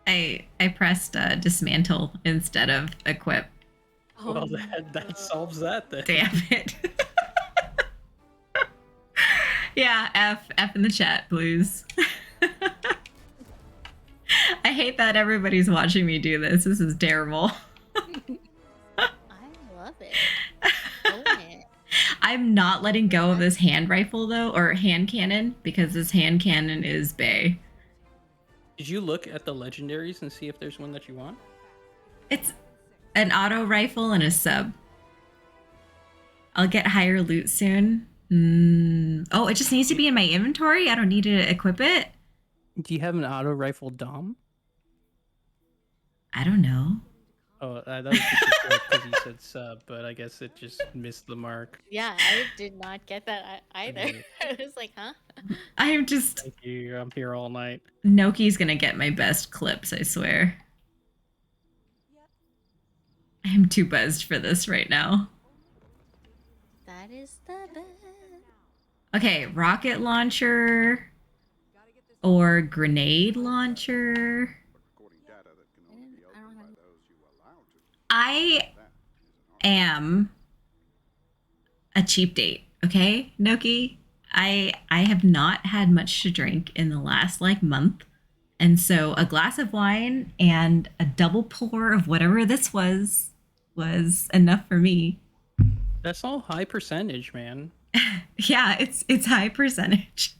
I pressed dismantle instead of equip. Well, that solves that then. Damn it. Yeah, F in the chat, please. I hate that everybody's watching me do this. This is terrible. I love it. Own it. I'm not letting go of this hand rifle though, or hand cannon, because this hand cannon is bae. Did you look at the legendaries and see if there's one that you want? It's an auto rifle and a sub. I'll get higher loot soon. Oh, it just needs to be in my inventory? I don't need to equip it? Do you have an auto rifle Dom? I don't know. Oh, that was just a joke because you said sub, but I guess it just missed the mark. Yeah, I did not get that either. Okay. I was like, huh? I'm just... Thank you. I'm here all night. Noki's gonna get my best clips, I swear. I'm too buzzed for this right now. That is the best. Okay, rocket launcher or grenade launcher. I don't have. I am a cheap date, okay, Noki? I have not had much to drink in the last like month. And so a glass of wine and a double pour of whatever this was enough for me. That's all high percentage, man. Yeah, it's high percentage.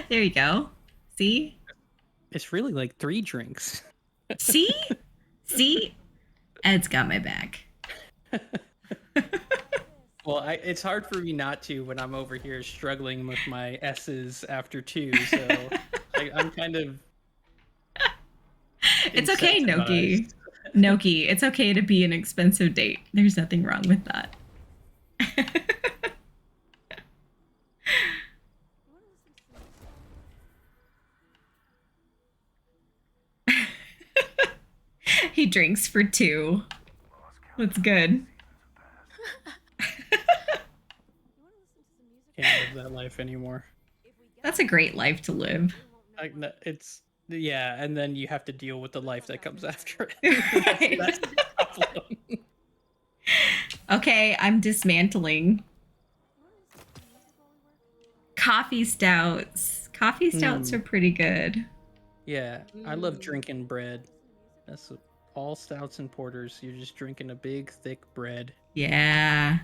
There you go. See? It's really like 3 drinks. See? See? Ed's got my back. Well, it's hard for me not to when I'm over here struggling with my S's after 2, so I'm kind of. It's okay, Noki. incentivized. Noki, it's okay to be an expensive date. There's nothing wrong with that. He drinks for 2. That's good. Can't live that life anymore. That's a great life to live. Yeah, and then you have to deal with the life that comes after it. Right. That's the problem. Okay, I'm dismantling. Coffee stouts. Coffee stouts are pretty good. Yeah, I love drinking bread. That's all stouts and porters. You're just drinking a big, thick bread. Yeah.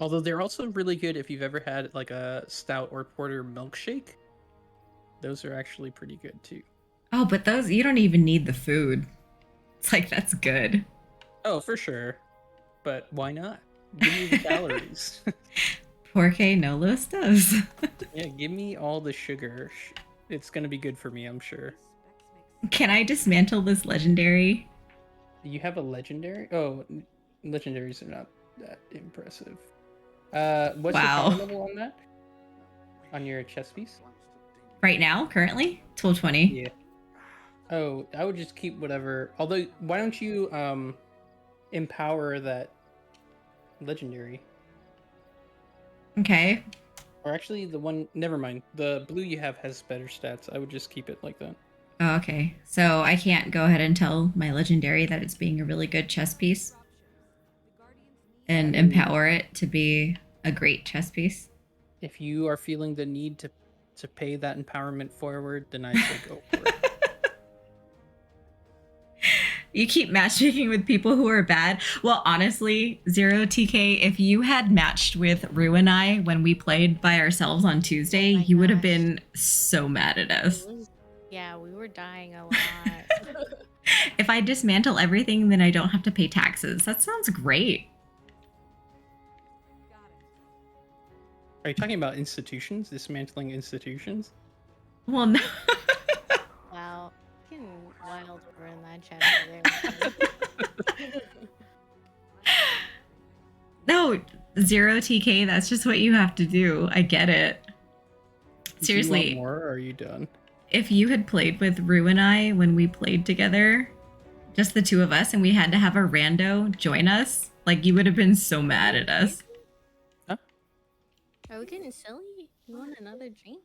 Although they're also really good if you've ever had like a stout or porter milkshake. Those are actually pretty good too. Oh, but those, you don't even need the food. It's like, that's good. Oh, for sure. But why not? Give me the calories. Porque no los dos. Yeah, give me all the sugar. It's gonna be good for me, I'm sure. Can I dismantle this legendary? You have a legendary? Oh, legendaries are not that impressive. What's Wow. your power level on that? On your chess piece? Right now, currently? 1220. Yeah. Oh, I would just keep whatever. Although, why don't you empower that legendary? Okay. Or actually, the one. Never mind. The blue you have has better stats. I would just keep it like that. Oh, okay. So I can't go ahead and tell my legendary that it's being a really good chess piece and empower it to be a great chess piece. If you are feeling the need to pay that empowerment forward, then I say go for it. You keep matchmaking with people who are bad. Well, honestly, Zero TK, if you had matched with Rue and I when we played by ourselves on Tuesday, Oh my you would have gosh. been so mad at us. Yeah, we were dying a lot. If I dismantle everything, then I don't have to pay taxes. That sounds great. Are you talking about institutions? Dismantling institutions? Well, no. Wow. Getting wild over in that chat over there. No, Zero TK, that's just what you have to do. I get it. Do you want Seriously, more, or are you done? if you had played with Rue and I when we played together, just the two of us, and we had to have a rando join us, like, you would have been so mad at us. Are we getting silly? You want another drink?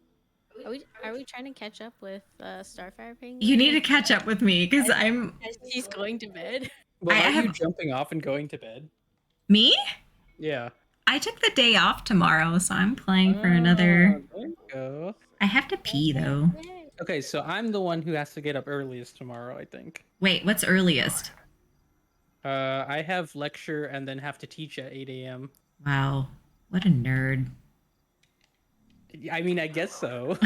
Are we trying to catch up with Starfire Penguin? You need to catch up with me because I'm As she's going to bed. Well, I are you have- jumping off and going to bed? me. Yeah. I took the day off tomorrow, so I'm playing for another. There you go. I have to pee though. Okay, so I'm the one who has to get up earliest tomorrow, I think. Wait, what's earliest? I have lecture and then have to teach at 8 a.m. Wow, what a nerd. I mean, I guess so.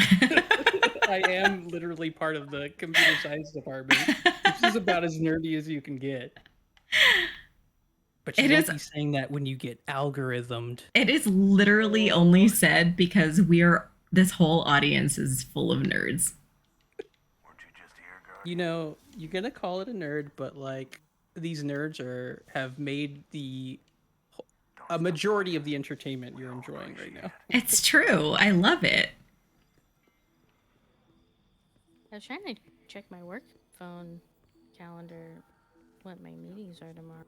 I am literally part of the computer science department, which is about as nerdy as you can get. But you It won't is- be saying that when you get algorithmed. It is literally only said because this whole audience is full of nerds. You know, you're gonna call it a nerd, but like these nerds have made a majority of the entertainment you're enjoying right now. It's true. I love it. I was trying to check my work phone calendar, what my meetings are tomorrow.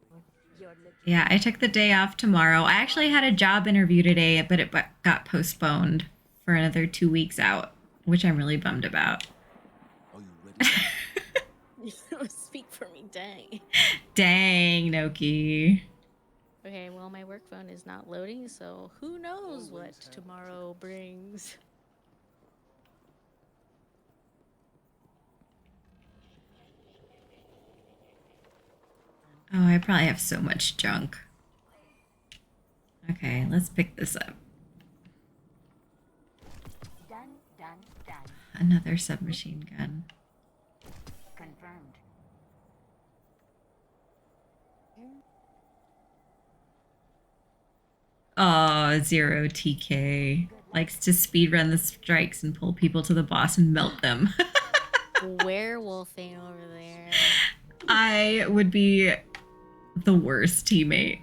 Yeah, I took the day off tomorrow. I actually had a job interview today, but it got postponed for another 2 weeks out, which I'm really bummed about. Speak for me, dang. Dang, Noki. Okay, well, my work phone is not loading, so who knows what tomorrow brings. Oh, I probably have so much junk. Okay, let's pick this up. Done, done, done. Another submachine gun. Confirmed. Oh, Zero TK likes to speedrun the strikes and pull people to the boss and melt them. Werewolfing over there. I would be the worst teammate.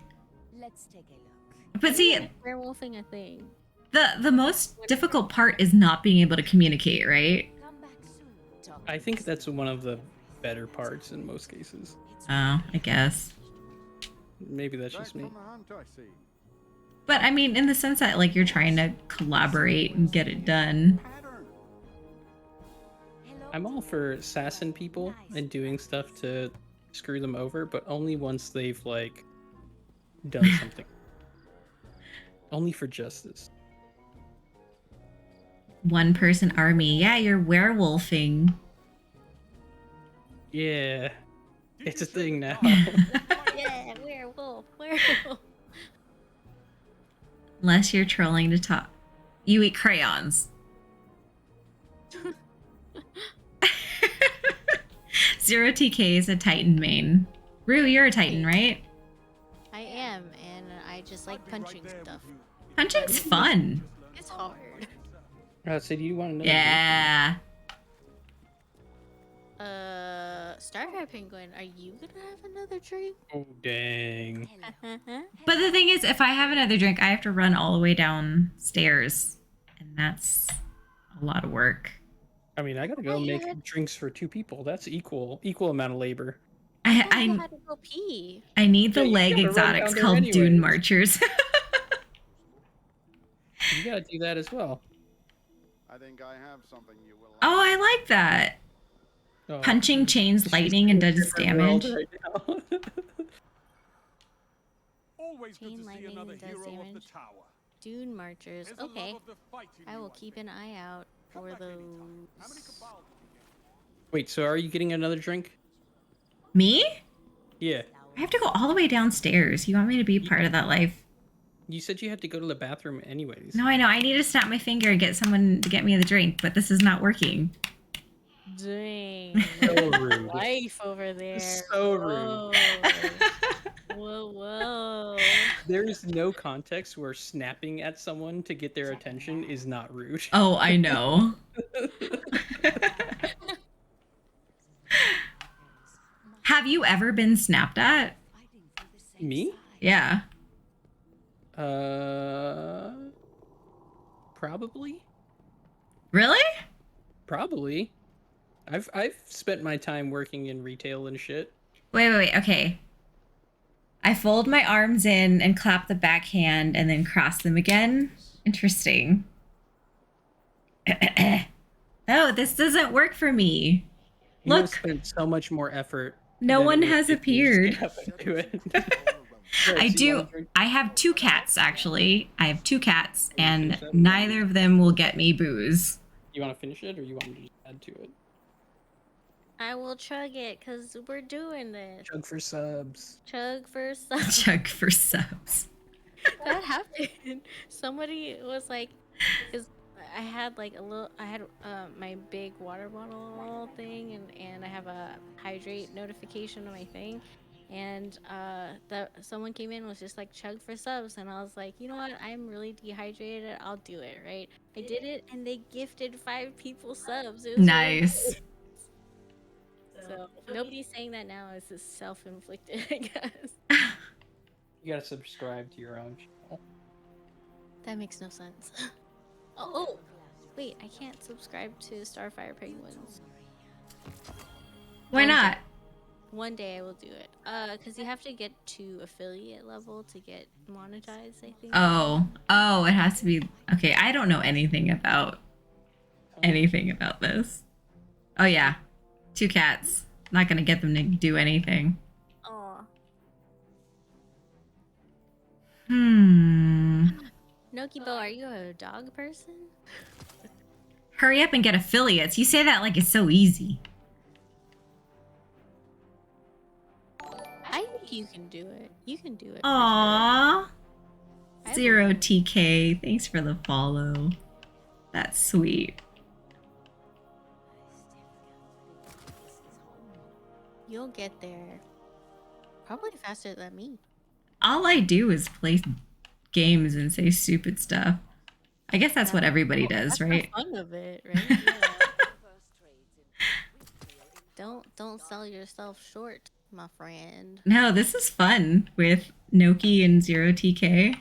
Let's take a look. But see, Werewolfing a thing. the most difficult part is not being able to communicate, right? Come back soon. Talk I think that's one of the better parts in most cases. Oh, I guess. Maybe that's just me. But I mean, in the sense that like you're trying to collaborate and get it done. Hello. I'm all for sassing people and doing stuff to screw them over, but only once they've like done something. Only for justice. One person army. Yeah, you're werewolfing. Yeah. It's a thing now. Yeah, werewolf. Unless you're trolling to talk. You eat crayons. Zero TK is a Titan main. Rue, you're a Titan, right? I am, and I just like punching stuff. Punching's fun. It's hard. So do you want to know? Yeah. Starfire Penguin, are you gonna have another drink? Oh dang. But the thing is, if I have another drink, I have to run all the way downstairs. And that's a lot of work. I mean, I gotta go make drinks for 2 people. That's equal amount of labor. I had to go pee. I need the Yeah, you leg gotta run exotics down there called Dune anyways. Marchers. You gotta do that as well. I think I have something you will. Oh, I like that. Oh, Punching chains she's lightning in and a does different world damage. right now. Always good Chain to see lightning another does hero of the damage. tower. Dune Marchers. There's a love Okay. of the fight in I you, will I keep think. an eye out Come for back those. anytime. How many Cabal did you get? Wait, so are you getting another drink? Me? Yeah. I have to go all the way downstairs. You want me to be part of that life? You said you had to go to the bathroom anyways. No, I know. I need to snap my finger and get someone to get me the drink, but this is not working. Dang. So rude. Life over there. So rude. Whoa, whoa. There is no context where snapping at someone to get their attention is not rude. Oh, I know. Have you ever been snapped at? Me? Yeah. Probably. Really? Probably. I've spent my time working in retail and shit. Wait. Okay. I fold my arms in and clap the backhand and then cross them again. Interesting. Oh, this doesn't work for me. You have Look. spent so much more effort. No than one it would has if you just appeared. get up and do it. I Right, so you do. wanna drink? I have 2 cats, actually. I have 2 cats, and neither of them will get me booze. You want to finish it, or you want me to just add to it? I will chug it because we're doing this. Chug for subs. Chug for some. Chug for subs. That happened. Somebody was like, because I had like my big water bottle thing, and I have a hydrate notification on my thing, and someone came in and was just like chug for subs, and I was like, you know what, I'm really dehydrated, I'll do it, right? I did it, and they gifted 5 people subs. It was really Nice. cool. So nobody's saying that now. It's just self-inflicted, I guess. You gotta subscribe to your own channel. That makes no sense. Oh, wait, I can't subscribe to Starfire Penguins. Why not? One day I will do it. Because you have to get to affiliate level to get monetized, I think. Oh, it has to be. Okay, I don't know anything about this. Oh yeah, 2 cats. Not gonna get them to do anything. Aw. Nokibo, are you a dog person? Hurry up and get affiliates. You say that like it's so easy. I think you can do it. You can do it. for Aww. sure. Zero TK. Thanks for the follow. That's sweet. You'll get there. Probably faster than me. All I do is play games and say stupid stuff. I guess that's what everybody does, That's right? the fun of it, right? Yeah. Don't sell yourself short, my friend. No, this is fun with Noki and Zero TK.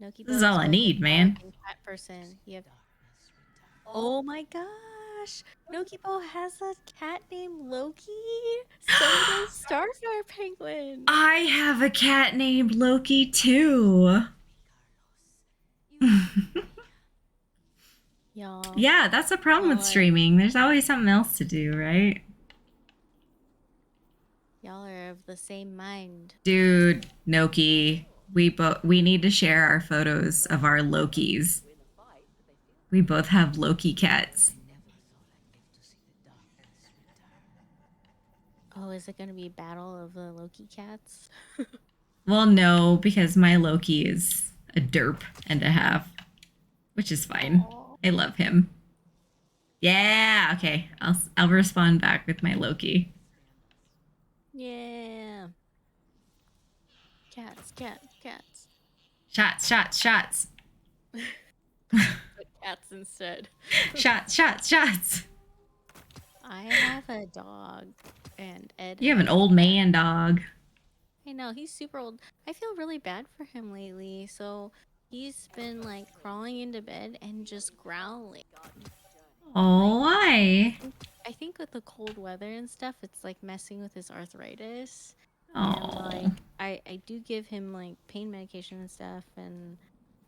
Nokibo This is all I both a need, dog man. and cat person. You have... Oh my gosh! Nokibo has a cat named Loki. So does Starfire Penguin. I have a cat named Loki too. Y'all. Yeah, that's the problem with streaming. There's always something else to do, right? Y'all are of the same mind. Dude, Noki, we need to share our photos of our Lokis. We both have Loki cats. Oh, is it gonna be Battle of the Loki Cats? Well, no, because my Loki is a derp and a half, which is fine. I love him. Yeah, okay. I'll respond back with my Loki. Yeah. Cats, cats, cats. Shots, shots, shots. Cats instead. Shots, shots, shots. I have a dog, and Ed. You have an has a old cat. man dog. I know, he's super old. I feel really bad for him lately. So he's been like crawling into bed and just growling. Oh, why? I think with the cold weather and stuff, it's like messing with his arthritis. Oh. And like I do give him like pain medication and stuff, and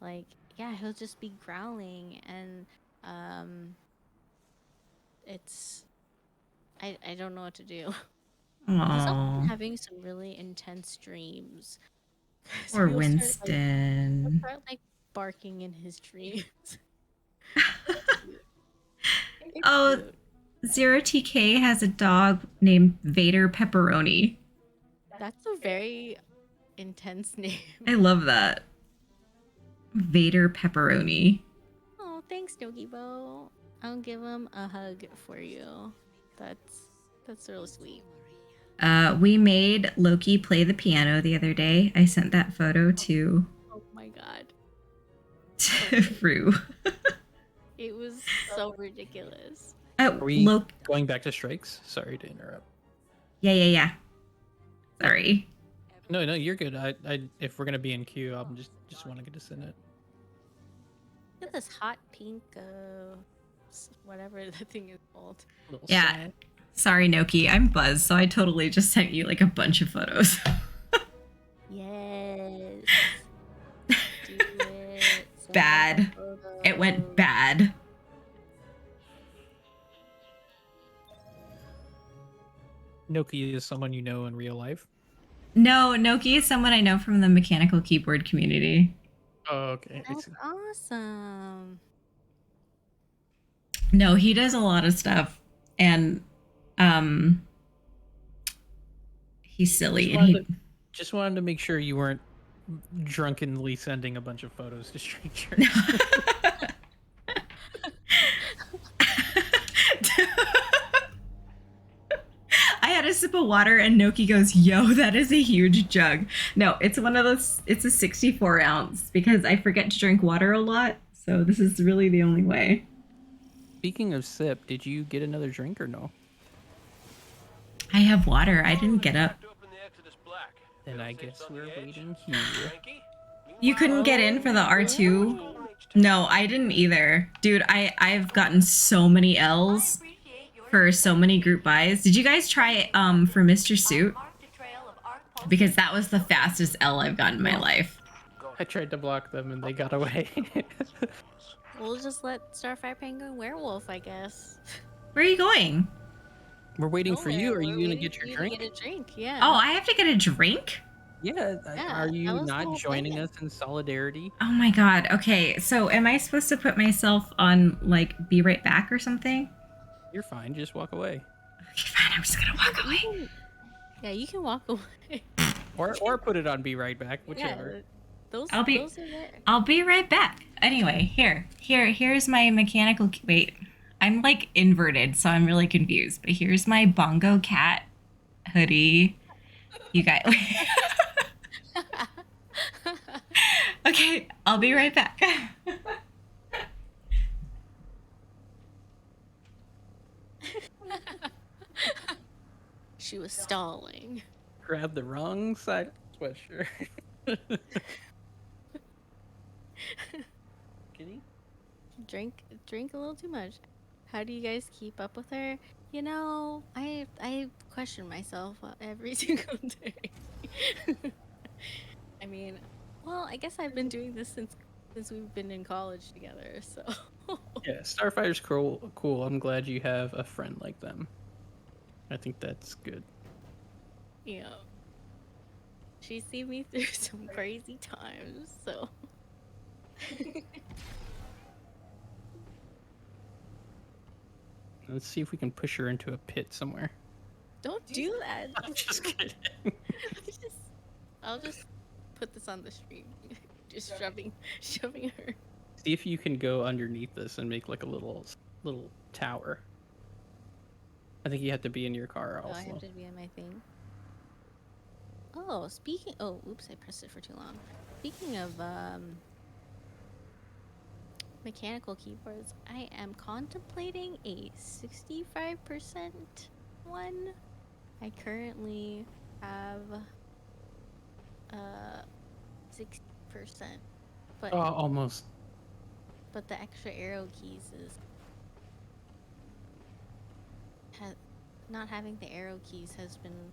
like yeah, he'll just be growling, and it's I don't know what to do. He's also Oh. been having some really intense dreams. So Poor he'll start, like, Winston. he'll start like barking in his dreams. It's Oh, cute. Zero TK has a dog named Vader Pepperoni. That's a very intense name. I love that. Vader Pepperoni. Oh, thanks, Nogibo. I'll give him a hug for you. That's real sweet. We made Loki play the piano the other day. I sent that photo to Oh my god. Rue. It was so ridiculous. Are we Loki. going back to strikes? Sorry to interrupt. Yeah. Sorry. No, you're good. I if we're gonna be in queue, I'm just want to get to send it. Look at this hot pink, whatever the thing is called. Little Yeah. sad. Sorry, Noki. I'm buzzed, so I totally just sent you like a bunch of photos. Yes. Do it. Send Bad. me the It went photos. bad. Noki is someone you know in real life. No, Noki is someone I know from the mechanical keyboard community. Oh, okay. I That's see. awesome. No, he does a lot of stuff, and he's silly, Just and he. wanted, just wanted to make sure you weren't drunkenly sending a bunch of photos to strangers. I had a sip of water and Noki goes, "Yo, that is a huge jug." No, it's one of those. It's a 64 ounce because I forget to drink water a lot. So this is really the only way. Speaking of sip, did you get another drink or no? I have water. I didn't get up. Then I guess we're waiting here. You couldn't get in for the R2? No, I didn't either. Dude, I've gotten so many L's for so many group buys. Did you guys try for Mr. Suit? Because that was the fastest L I've gotten in my life. I tried to block them and they got away. We'll just let Starfire Penguin Werewolf, I guess. Where are you going? We're waiting for you. Nowhere. Are you We're gonna waiting get for your you to drink? Get a drink, yeah. Oh, I have to get a drink? Yeah. Yeah, Are that you was the not whole joining plan. us in solidarity? Oh my god. Okay, so am I supposed to put myself on, like, be right back or something? You're fine. Just walk away. Okay, fine. I'm just gonna walk away. Yeah, you can walk away. Or put it on be right back, whichever. Yeah, those I'll be- those are there. I'll be right back. Anyway, here's my mechanical. Wait, I'm like inverted, so I'm really confused. But here's my Bongo Cat hoodie. You guys. Okay, I'll be right back. She was stalling. Grab the wrong side sweatshirt. Kitty? Drink a little too much. How do you guys keep up with her? You know, I question myself every single day. I mean, well, I guess I've been doing this since we've been in college together, so Yeah, Starfire's cool. I'm glad you have a friend like them. I think that's good. you know. She's seen me through some crazy times, so Let's see if we can push her into a pit somewhere. don't do that. I'm just kidding. I'll just put this on the stream. Do Just shoving her. See if you can go underneath this and make like a little tower. I think you have to be in your car Oh, I also. have to be on my thing. Oh, speaking. Oh, oops! I pressed it for too long. Speaking of mechanical keyboards, I am contemplating a 65% one. I currently have 60%, but Oh, almost. but the extra arrow keys is not having the arrow keys has been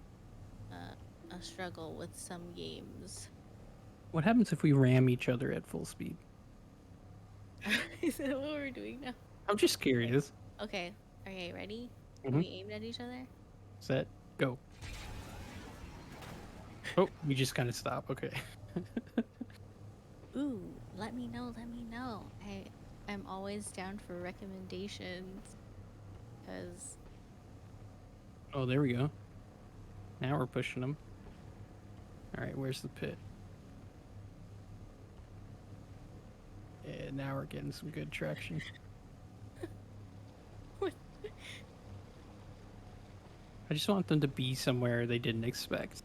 a struggle with some games. What happens if we ram each other at full speed? Is that what we're doing now? I'm just curious. Okay. Okay, ready? Mhm. We aimed at each other? Set, go. Oh, we just kind of stop. Okay. Ooh, let me know, let me know. I'm always down for recommendations. Because Oh, there we go. Now we're pushing them. All right, where's the pit? Yeah, now we're getting some good traction. What? I just want them to be somewhere they didn't expect.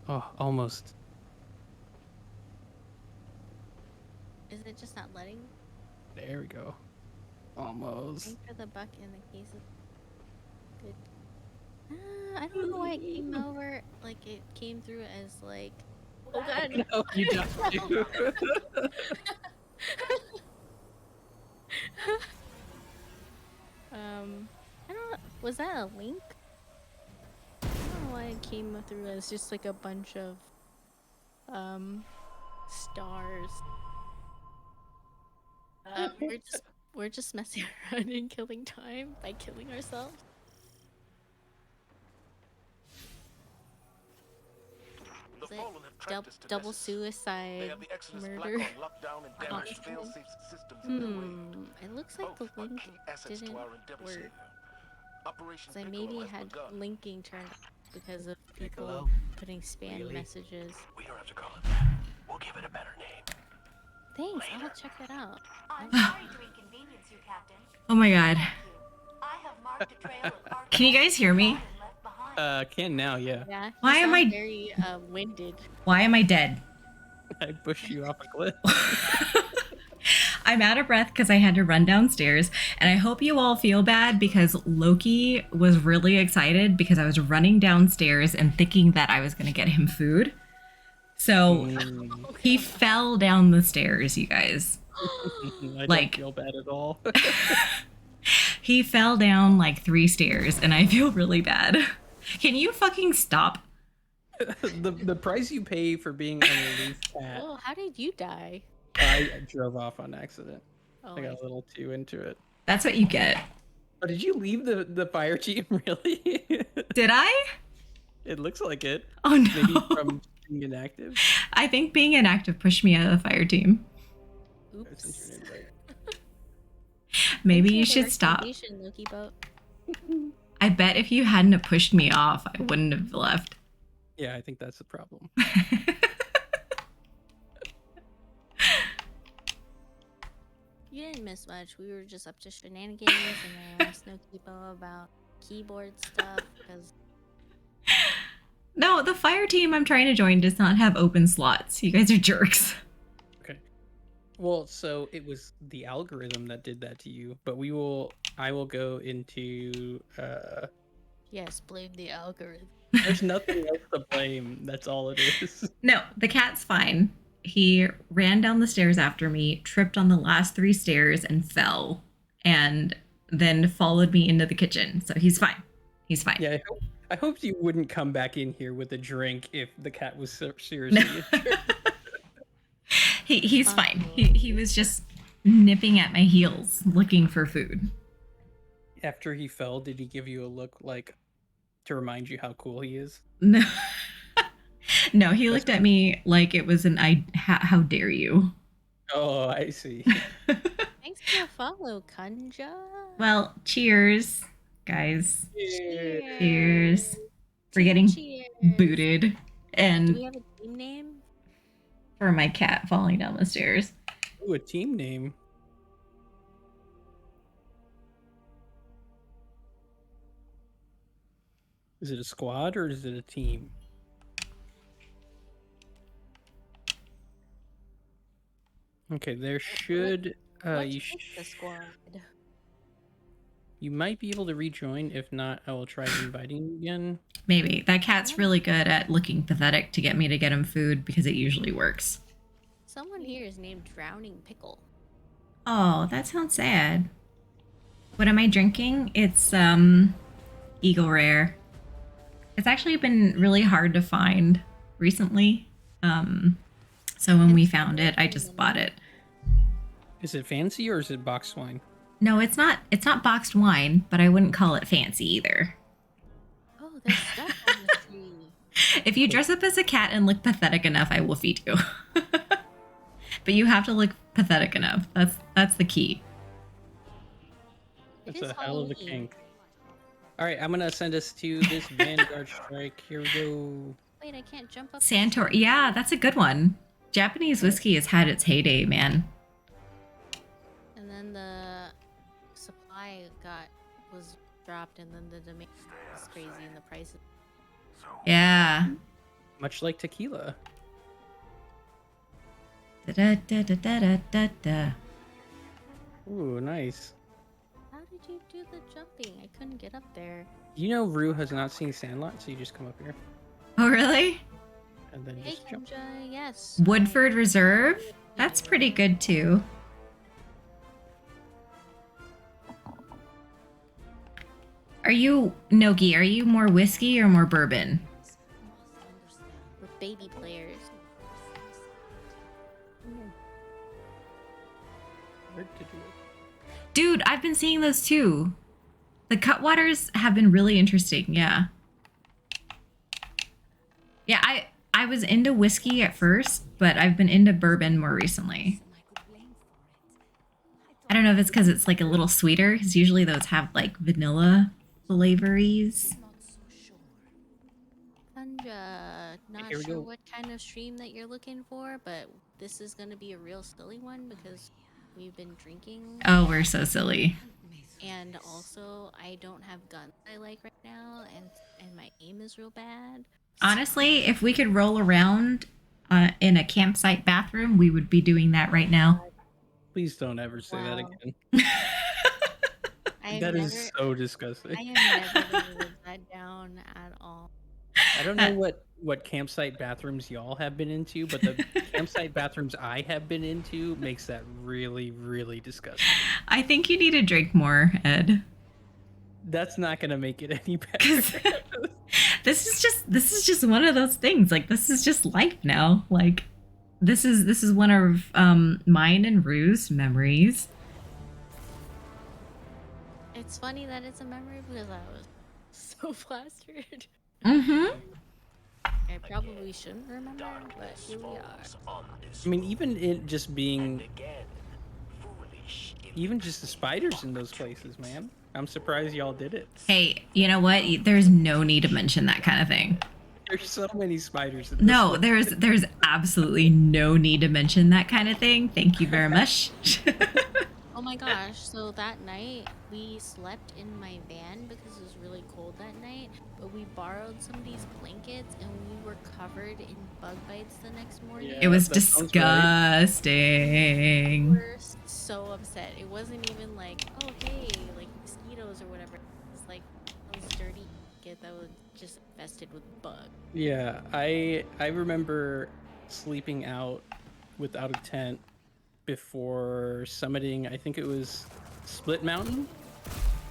Oh, almost. Is it just not letting? There we go. Almost. Aim for the buck in the case of good. I don't know why it came over. Like it came through as like. Oh god. No, you don't. I don't know. Was that a link? I don't know why it came through as just like a bunch of stars. We're just messing around and killing time by killing ourselves. The Is it Fallen have tracked us to double Nessus. They suicide have the Exodus murder? Black on lockdown and damaged fail-safe systems in their way. It looks like Both the are link key assets didn't to our endeavors work. here. Operation 'Cause I Piccolo maybe has had begun. linking turned because of people Piccolo? putting spam Really? messages. We don't have to call it that. We'll give it a better name. Thanks, I'll check that out. I'm sorry to inconvenience you, Captain. Oh my god. Thank you. I have marked a trail of Can you guys hear me? archaeology left behind. Can now, yeah. Yeah. you Why am sound I- very winded? Why am I dead? I pushed you off a cliff. I'm out of breath because I had to run downstairs, and I hope you all feel bad because Loki was really excited because I was running downstairs and thinking that I was going to get him food. So he fell down the stairs, you guys. I Like- don't feel bad at all. He fell down like 3 stairs, and I feel really bad. Can you fucking stop? the price you pay for being on a loose cat. Oh, how did you die? I drove off on accident. Oh, I got a little too into it. That's what you get. Oh, did you leave the fire team? Really? Did I? It looks like it. Oh no. Maybe from being inactive. I think being inactive pushed me out of the fire team. That's Oops. your name, right? Maybe you Thanks for the should stop. recommendation, Loki Boat. I bet if you hadn't have pushed me off, I wouldn't have left. Yeah, I think that's the problem. You didn't miss much. We were just up to shenanigans, and I asked Nokibo about keyboard stuff because No, the fire team I'm trying to join does not have open slots. You guys are jerks. Okay. Well, so it was the algorithm that did that to you, but I will go into yes, blame the algorithm. there's nothing else to blame. That's all it is. No, the cat's fine. He ran down the stairs after me, tripped on the last 3 stairs, and fell, and then followed me into the kitchen. So he's fine. He's fine. Yeah, I hoped you wouldn't come back in here with a drink if the cat was seriously injured. He's fine. He was just nipping at my heels, looking for food. After he fell, did he give you a look like to remind you how cool he is? No, no, he looked at me like it was how dare you? Oh, I see. Thanks for the follow, Kanja. Well, cheers, guys. Cheers. Cheers. For getting Cheers. booted. Do And we have a team name? for my cat falling down the stairs. Ooh, a team name. Is it a squad or is it a team? Okay, there should Let's you pick the squad. you might be able to rejoin. If not, I will try inviting you again. Maybe. That cat's really good at looking pathetic to get me to get him food because it usually works. Someone here is named Drowning Pickle. Oh, that sounds sad. What am I drinking? It's Eagle Rare. It's actually been really hard to find recently. So when we found it, I just bought it. Is it fancy or is it box wine? No, it's not boxed wine, but I wouldn't call it fancy either. Oh, there's stuff on the tree. If you dress up as a cat and look pathetic enough, I will feed you. But you have to look pathetic enough. That's the key. It It's is a hell of a Halloween. kink. All right, I'm gonna send us to this Vanguard strike. Here we go. Wait, I can't jump up. the Santor, tree. yeah, that's a good one. Japanese whiskey has had its heyday, man. And then the supply was dropped, and then the demand was crazy, and the prices. Yeah. Much like tequila. Da da da da da da da. Ooh, nice. How did you do the jumping? I couldn't get up there. You know Rue has not seen Sandlot, so you just come up here Oh, really? and then Hey, just jump. Kenja, yes. Woodford Reserve? That's pretty good too. Are you, Nogi, are you more whiskey or more bourbon? With baby players. Hard to do it. Dude, I've been seeing those too. The Cutwaters have been really interesting, yeah. Yeah, I was into whiskey at first, but I've been into bourbon more recently. I don't know if it's because it's like a little sweeter, because usually those have like vanilla flavories. Kenja, not Here we sure go. what kind of stream that you're looking for, but this is gonna be a real silly one because we've been drinking. Oh, we're so silly. And also, I don't have guns I like right now, and my aim is real bad. Honestly, if we could roll around in a campsite bathroom, we would be doing that right now. Please don't ever say that Wow. again. I am That never, is so disgusting. I am never gonna live that down at all. I don't know what campsite bathrooms y'all have been into, but the campsite bathrooms I have been into makes that really, really disgusting. I think you need to drink more, Ed. That's not gonna make it any better. 'Cause this is just one of those things. Like, this is just life now. Like, this is one of mine and Rue's memories. It's funny that it's a memory because I was so flustered. Mm-hmm. I probably shouldn't remember, but here we are. I mean, even it just being, even just the spiders in those places, man. I'm surprised y'all did it. Hey, you know what? There's no need to mention that kind of thing. There's so many spiders. In this No, place. there's absolutely no need to mention that kind of thing. Thank you very much. Oh my gosh, so that night we slept in my van because it was really cold that night, but we borrowed somebody's blankets and we were covered in bug bites the next morning. Yeah. It was that sounds right. We disgusting. were so upset. It wasn't even like, oh hey, like mosquitoes or whatever. It was like those dirty blankets that was just infested with bugs. Yeah, I remember sleeping out without a tent before summiting, I think it was Split Mountain,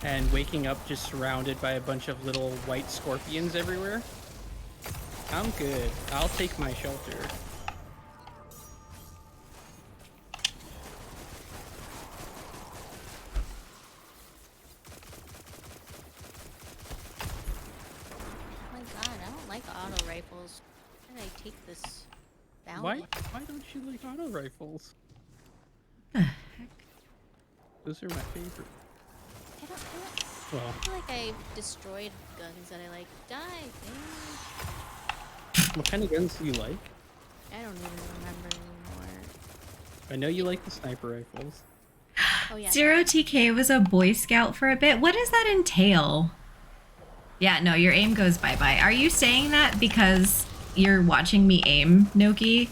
and waking up just surrounded by a bunch of little white scorpions everywhere. I'm good. I'll take my shelter. Oh my god, I don't like auto rifles. Why did I take this down? Why don't you like auto rifles? The heck? Those are my favorite. I don't Well, I feel like I've destroyed guns that I like. Die, thing. what kind of guns do you like? I don't even remember. I know you like the sniper rifles. Oh yeah. Zero TK was a Boy Scout for a bit. What does that entail? Yeah, no, your aim goes bye-bye. Are you saying that because you're watching me aim, Noki?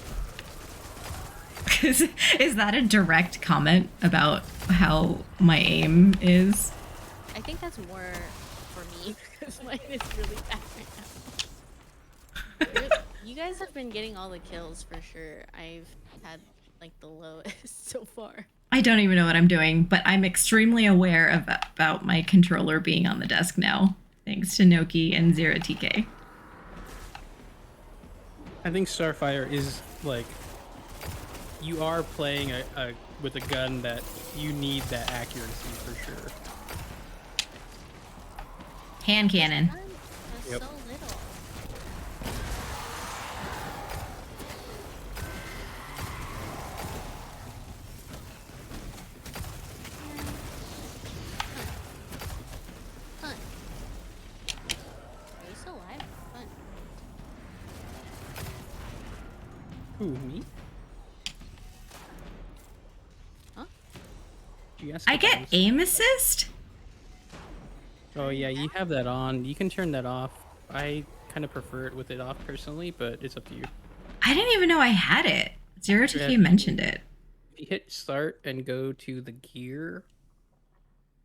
Is that a direct comment about how my aim is? I think that's more for me because mine is really bad right now. You guys have been getting all the kills for sure. I've had like the lowest so far. I don't even know what I'm doing, but I'm extremely aware of about my controller being on the desk now, thanks to Noki and Zero TK. I think Starfire is like, you are playing with a gun that you need that accuracy for sure. Hand cannon. That's Yep. so little. Fun. Are you still alive? Fun. Who, me? Huh? You asked I if get was- aim assist? Oh yeah, you have that on. You can turn that off. I kind of prefer it with it off personally, but it's up to you. I didn't even know I had it. Zero TK Yeah. mentioned it. If you hit start and go to the gear,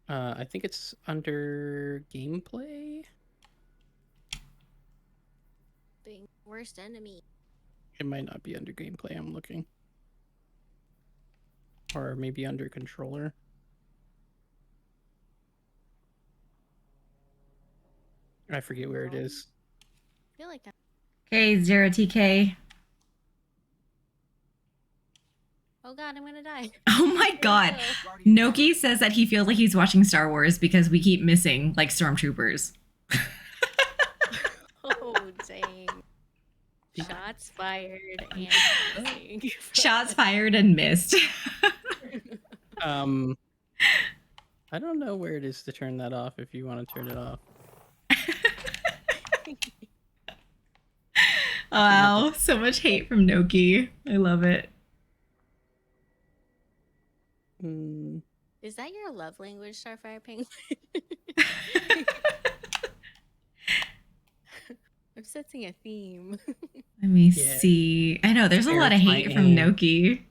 I think it's under gameplay. Being worst enemy. It might not be under gameplay. I'm looking, or maybe under controller. I forget where it is. I feel like that. Okay, Zero TK. Oh god, I'm gonna die. Oh my god. Noki says that he feels like he's watching Star Wars because we keep missing, like, stormtroopers. Oh dang. Shots fired and missing. Shots fired and missed. I don't know where it is to turn that off if you want to turn it off. Wow, so much hate from Noki. I love it. Mm, Is that your love language, Starfire Penguin? I'm sensing a theme. Let me Yeah. see. I know there's a lot of There's my hate from aim. Noki.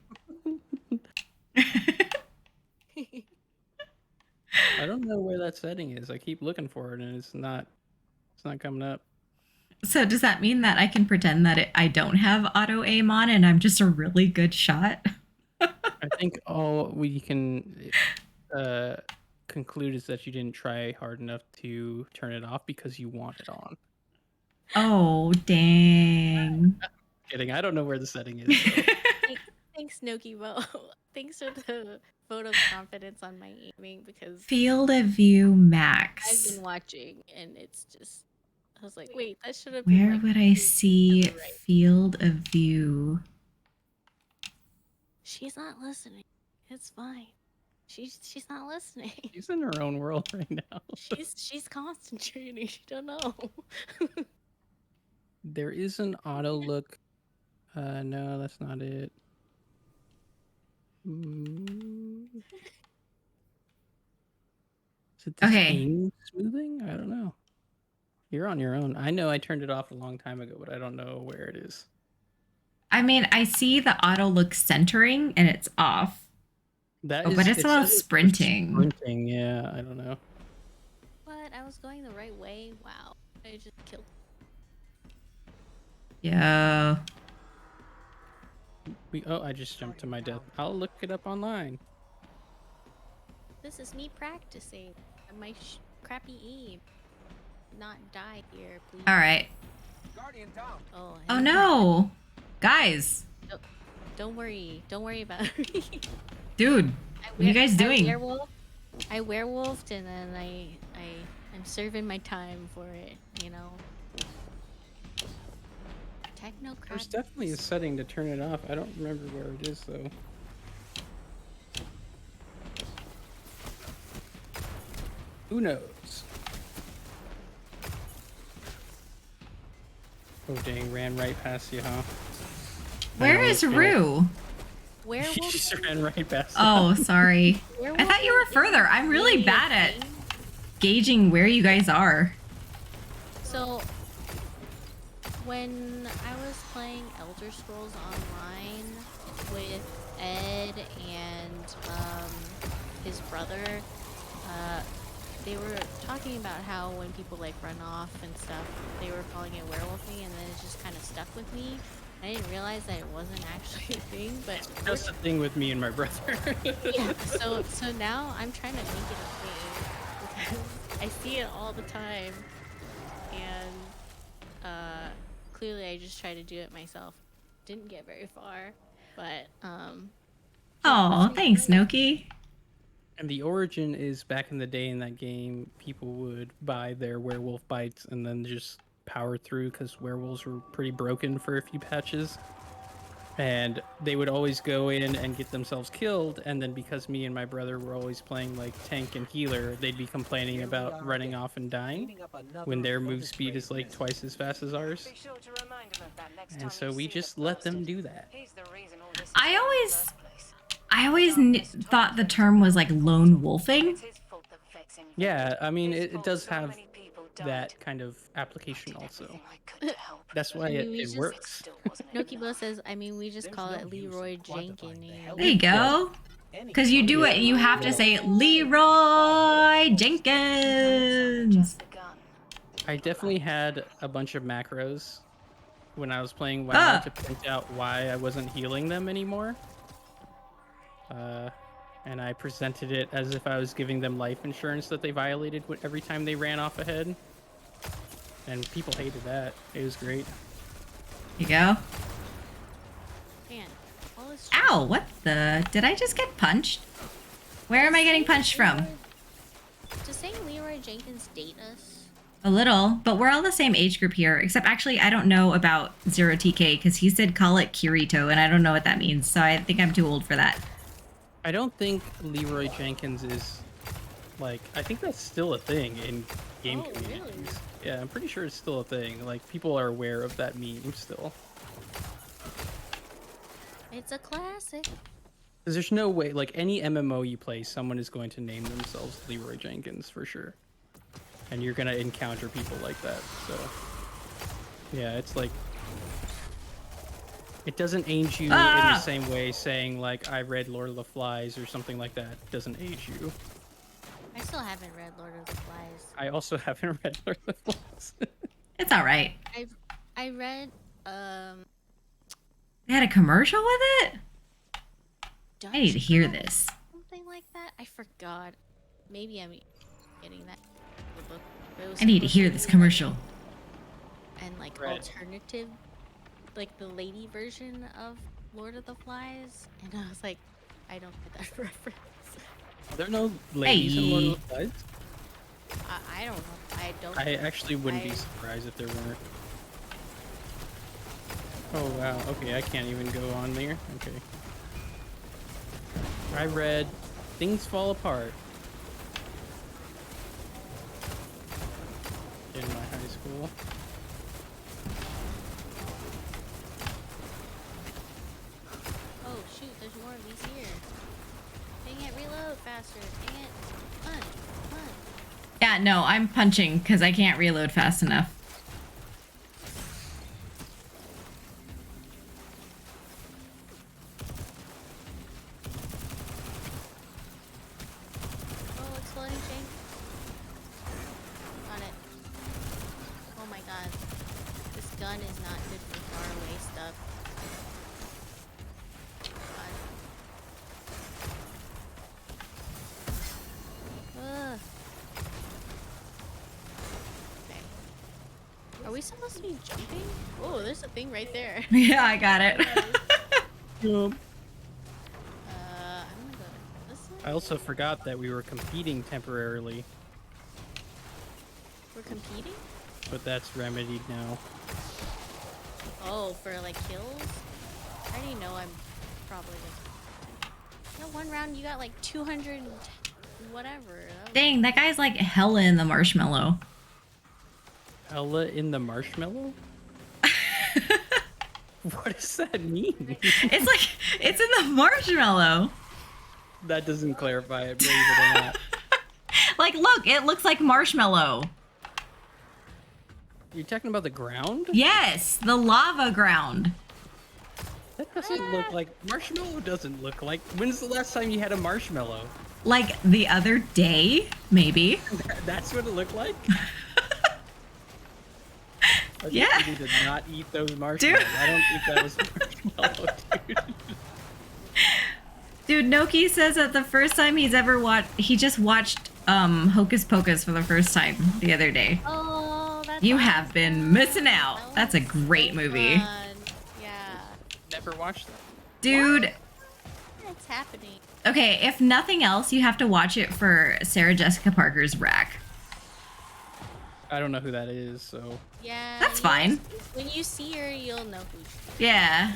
I don't know where that setting is. I keep looking for it and it's not coming up. So does that mean that I can pretend that I don't have auto aim on and I'm just a really good shot? I think all we can conclude is that you didn't try hard enough to turn it off because you want it on. Oh, dang. Kidding. I don't know where the setting is. So. Thanks, Noki Bo. Thanks for the vote of confidence on my aiming because Field of view I've max. been watching and it's just. I was like, wait, that should have been. Where like, would I to see the right. field of view? She's not listening. It's fine. She's not listening. She's in her own world right now. She's concentrating. She don't know. There is an auto look. No, that's not it. Mm. Is it the Okay. aim smoothing? I don't know. You're on your own. I know I turned it off a long time ago, but I don't know where it is. I mean, I see the auto look centering and it's off. That Oh, is, but it's it about says it's for sprinting. Sprinting, yeah. I don't know. But I was going the right way. Wow. I just killed. Yeah. I just jumped to my death. I'll look it up online. This is me practicing my crappy aim. Not die here, please. All right. Guardian down. Oh, Oh hey. no. Guys. Don't worry. Don't worry about me. Dude. What are you guys doing? I werewolfed and then I'm serving my time for it, you know. Technocrat. There's definitely a setting to turn it off. I don't remember where it is though. Who knows? Oh dang, ran right past you, huh? Where is Rue? He werewolf. just ran right past. Oh, sorry. I werewolf thought you were isn't further. I'm really really a bad at thing. gauging where you guys are. So, when I was playing Elder Scrolls Online with Ed and his brother, they were talking about how when people like run off and stuff, they were calling it werewolfing, and then it just kind of stuck with me. I didn't realize that it wasn't actually a thing, but That's the thing with me and my brother. yeah. So now I'm trying to make it a thing because I see it all the time, and clearly I just try to do it myself. Didn't get very far, but Oh, thanks, Noki. And the origin is back in the day in that game, people would buy their werewolf bites and then just power through because werewolves were pretty broken for a few patches. And they would always go in and get themselves killed, and then because me and my brother were always playing like tank and healer, they'd be complaining about running off and dying when their move speed is like twice as fast as ours. Be sure to remind him of that next time And so you we see just the let them bastard. do that. He's the reason all this is I in the always- first place. Thought the term was like lone wolfing. It's his fault the Vexen Yeah, I mean, His it fault does so have many people died. that kind of application also. Everything I could to help. That's why I mean, it, we it just- works. Still wasn't enough. Nokibo says, I mean, we just call it Leroy Jenkins. There you go. Because you do it, you have to say Leroy Jenkins. Just the gun. I definitely had a bunch of macros when I was playing WoW Ah. to point out why I wasn't healing them anymore. And I presented it as if I was giving them life insurance that they violated every time they ran off ahead. And people hated that. It was great. Here you go. Man, all this Ow, what the? Did I just get punched? Where am I getting punched from? Does saying Leroy Jenkins date us? A little, but we're all the same age group here. Except actually, I don't know about 0TK because he said call it Kirito, and I don't know what that means. So I think I'm too old for that. I don't think Leroy Jenkins is like, I think that's still a thing in game Oh, communities. really? Yeah, I'm pretty sure it's still a thing. Like, people are aware of that meme still. It's a classic. Because there's no way, like, any MMO you play, someone is going to name themselves Leroy Jenkins for sure. And you're going to encounter people like that, so. Yeah, it's like. It doesn't age you in the same way saying, like, I read Lord of the Flies or something like that. It doesn't age you. I still haven't read Lord of the Flies. I also haven't read Lord of the Flies. It's all right. I read They had a commercial with it? I need to Dutch hear Girl? this. Something like that. I forgot. Maybe I'm getting that in the book. But it was I need to supposed hear be this like- commercial. And like Right. alternative, like the lady version of Lord of the Flies. And I was like, I don't get that reference. Are there no ladies in Lord of the Flies? I don't know. I don't. I actually wouldn't be I- surprised if there weren't. Oh wow, okay, I can't even go on there. Okay. I read Things Fall Apart in my high school. Oh shoot, there's more of these here. Dang it, reload faster. Dang it. Punch, punch. Yeah, no, I'm punching because I can't reload fast enough. Oh, exploding chain. Got it. Oh my god. This gun is not good for far away stuff. God. Ugh. Okay. Are we supposed to be jumping? Oh, there's a thing right there. Yeah, I got it. I'm gonna go this way. I also forgot that we were competing temporarily, We're competing? but that's remedied now. Oh, for like kills? I already know I'm probably like. No, one round you got like 200 and whatever. That was- Dang, that guy's like hella in the marshmallow. Ella in the marshmallow? What does that mean? It's like it's in the marshmallow. That doesn't clarify it, believe it or not. Like, look, it looks like marshmallow. You're talking about the ground? Yes, the lava ground. That doesn't look like marshmallow. Doesn't look like. When's the last time you had a marshmallow? Like the other day, maybe. That's what it looked like. I think Yeah. you need to not eat those marshmallows. I don't think that was marshmallow, dude. Dude, Noki says that the first time he's ever watched, he just watched Hocus Pocus for the first time the other day. Oh, that's You awesome. have been missing out. That That's a was great so movie. fun. Yeah. Never watched that. Dude, What's happening? okay, if nothing else, you have to watch it for Sarah Jessica Parker's Rack. I don't know who that is, so. Yeah. That's you'll fine. see- When you see her, you'll know who she is. Yeah.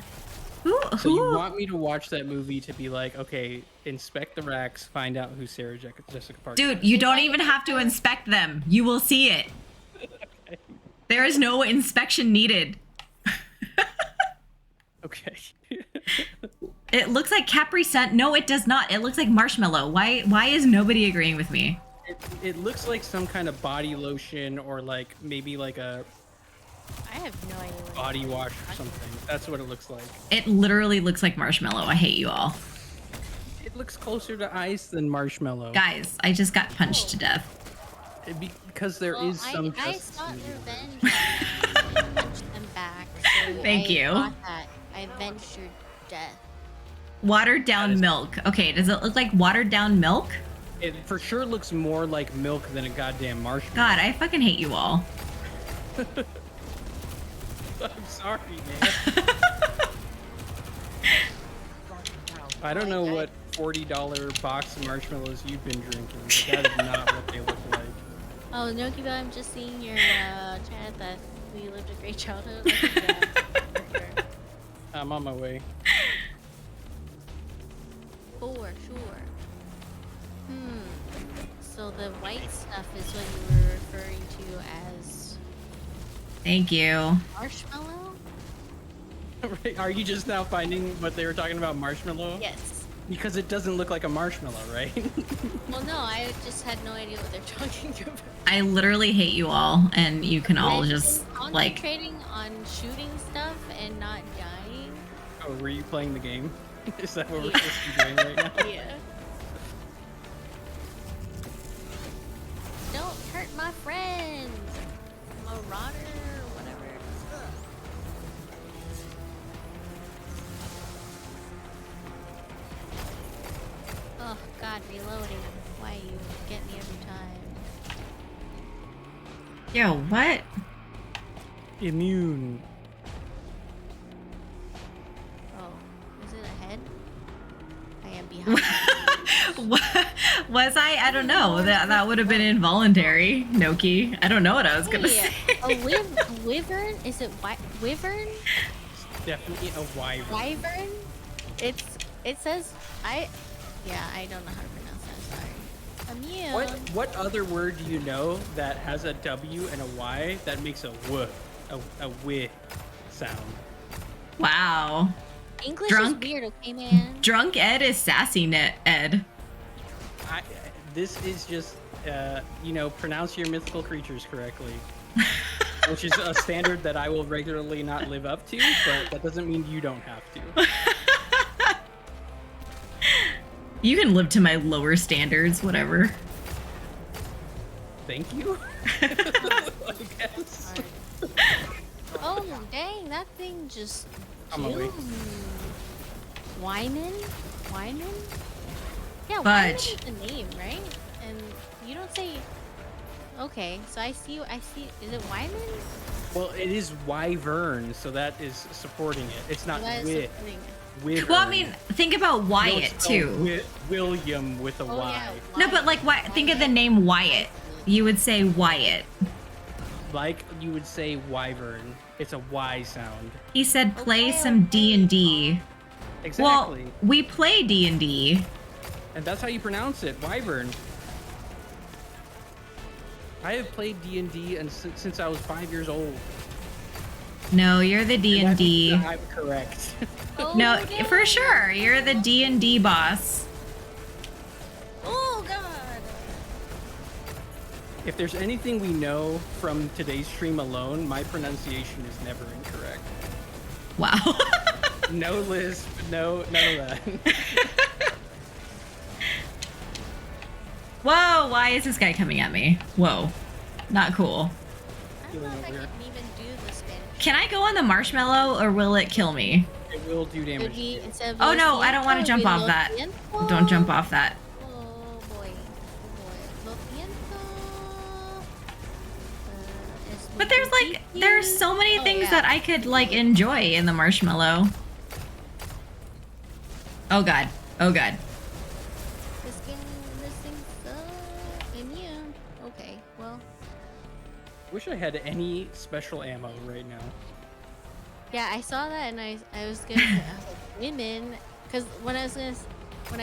Who? So you Who? want me to watch that movie to be like, okay, inspect the racks, find out who Sarah Jessica Parker Dude, is. you don't even have to inspect them. You will see it. There is no inspection needed. Okay. It looks like Capri Sun. No, it does not. It looks like marshmallow. Why is nobody agreeing with me? It looks like some kind of body lotion or like maybe like a I have no idea. What body you're wash or talking something. That's what it looks like. It literally looks like marshmallow. I hate you all. It looks closer to ice than marshmallow. Guys, I just got punched to death. Because there is Well, some I justice sought in the universe. revenge and punched them back. So Thank I you. got that. I avenged your death. Watered down milk. Okay, does it look like watered down milk? It for sure looks more like milk than a goddamn marshmallow. God, I fucking hate you all. I'm sorry, man. I don't know what $40 box of marshmallows you've been drinking, but that is not what they look like. Oh, Nokiba, I'm just seeing your chat that we lived a great childhood. I think, yeah, for sure. I'm on my way. For sure. So the white stuff is what you were referring to as Thank you. marshmallow? Right, are you just now finding what they were talking about, marshmallow? Yes. Because it doesn't look like a marshmallow, right? Well, no, I just had no idea what they're talking about. I literally hate you all, and you can all I've just been like. concentrating on shooting stuff and not dying. Oh, were you playing the game? Is that what we're Yeah. supposed to be doing right now? Yeah. Don't hurt my friend, Marauder, or whatever. Oh God, reloading. Why you get me every time? Yo, what? Immune. Oh, is it ahead? I am behind. What was I? I don't know. That would have been involuntary, Noki. I don't know what I was gonna Hey, say. a wyvern? Is it wyvern? Definitely a wyvern. Wyvern? It says yeah, I don't know how to pronounce that, sorry. Immune. What other word do you know that has a W and a Y that makes a w, a wi sound? Wow. English Drunk. is weird, okay, man? Drunk Ed is sassy Ed. This is just, pronounce your mythical creatures correctly. Which is a standard that I will regularly not live up to, but that doesn't mean you don't have to. You can live to my lower standards, whatever. Thank you. I guess. Oh, dang, that thing just I'm awake. Wyman? Wyman? Yeah, Fudge. Wyman is the name, right? And you don't say... Okay, so I see, is it Wyman? Well, it is wyvern, so that is supporting it. It's not That is wi. supporting it. Wyvern. Well, I mean, think about No, Wyatt it's too. spelled William with a Oh, Y. yeah, No, but like, think of the name Wyatt. You would say Wyatt. Like you would say wyvern. It's a Y sound. He said play Okay, some okay. D&D. Exactly. Well, we play D&D. And that's how you pronounce it, wyvern. I have played D&D and since I was 5 years old. No, you're the D&D. I'm correct. No, for sure. You're the D&D boss. Oh god. If there's anything we know from today's stream alone, my pronunciation is never incorrect. Wow. No lisp, no none of that. Whoa, why is this guy coming at me? Whoa. Not cool. I don't know if I can even do the Spanish. Can I go on the marshmallow or will it kill me? It will do Would damage. be instead of Oh lo no, I don't want to siento, jump it'd be off lo that. siento. Don't jump off that. Oh boy. Oh boy. Lo siento. Es muy But there's like, there's difícil. so many Oh, things yeah. that I could like enjoy in the marshmallow. Oh god. Oh god. This thing's immune. Okay, well. Wish I had any special ammo right now. Yeah, I saw that and I was gonna say, I was like, women, because when I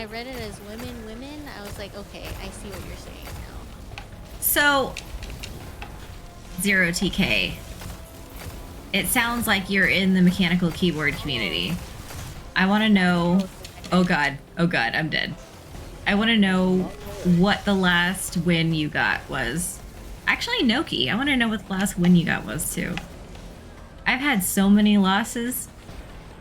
read it as women, I was like, okay, I see what you're saying now. So, 0TK. It sounds like you're in the mechanical keyboard community. I want to know. Oh god. Oh god, I'm dead. I want to know what the last win you got was. Actually, Noki, I want to know what the last win you got was too. I've had so many losses.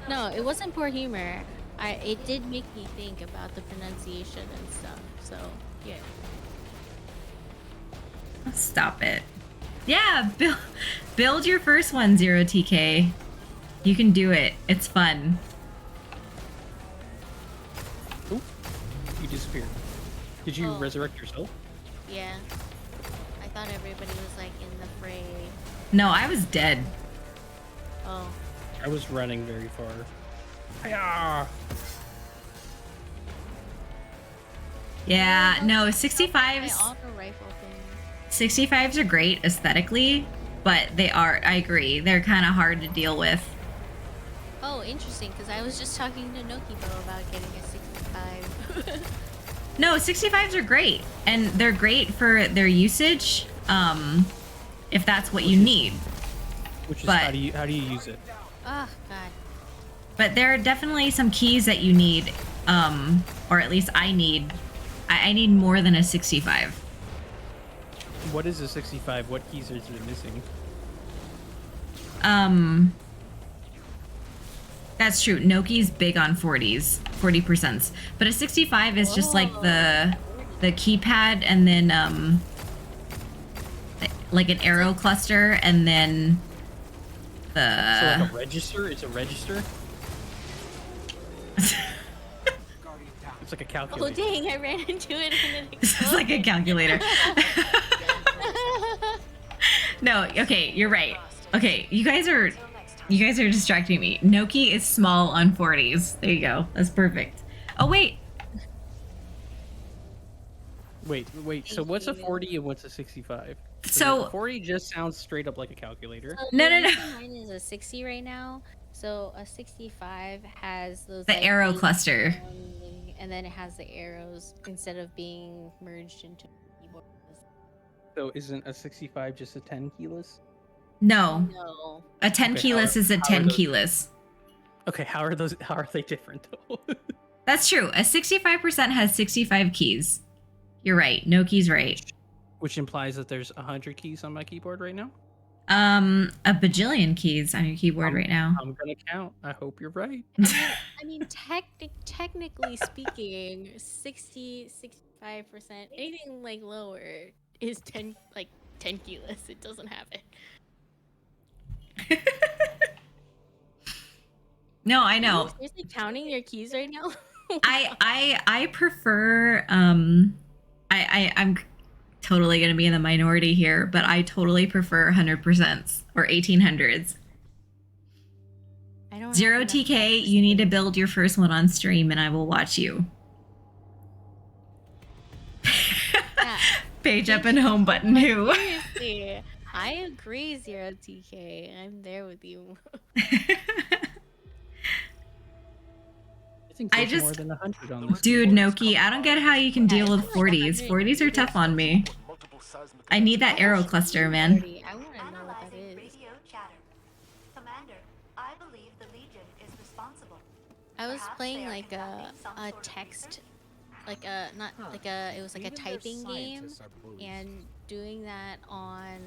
No, it wasn't poor humor. It did make me think about the pronunciation and stuff. So yeah. Stop it. Yeah, build your first one, 0TK. You can do it. It's fun. Oop, you disappeared. Did you Oh. resurrect yourself? Yeah. I thought everybody was like in the fray. No, I was dead. Oh. I was running very far. Hiya! Yeah, no, My 65s. auto rifle thing. 65s are great aesthetically, but I agree, they're kind of hard to deal with. Oh, interesting, because I was just talking to Nokito about getting a 65. No, 65s are great, and they're great for their usage, if that's what you need. Which is But- how do you use it? Oh, God. But there are definitely some keys that you need, or at least I need. I need more than a 65. What is a 65? What keys is it missing? That's true. Noki's big on 40s, 40%. But a 65 is just like the keypad and then like an arrow cluster and then So the like a register? It's a register? It's like a Oh, calculator. dang, I ran into it and it this is like a calculator. No, okay, you're right. Okay, you guys are distracting me. Noki is small on 40s. There you go. That's perfect. Oh wait. Wait. So what's a 40 and what's a 65? 'Cause So- a 40 just sounds straight up like a calculator. So No, the no, no. reason Mine is a 60 right now. So a 65 has those The like, arrow big cluster. and then it has the arrows instead of being merged into a keyboard. So isn't a 65 just a 10 keyless? No. No. A 10 Okay, keyless is a how are 10 those- keyless. Okay, how are they different though? That's true. A 65% has 65 keys. You're right. Noki's right. Which implies that there's 100 keys on my keyboard right now? A bajillion keys on your keyboard right now. I'm gonna count. I hope you're right. I mean, technically speaking, 65%, anything like lower is 10 keyless. It doesn't have it. No, I Are know. you seriously counting your keys right now? I prefer I'm totally gonna be in the minority here, but I totally prefer 100% or 1800s. I don't have 0TK, enough you need to build your first one on stream and I will watch you. Yeah. Page up and home button who? Seriously, I agree, 0TK. I'm there with you. I think I there's more just- than 100 on this. Dude, Noki, I don't get how you can deal with 40s. 40s are tough on me. I need that arrow cluster, man. I want to know what that Analyzing is. radio chatter. Command Commander, I believe the Legion is responsible. I was Perhaps playing they are like a conducting some sort of text, research? like a not Huh. like a it was like a Even their typing game, scientists are bullies. and doing that on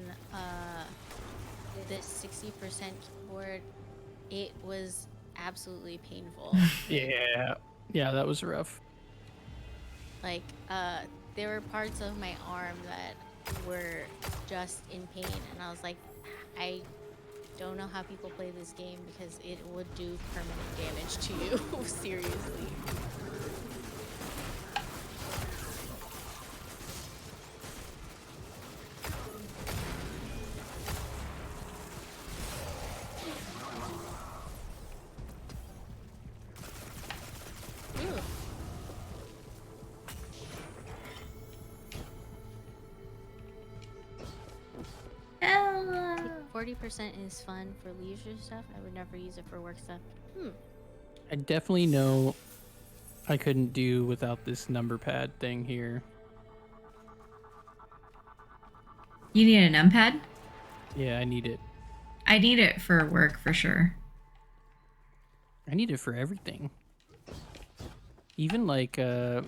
this 60% keyboard, it was absolutely painful. Yeah. Yeah, that was rough. Like there were parts of my arm that were just in pain, and I was like, I don't know how people play this game because it would do permanent damage to you. Seriously. Ew. 40% is fun for leisure stuff. I would never use it for work stuff. I definitely know I couldn't do without this number pad thing here. You need a numpad? Yeah, I need it. I need it for work for sure. I need it for everything. Even like, I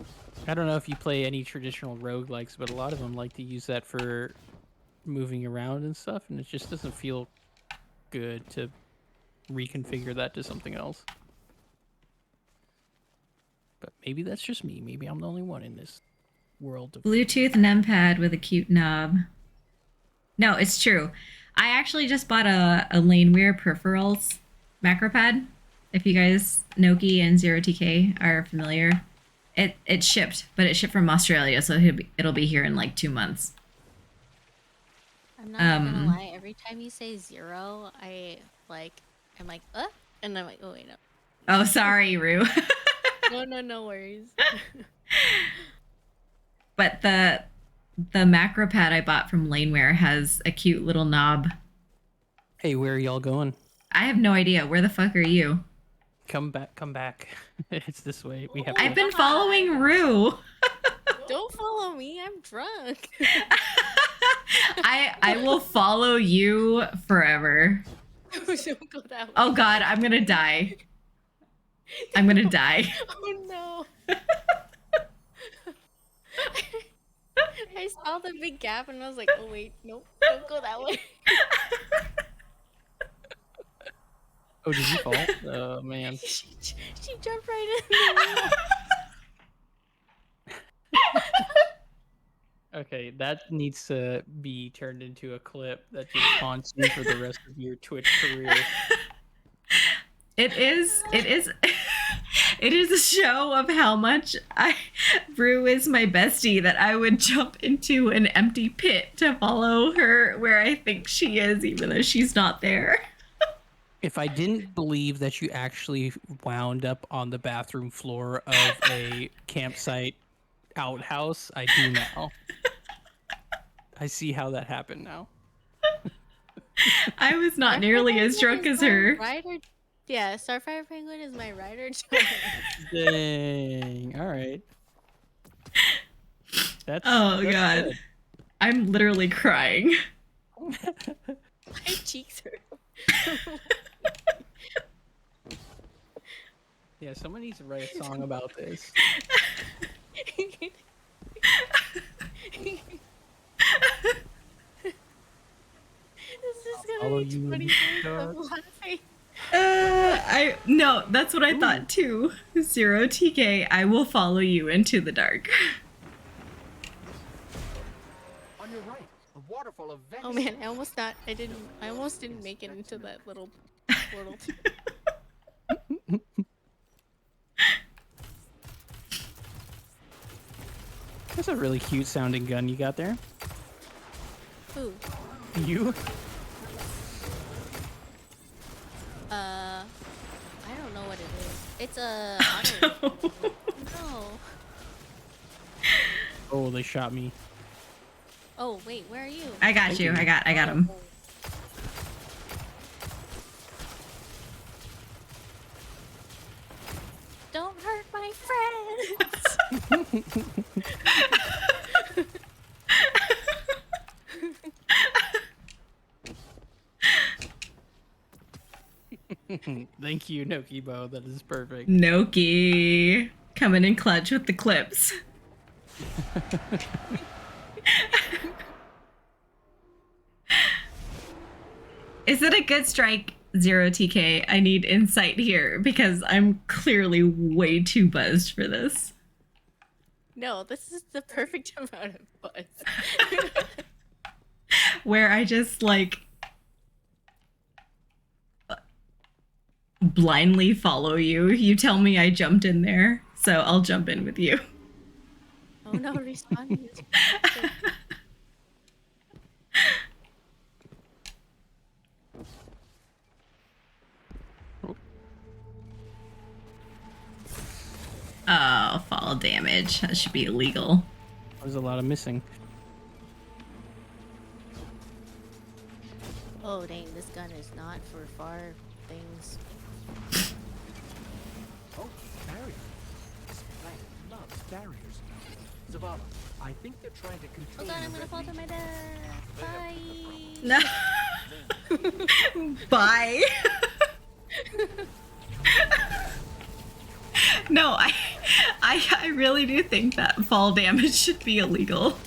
don't know if you play any traditional roguelikes, but a lot of them like to use that for moving around and stuff, and it just doesn't feel good to reconfigure that to something else. But maybe that's just me. Maybe I'm the only one in this world of... Bluetooth numpad with a cute knob. No, it's true. I actually just bought a Laneware peripherals macro pad. If you guys, Noki and Zero TK are familiar, it shipped, but it shipped from Australia, so it'll be here in like 2 months. I'm not gonna lie. Every time you say zero, I'm like, and I'm like, oh wait, no. Oh, sorry, Rue. No worries. But the macro pad I bought from Laneware has a cute little knob. Hey, where are y'all going? I have no idea. Where the fuck are you? Come back. It's this way. We have I've been following Rue. Don't follow me. I'm drunk. I will follow you forever. Don't go that way. Oh god, I'm gonna die. I'm gonna die. Oh no. I saw the big gap and I was like, oh wait, nope, don't go that way. Oh, did you fall? Oh man. she jumped right in. Okay, that needs to be turned into a clip that just haunts you for the rest of your Twitch career. It is it is a show of how much Rue is my bestie, that I would jump into an empty pit to follow her where I think she is, even though she's not there. If I didn't believe that you actually wound up on the bathroom floor of a campsite outhouse, I do now. I see how that happened now. I was not nearly as drunk as her. Yeah, Starfire Penguin is my rider. Dang. All right. That's God. good. I'm literally crying. My cheeks hurt. Yeah, someone needs to write a song about this. This is Follow gonna be you in 20 the minutes dark. of laughing. No, that's what I thought too. Zero TK, I will follow you into the dark. On your right, a waterfall of Vex. Oh man, I almost didn't make it into that little portal. That's a really cute sounding gun you got there. Who? You? I don't know what it is. It's a auto. No. Oh, they shot me. Oh wait, where are you? I got you. I got him. Don't hurt my friends. Thank you, Nokibo. That is perfect. Noki coming in clutch with the clips. Is it a good strike, 0TK? I need insight here because I'm clearly way too buzzed for this. No, this is the perfect amount of buzz. Where I just like blindly follow you. You tell me I jumped in there, so I'll jump in with you. Oh no, responding is Oh, fall damage. That should be illegal. There's a lot of missing. Oh dang, this gun is not for far things. Oh, barrier. This plant loves barriers. Zavala, I think they're trying to control. Hold on, I'm your gonna fall to my death. Bye. No. Bye. No, I really do think that fall damage should be illegal.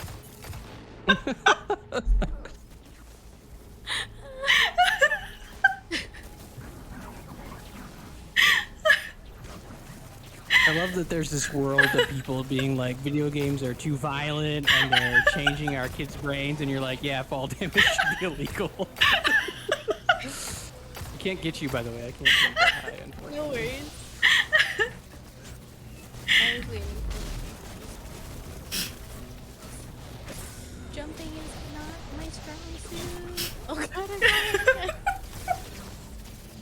I love that there's this world of people being like, video games are too violent and they're changing our kids' brains, and you're like, yeah, fall damage should be illegal. I can't get you, by the way. I can't jump that high, unfortunately. No worries. I was waiting for jumping is not my strong suit. Oh god, I'm dying.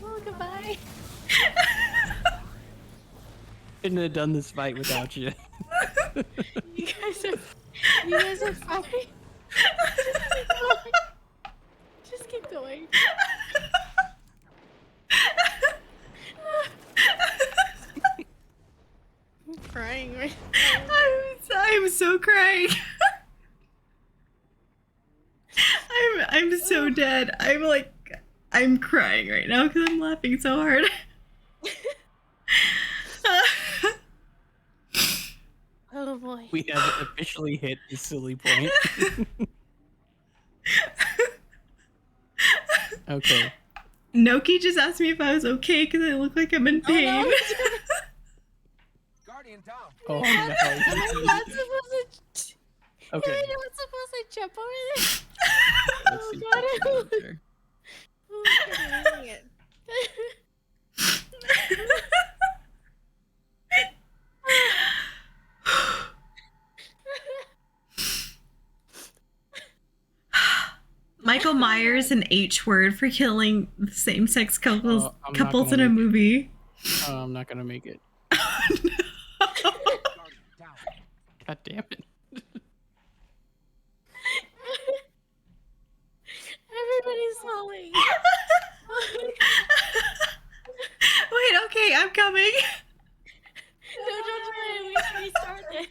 Oh, goodbye. Couldn't have done this fight without you. You guys are fine. Just keep going. I'm crying right now. I'm so crying. I'm so dead. I'm crying right now because I'm laughing so hard. Oh boy. We have officially hit the silly point. Okay. Noki just asked me if I was okay because I look like I'm in pain. Oh, no. Guardian down. Oh Am I no. not supposed to? Okay. Am I not supposed to jump over there? Let's Oh see god, if I can get there. Oh, I'm doing it. Michael Myers, an H word for killing same-sex couples Oh, I'm not couples in gonna a make it. movie. Oh, I'm not gonna make it. Guardian down. God damn it. Everybody's falling. Wait, okay, I'm coming. No, don't do it. We can restart it.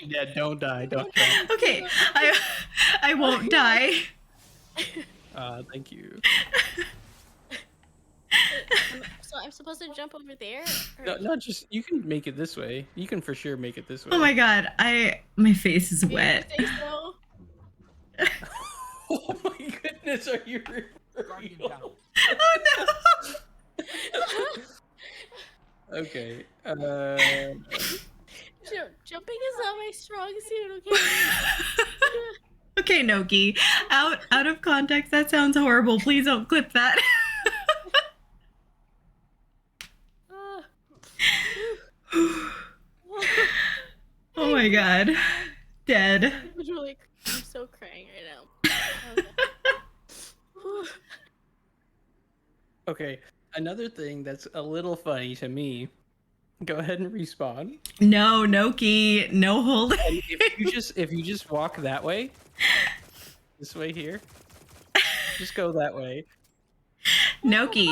Yeah, don't die. Don't die. Okay, I won't die. Thank you. So I'm supposed to jump over there? Or- No, not just, you can make it this way. You can for sure make it this way. Oh my god, my face is wet. Say so. Oh my goodness, are you Guardian real? down. Oh no. Okay. Jumping is not my strong suit, okay? Okay, Noki. Out of context, that sounds horrible. Please don't clip that. Oh my god. Dead. Literally, I'm so crying right now. Okay, another thing that's a little funny to me. Go ahead and respawn. No, Noki. No holding. And if you just walk that way, this way here, just go that way. Noki,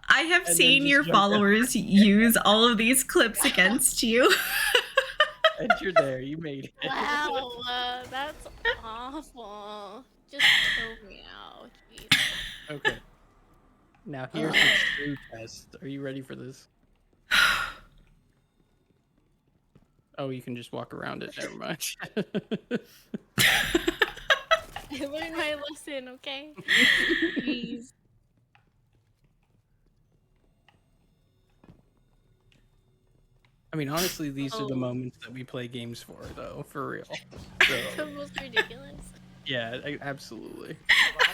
I have then seen just your jump down. followers use all of these clips against you. And you're there. You made it. Wow, that's awful. Just kill me out. Jeez. Okay. Now here's the true test. Are you ready for this? Oh, you can just walk around it. Never mind. I learned my lesson, okay? Please. I mean, honestly, these are the Oh. moments that we play games for, though, for real. The So, most ridiculous. yeah, absolutely.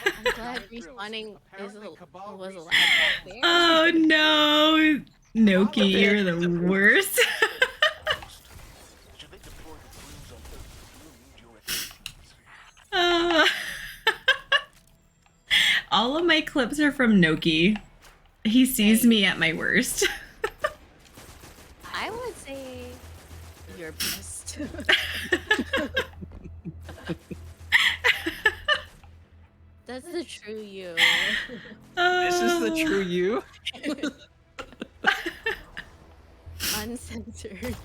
I'm glad respawning was allowed back there. Oh no, Noki, you're the worst. Should they deploy the crews on Earth, we'll need your expertise. All of my clips are from Noki. He sees me at my worst. I would say you're best. That's the true you. This is the true you. Uncensored.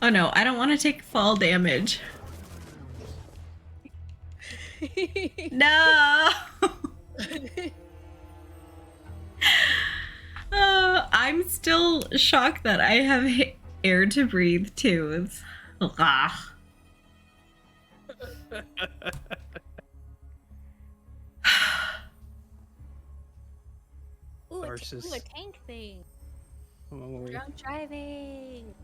Oh no, I don't want to take fall damage. No! I'm still shocked that I have air to breathe too. It's... Ugh. Ooh, Narcissus. ooh, a tank thing. Oh, Drunk driving.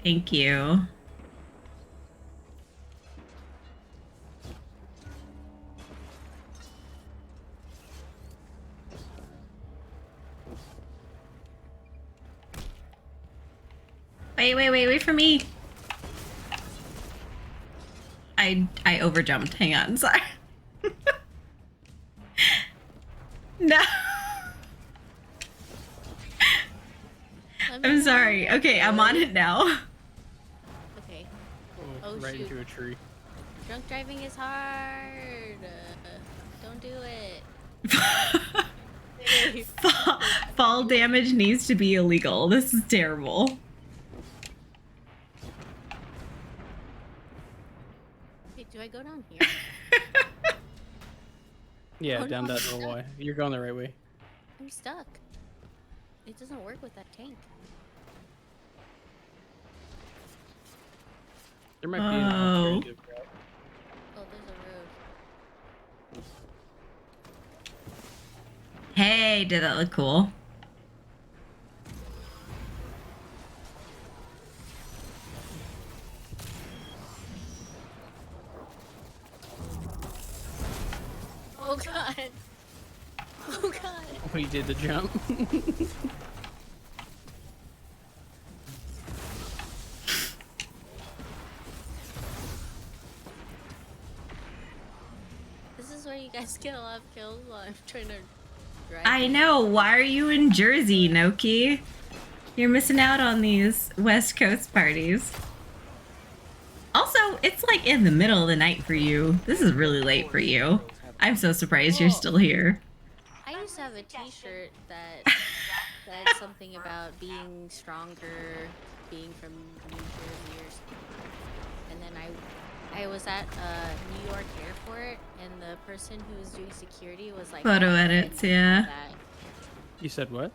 Thank you. Wait for me. I overjumped. Hang on, sorry. No. I'm sorry. Okay, I'm on it now. Okay. oh, Oh, right shoot. into a tree. Drunk driving is hard. Don't do it. Fall damage needs to be illegal. This is terrible. Wait, do I go down here? Yeah, Oh, down no, that I'm little way. You're going the right way. I'm stuck. It doesn't work with that tank. There might be an Oh. alternative route. Oh, there's a road. Hey, did that look cool? Oh god. Oh god. We did the jump. This is where you guys get a lot of kills while I'm trying to drive. I know. Why are you in Jersey, Noki? You're missing out on these West Coast parties. Also, it's like in the middle of the night for you. This is really late for you. I'm so surprised you're still here. I used to have a t-shirt that said something about being stronger, being from New Jersey or something. And then I was at New York airport, and the person who was doing security was like, Photo "I'm edits, offended by yeah. that." You said what?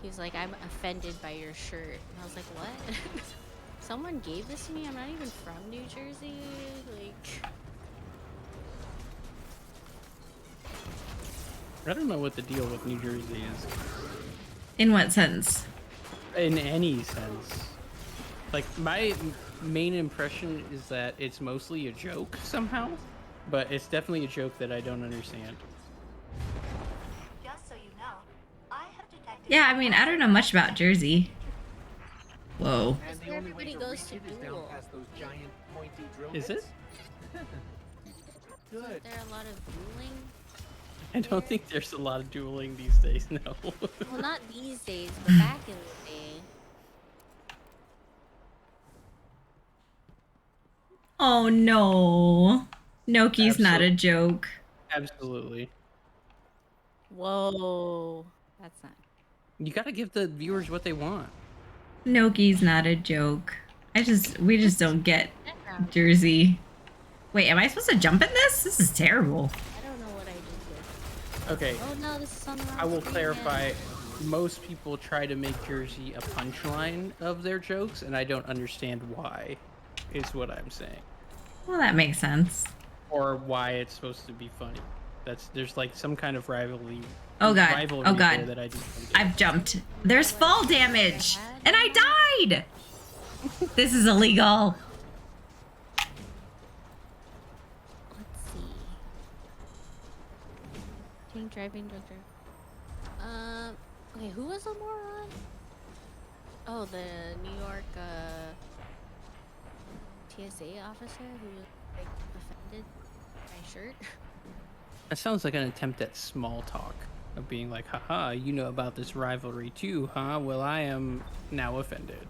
He was like, "I'm offended by your shirt." And I was like, "What?" Someone gave this to me? I'm not even from New Jersey. Like, I don't know what the deal with New Jersey is. In what sense? In any sense. Like, my main impression is that it's mostly a joke somehow, but it's definitely a joke that I don't understand. Just so you know, I have detected. Yeah, I mean, I don't know much about Jersey. Whoa. And That's the where only way everybody to goes reach to it is down duel. past those giant pointy drill Is it? bits. Good. isn't there a lot of dueling? I don't think there's a lot of dueling these days, no. Well, not these days, but back in the day. Oh no. Noki's not a joke. Absolutely. Whoa. That's not. You gotta give the viewers what they want. Noki's not a joke. We just don't get Jersey. Wait, am I supposed to jump in this? This is terrible. I don't know what I just did. Okay, Oh no, this is on the wrong I will screen clarify. again. Most people try to make Jersey a punchline of their jokes, and I don't understand why, is what I'm saying. Well, that makes sense. Or why it's supposed to be funny. There's like some kind of rivalry. Oh god. rivalry Oh there god. that I just don't get. I've jumped. There's fall damage, and I died. This is illegal. Let's see. Drink, driving. Okay, who was the moron? Oh, the New York TSA officer who was like offended by my shirt. That sounds like an attempt at small talk of being like, haha, you know about this rivalry too, huh? Well, I am now offended.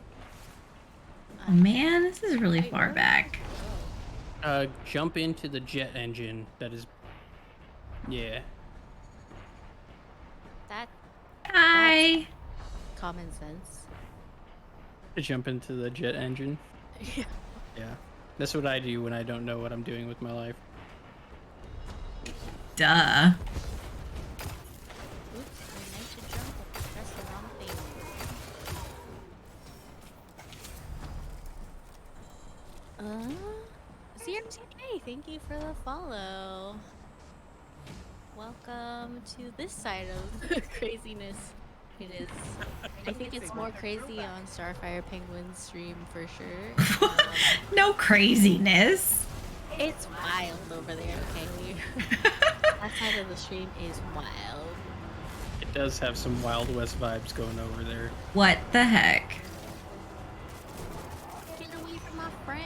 Oh man, this is really far back. Jump into the jet engine. That is, yeah. That Hi. common sense. To jump into the jet engine. Yeah. Yeah. That's what I do when I don't know what I'm doing with my life. Duh. Oops, I meant to jump, but I pressed the wrong thing. CRTK, thank you for the follow. Welcome to this side of the craziness. It is. I think it's more crazy on Starfire Penguin's stream for sure. No craziness. It's wild over there, okay? That side of the stream is wild. It does have some Wild West vibes going over there. What the heck? Get away from my friend!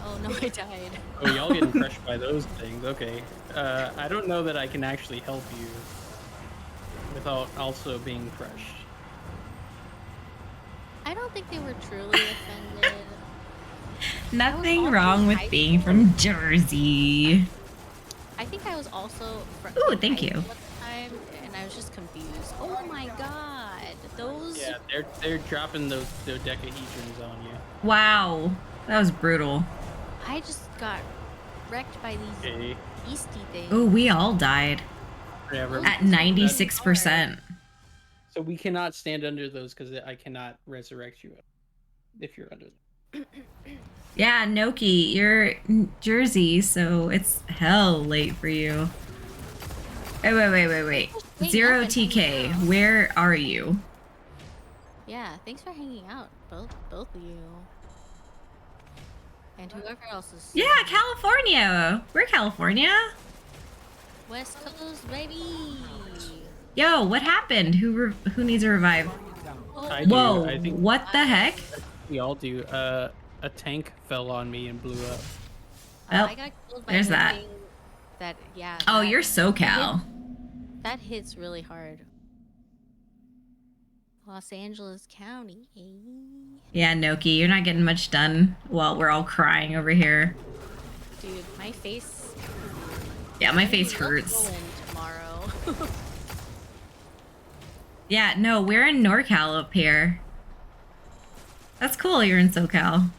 Oh no, I died. Oh, y'all getting crushed by those things. Okay. I don't know that I can actually help you without also being crushed. I don't think they were truly offended. Nothing also wrong with high being school. from Jersey. I think I was also Ooh, thank high you. school at the time, and I was just confused. Oh my god, those. Yeah, they're dropping those dodecahedrons on you. Wow. That was brutal. I just got wrecked by these Okay. beastie things. Oh, we all died. Yeah, At 96%. So we cannot stand under those because I cannot resurrect you if you're under them. Yeah, Noki, you're in Jersey, so it's hell late for you. Wait. Wait, Zero nothing. TK, where are you? Yeah, thanks for hanging out, both of you, and whoever else is. Yeah, California. We're California. West Coast, baby. Yo, what happened? Who needs a revive? I do. Whoa, I think what the heck? we all do. A tank fell on me and blew up. Well, I got killed by there's that. something That yeah. Oh, that- you're SoCal. That hits really hard. Los Angeles County. Yeah, Noki, you're not getting much done while we're all crying over here. Dude, my face. Yeah, my I'm face gonna look hurts. swollen tomorrow. Yeah, no, we're in NorCal up here. That's cool, you're in SoCal.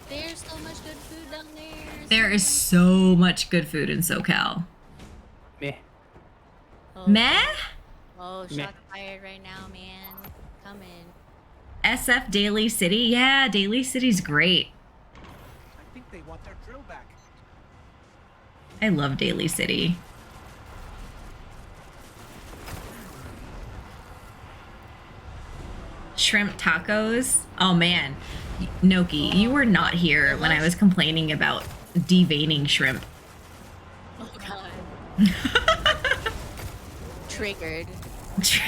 There's so much good food down there. There is so much good food in SoCal. Meh. Oh, Meh? Oh, Meh. shots fired right now, man. Come in. SF Daly City? Yeah, Daly City's great. I think they want their drill back. I love Daly City. Shrimp tacos? Oh man. Noki, you were not here when I was complaining about deveining shrimp. Oh god. Triggered. Get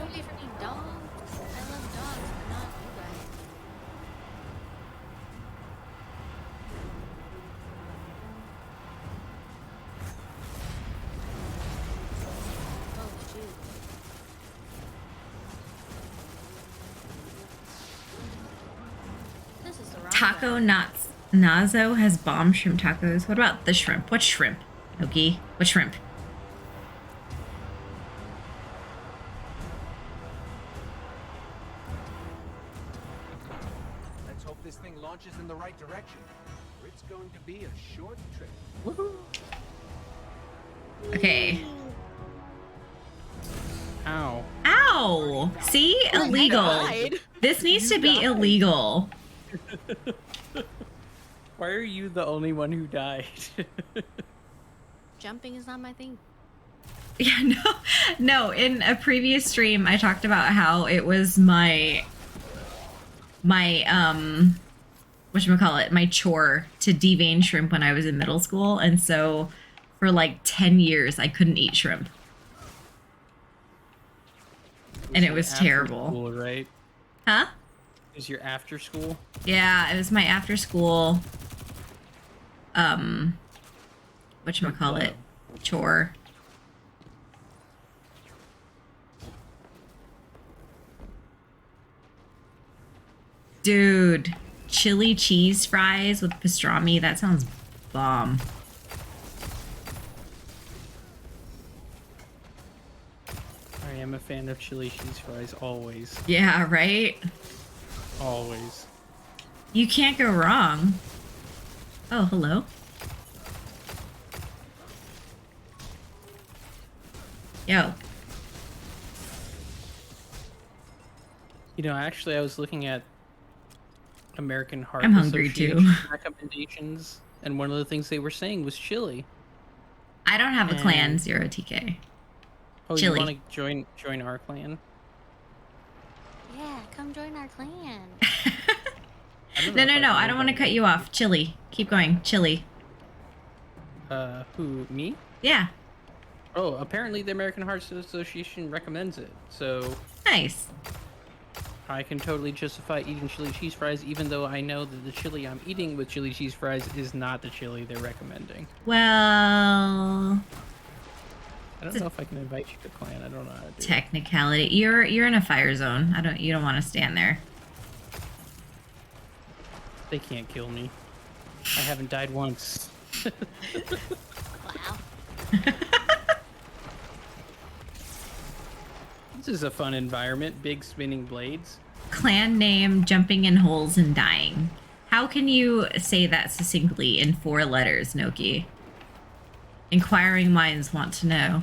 away from me, dog. I love dogs, but not you guys. Oh shoot. This is the wrong Taco guy. Knots. Nazo has bomb shrimp tacos. What about the shrimp? What shrimp? Noki? What shrimp? launches in the right direction, or it's going to be a short trip. Woohoo! Okay. Ow. Ow! See? Illegal. died. This needs to You be died. illegal. Why are you the only one who died? Jumping is not my thing. Yeah, no. In a previous stream, I talked about how it was my whatchamacallit, my chore to devein shrimp when I was in middle school, and so for like 10 years I couldn't eat shrimp. And it was After terrible. School, right? Huh? Is your after school? Yeah, it was my after school whatchamacallit, chore. Dude, chili cheese fries with pastrami, that sounds bomb. I am a fan of chili cheese fries, always. Yeah, right? Always. You can't go wrong. Oh, hello. Yo. You know, actually, I was looking at American Heart I'm hungry, too. Association recommendations, and one of the things they were saying was chili. I don't have a clan, And- 0TK. Oh, Chili. you want to join our clan? Yeah, come join our clan. I don't No, know if no, no, can I don't want to invite cut you off. Chili. Keep going. Chili. Who, me? Yeah. Oh, apparently the American Heart Association recommends it, so Nice. I can totally justify eating chili cheese fries, even though I know that the chili I'm eating with chili cheese fries is not the chili they're recommending. Well, I don't know if I can invite you to clan. I don't know how to do it. technicality. You're in a fire zone. You don't want to stand there. They can't kill me. I haven't died once. Wow. This is a fun environment. Big spinning blades. Clan name, jumping in holes and dying. How can you say that succinctly in 4 letters, Noki? Inquiring minds want to know.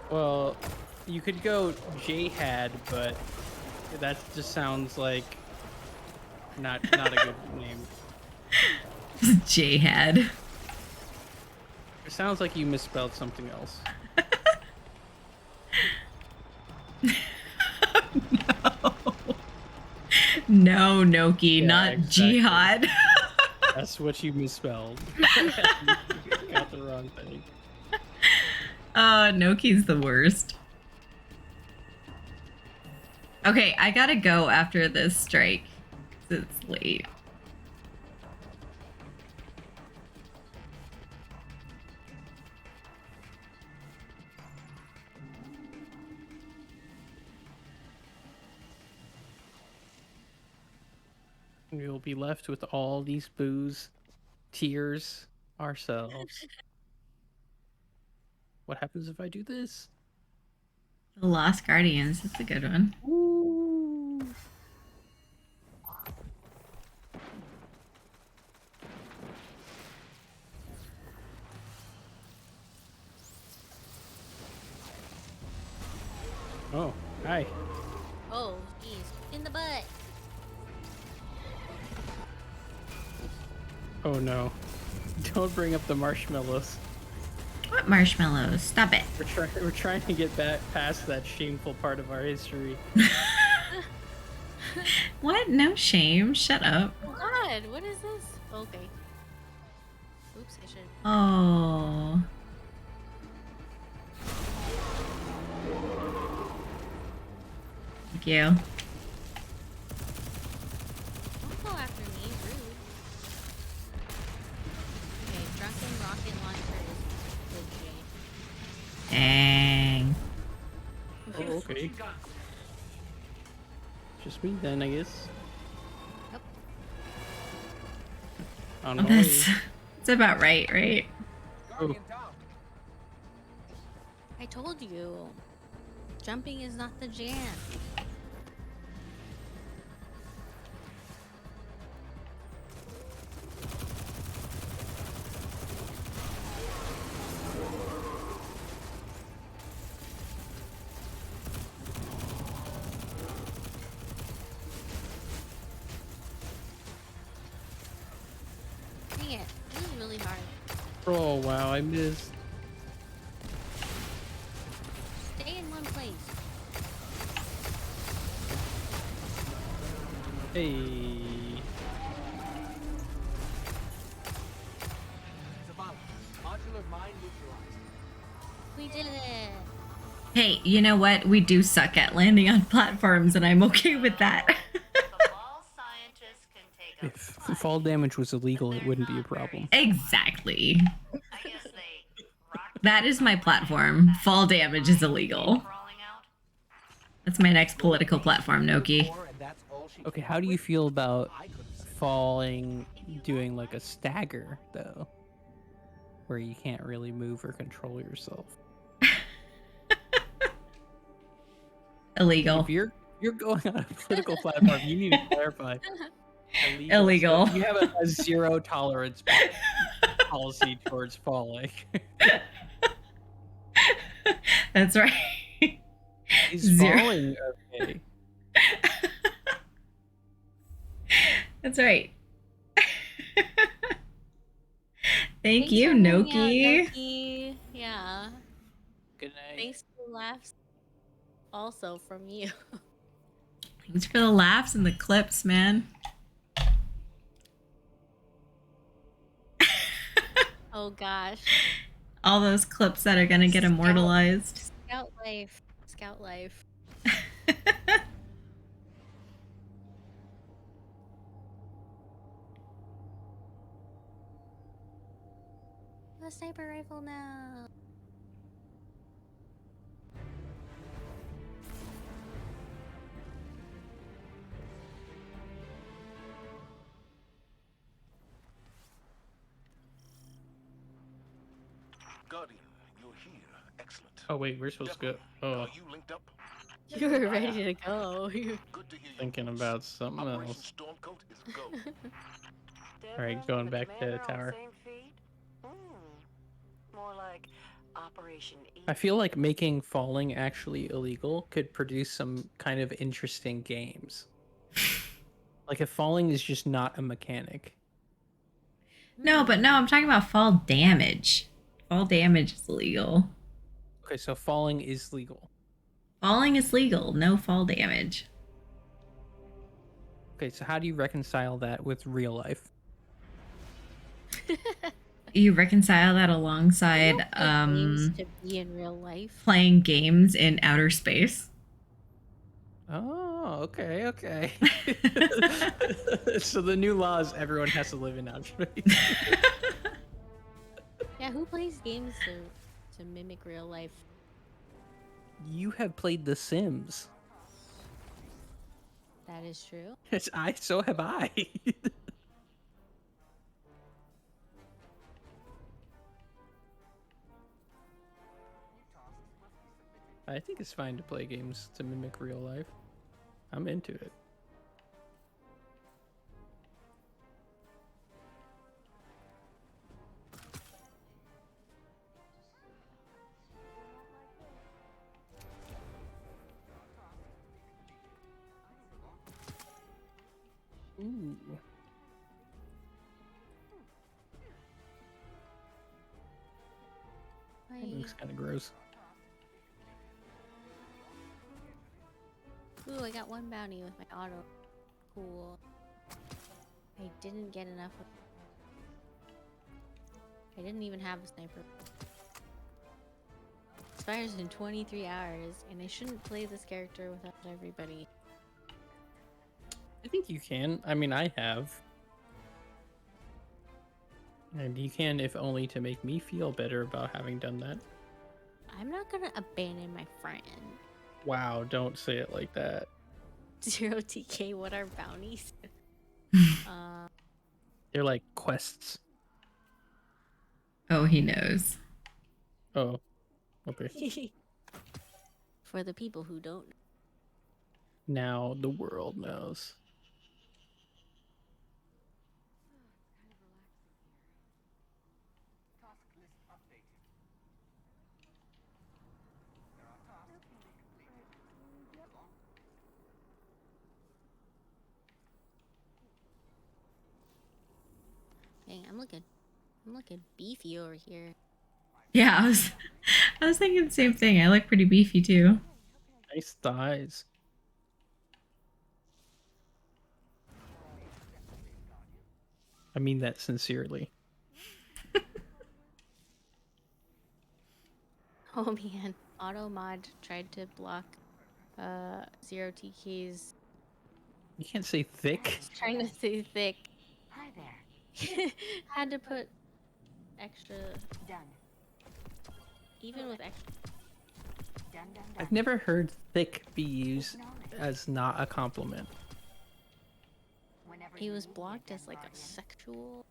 Well, you could go Jihad, but that just sounds like not a good name. Jihad. It sounds like you misspelled something else. No, Noki, Yeah, not exactly. jihad. That's what you misspelled. You got the wrong thing. Noki's the worst. Okay, I gotta go after this strike. It's late. We will be left with all these booze, tears, ourselves. What happens if I do this? The Lost Guardians, that's a good one. Oh, hi. Oh, jeez. In the butt. Oh no. Don't bring up the marshmallows. What marshmallows? Stop it. We're trying to get back past that shameful part of our history. What? No shame. Shut up. Oh God, what is this? Okay. Oops, I should. Oh. Thank you. Don't go after me, rude. Okay, drunken rocket launcher is legit. Dang. Oh, okay. Just me then, I guess. Yep. On my way. That's about right, right? Guardian down. I told you. Jumping is not the jam. control. Wow, I missed. Stay in one place. Hey. Zavala, modular mine neutralized. We did it. Hey, you know what? We do suck at landing on platforms, and I'm okay with that. Cabal scientists can take a If plunge, fall damage was illegal, but it they're wouldn't be a not very problem. Exactly. I guess they rocked That is my platform. Fall damage is illegal. crawling out. That's my next political platform, Noki. Core, and that's all she Okay, came how up do you with? feel about I could've said that. falling doing like a stagger though? Where you can't really move or control yourself. Illegal. If you're going on a political platform, you need to clarify. Illegal. So you have a zero tolerance policy towards falling. That's right. Is Zero. falling okay? That's right. Thank Thanks you, for hanging out, Noki. Noki. Yeah. Good night. Thanks for the laughs. Also from you. Thanks for the laughs and the clips, man. Oh gosh. All those clips that are gonna get immortalized. Scout life. Scout life. A sniper rifle now. Guardian, you're here. Excellent. Oh wait, we're supposed to go. Oh, Are you linked up? You were ready to go. Good to hear you. thinking about something Operation else. Stormcoat is go. Alright, going back to the tower. More like Operation E. I feel like making falling actually illegal could produce some kind of interesting games. Like if falling is just not a mechanic. No, but no, I'm talking about fall damage. Fall damage is illegal. Okay, so falling is legal. Falling is legal, no fall damage. Okay, so how do you reconcile that with real life? You reconcile that alongside Games to be in real life. playing games in outer space. Oh, okay, okay. So the new law is everyone has to live in outer space. Yeah, who plays games to mimic real life? You have played The Sims. That is true. So have I. I think it's fine to play games to mimic real life. I'm into it. Ooh. That looks kind of gross. Ooh, I got one bounty with my auto. Cool. I didn't get enough. I didn't even have a sniper. Expires in 23 hours, and I shouldn't play this character without everybody. I think you can. I mean, I have. And you can, if only to make me feel better about having done that. I'm not gonna abandon my friend. Wow, don't say it like that. 0TK, what are bounties? They're like quests. Oh, he knows. Oh, okay. For the people who don't know. Now the world knows. Dang, I'm looking I'm looking beefy over here. Yeah, I was thinking the same thing. I look pretty beefy too. Nice thighs. I mean that sincerely. Oh man, Automod tried to block Zero TK's You can't say thick. trying to say thick. Hi there. Had to put extra, Done. even with extra. Done, done, done. I've never heard thick be used as not a compliment. Whenever He you was need blocked it, as like a Guardian. sexual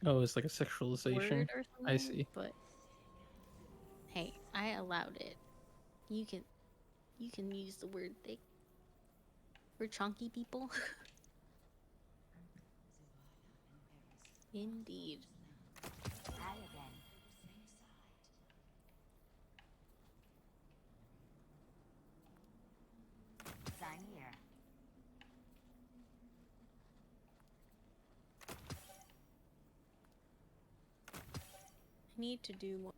Oh, it's like a sexualization. word or something. I see. But hey, I allowed it. You can use the word thick. We're chunky people. Indeed. Hi again. Sign here. I need to do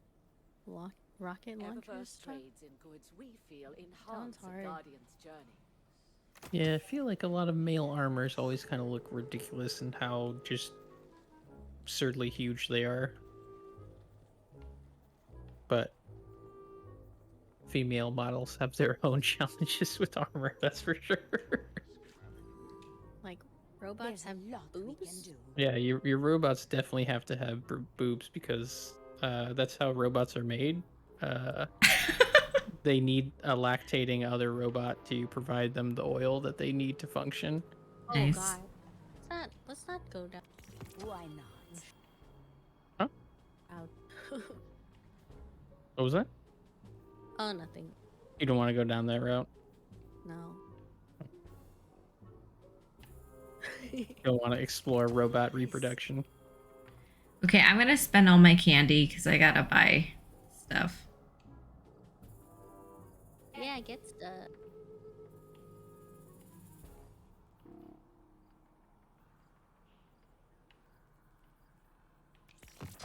more rocket launcher Eververse stuff. trades in goods we feel Sounds enhance a hard. Guardian's journey. Yeah, I feel like a lot of male armors always kind of look ridiculous in how just absurdly huge they are. But female models have their own challenges with armor, that's for sure. Like robots There's a have lot we can boobs. do. Yeah, your robots definitely have to have boobs because that's how robots are made. They need a lactating other robot to provide them the oil that they need to function. Oh Nice. god. Let's not go down. Why not? Out. What was that? Oh, nothing. You don't want to go down that route? No. You don't want to explore robot reproduction? Okay, I'm gonna spend all my candy because I gotta buy stuff. Yeah, get stuff.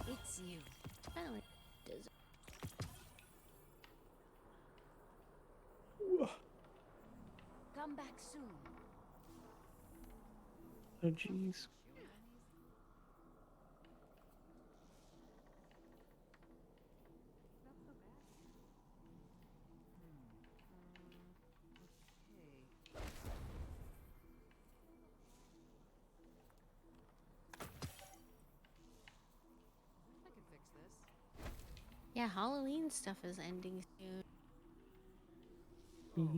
It's you. I don't like dessert. Come back soon. Oh, jeez. Yeah, Halloween stuff is ending soon.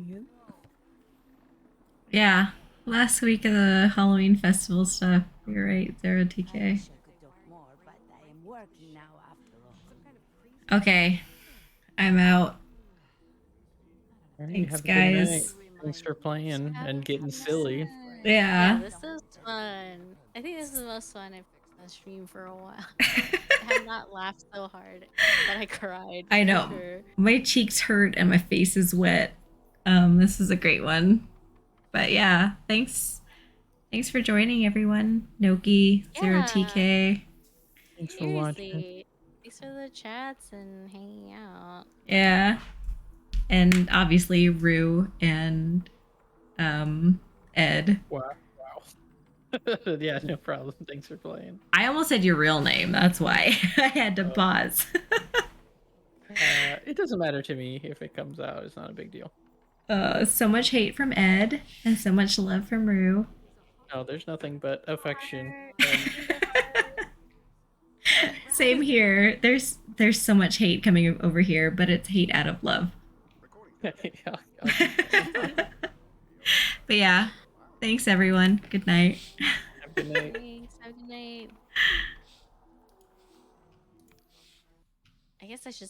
Yeah. Yeah, last week of the Halloween festival stuff. You're right, Zero I TK. wish I could talk more, but I am working now after all. Okay, I'm out. All right, Thanks, have a good night. guys. Thanks for playing Have and getting fun. silly. Yeah. This is fun. I think this is the most fun I've streamed for a while. I have not laughed so hard that I cried. I for know. sure. My cheeks hurt and my face is wet. This is a great one. But yeah, thanks for joining, everyone. Noki, Zero Yeah. TK. Thanks for watching. Seriously. Thanks for the chats and hanging out. Yeah. And obviously Rue and Ed. Wow. Yeah, no problem. Thanks for playing. I almost said your real name, that's why I had to Oh. pause. It doesn't matter to me if it comes out. It's not a big deal. So much hate from Ed and so much love from Rue. No, there's nothing but affection. Same here. There's so much hate coming over here, but it's hate out of love. Yeah, But yeah, thanks everyone. Good night. have a good night. Thanks. Have a good night. I guess I should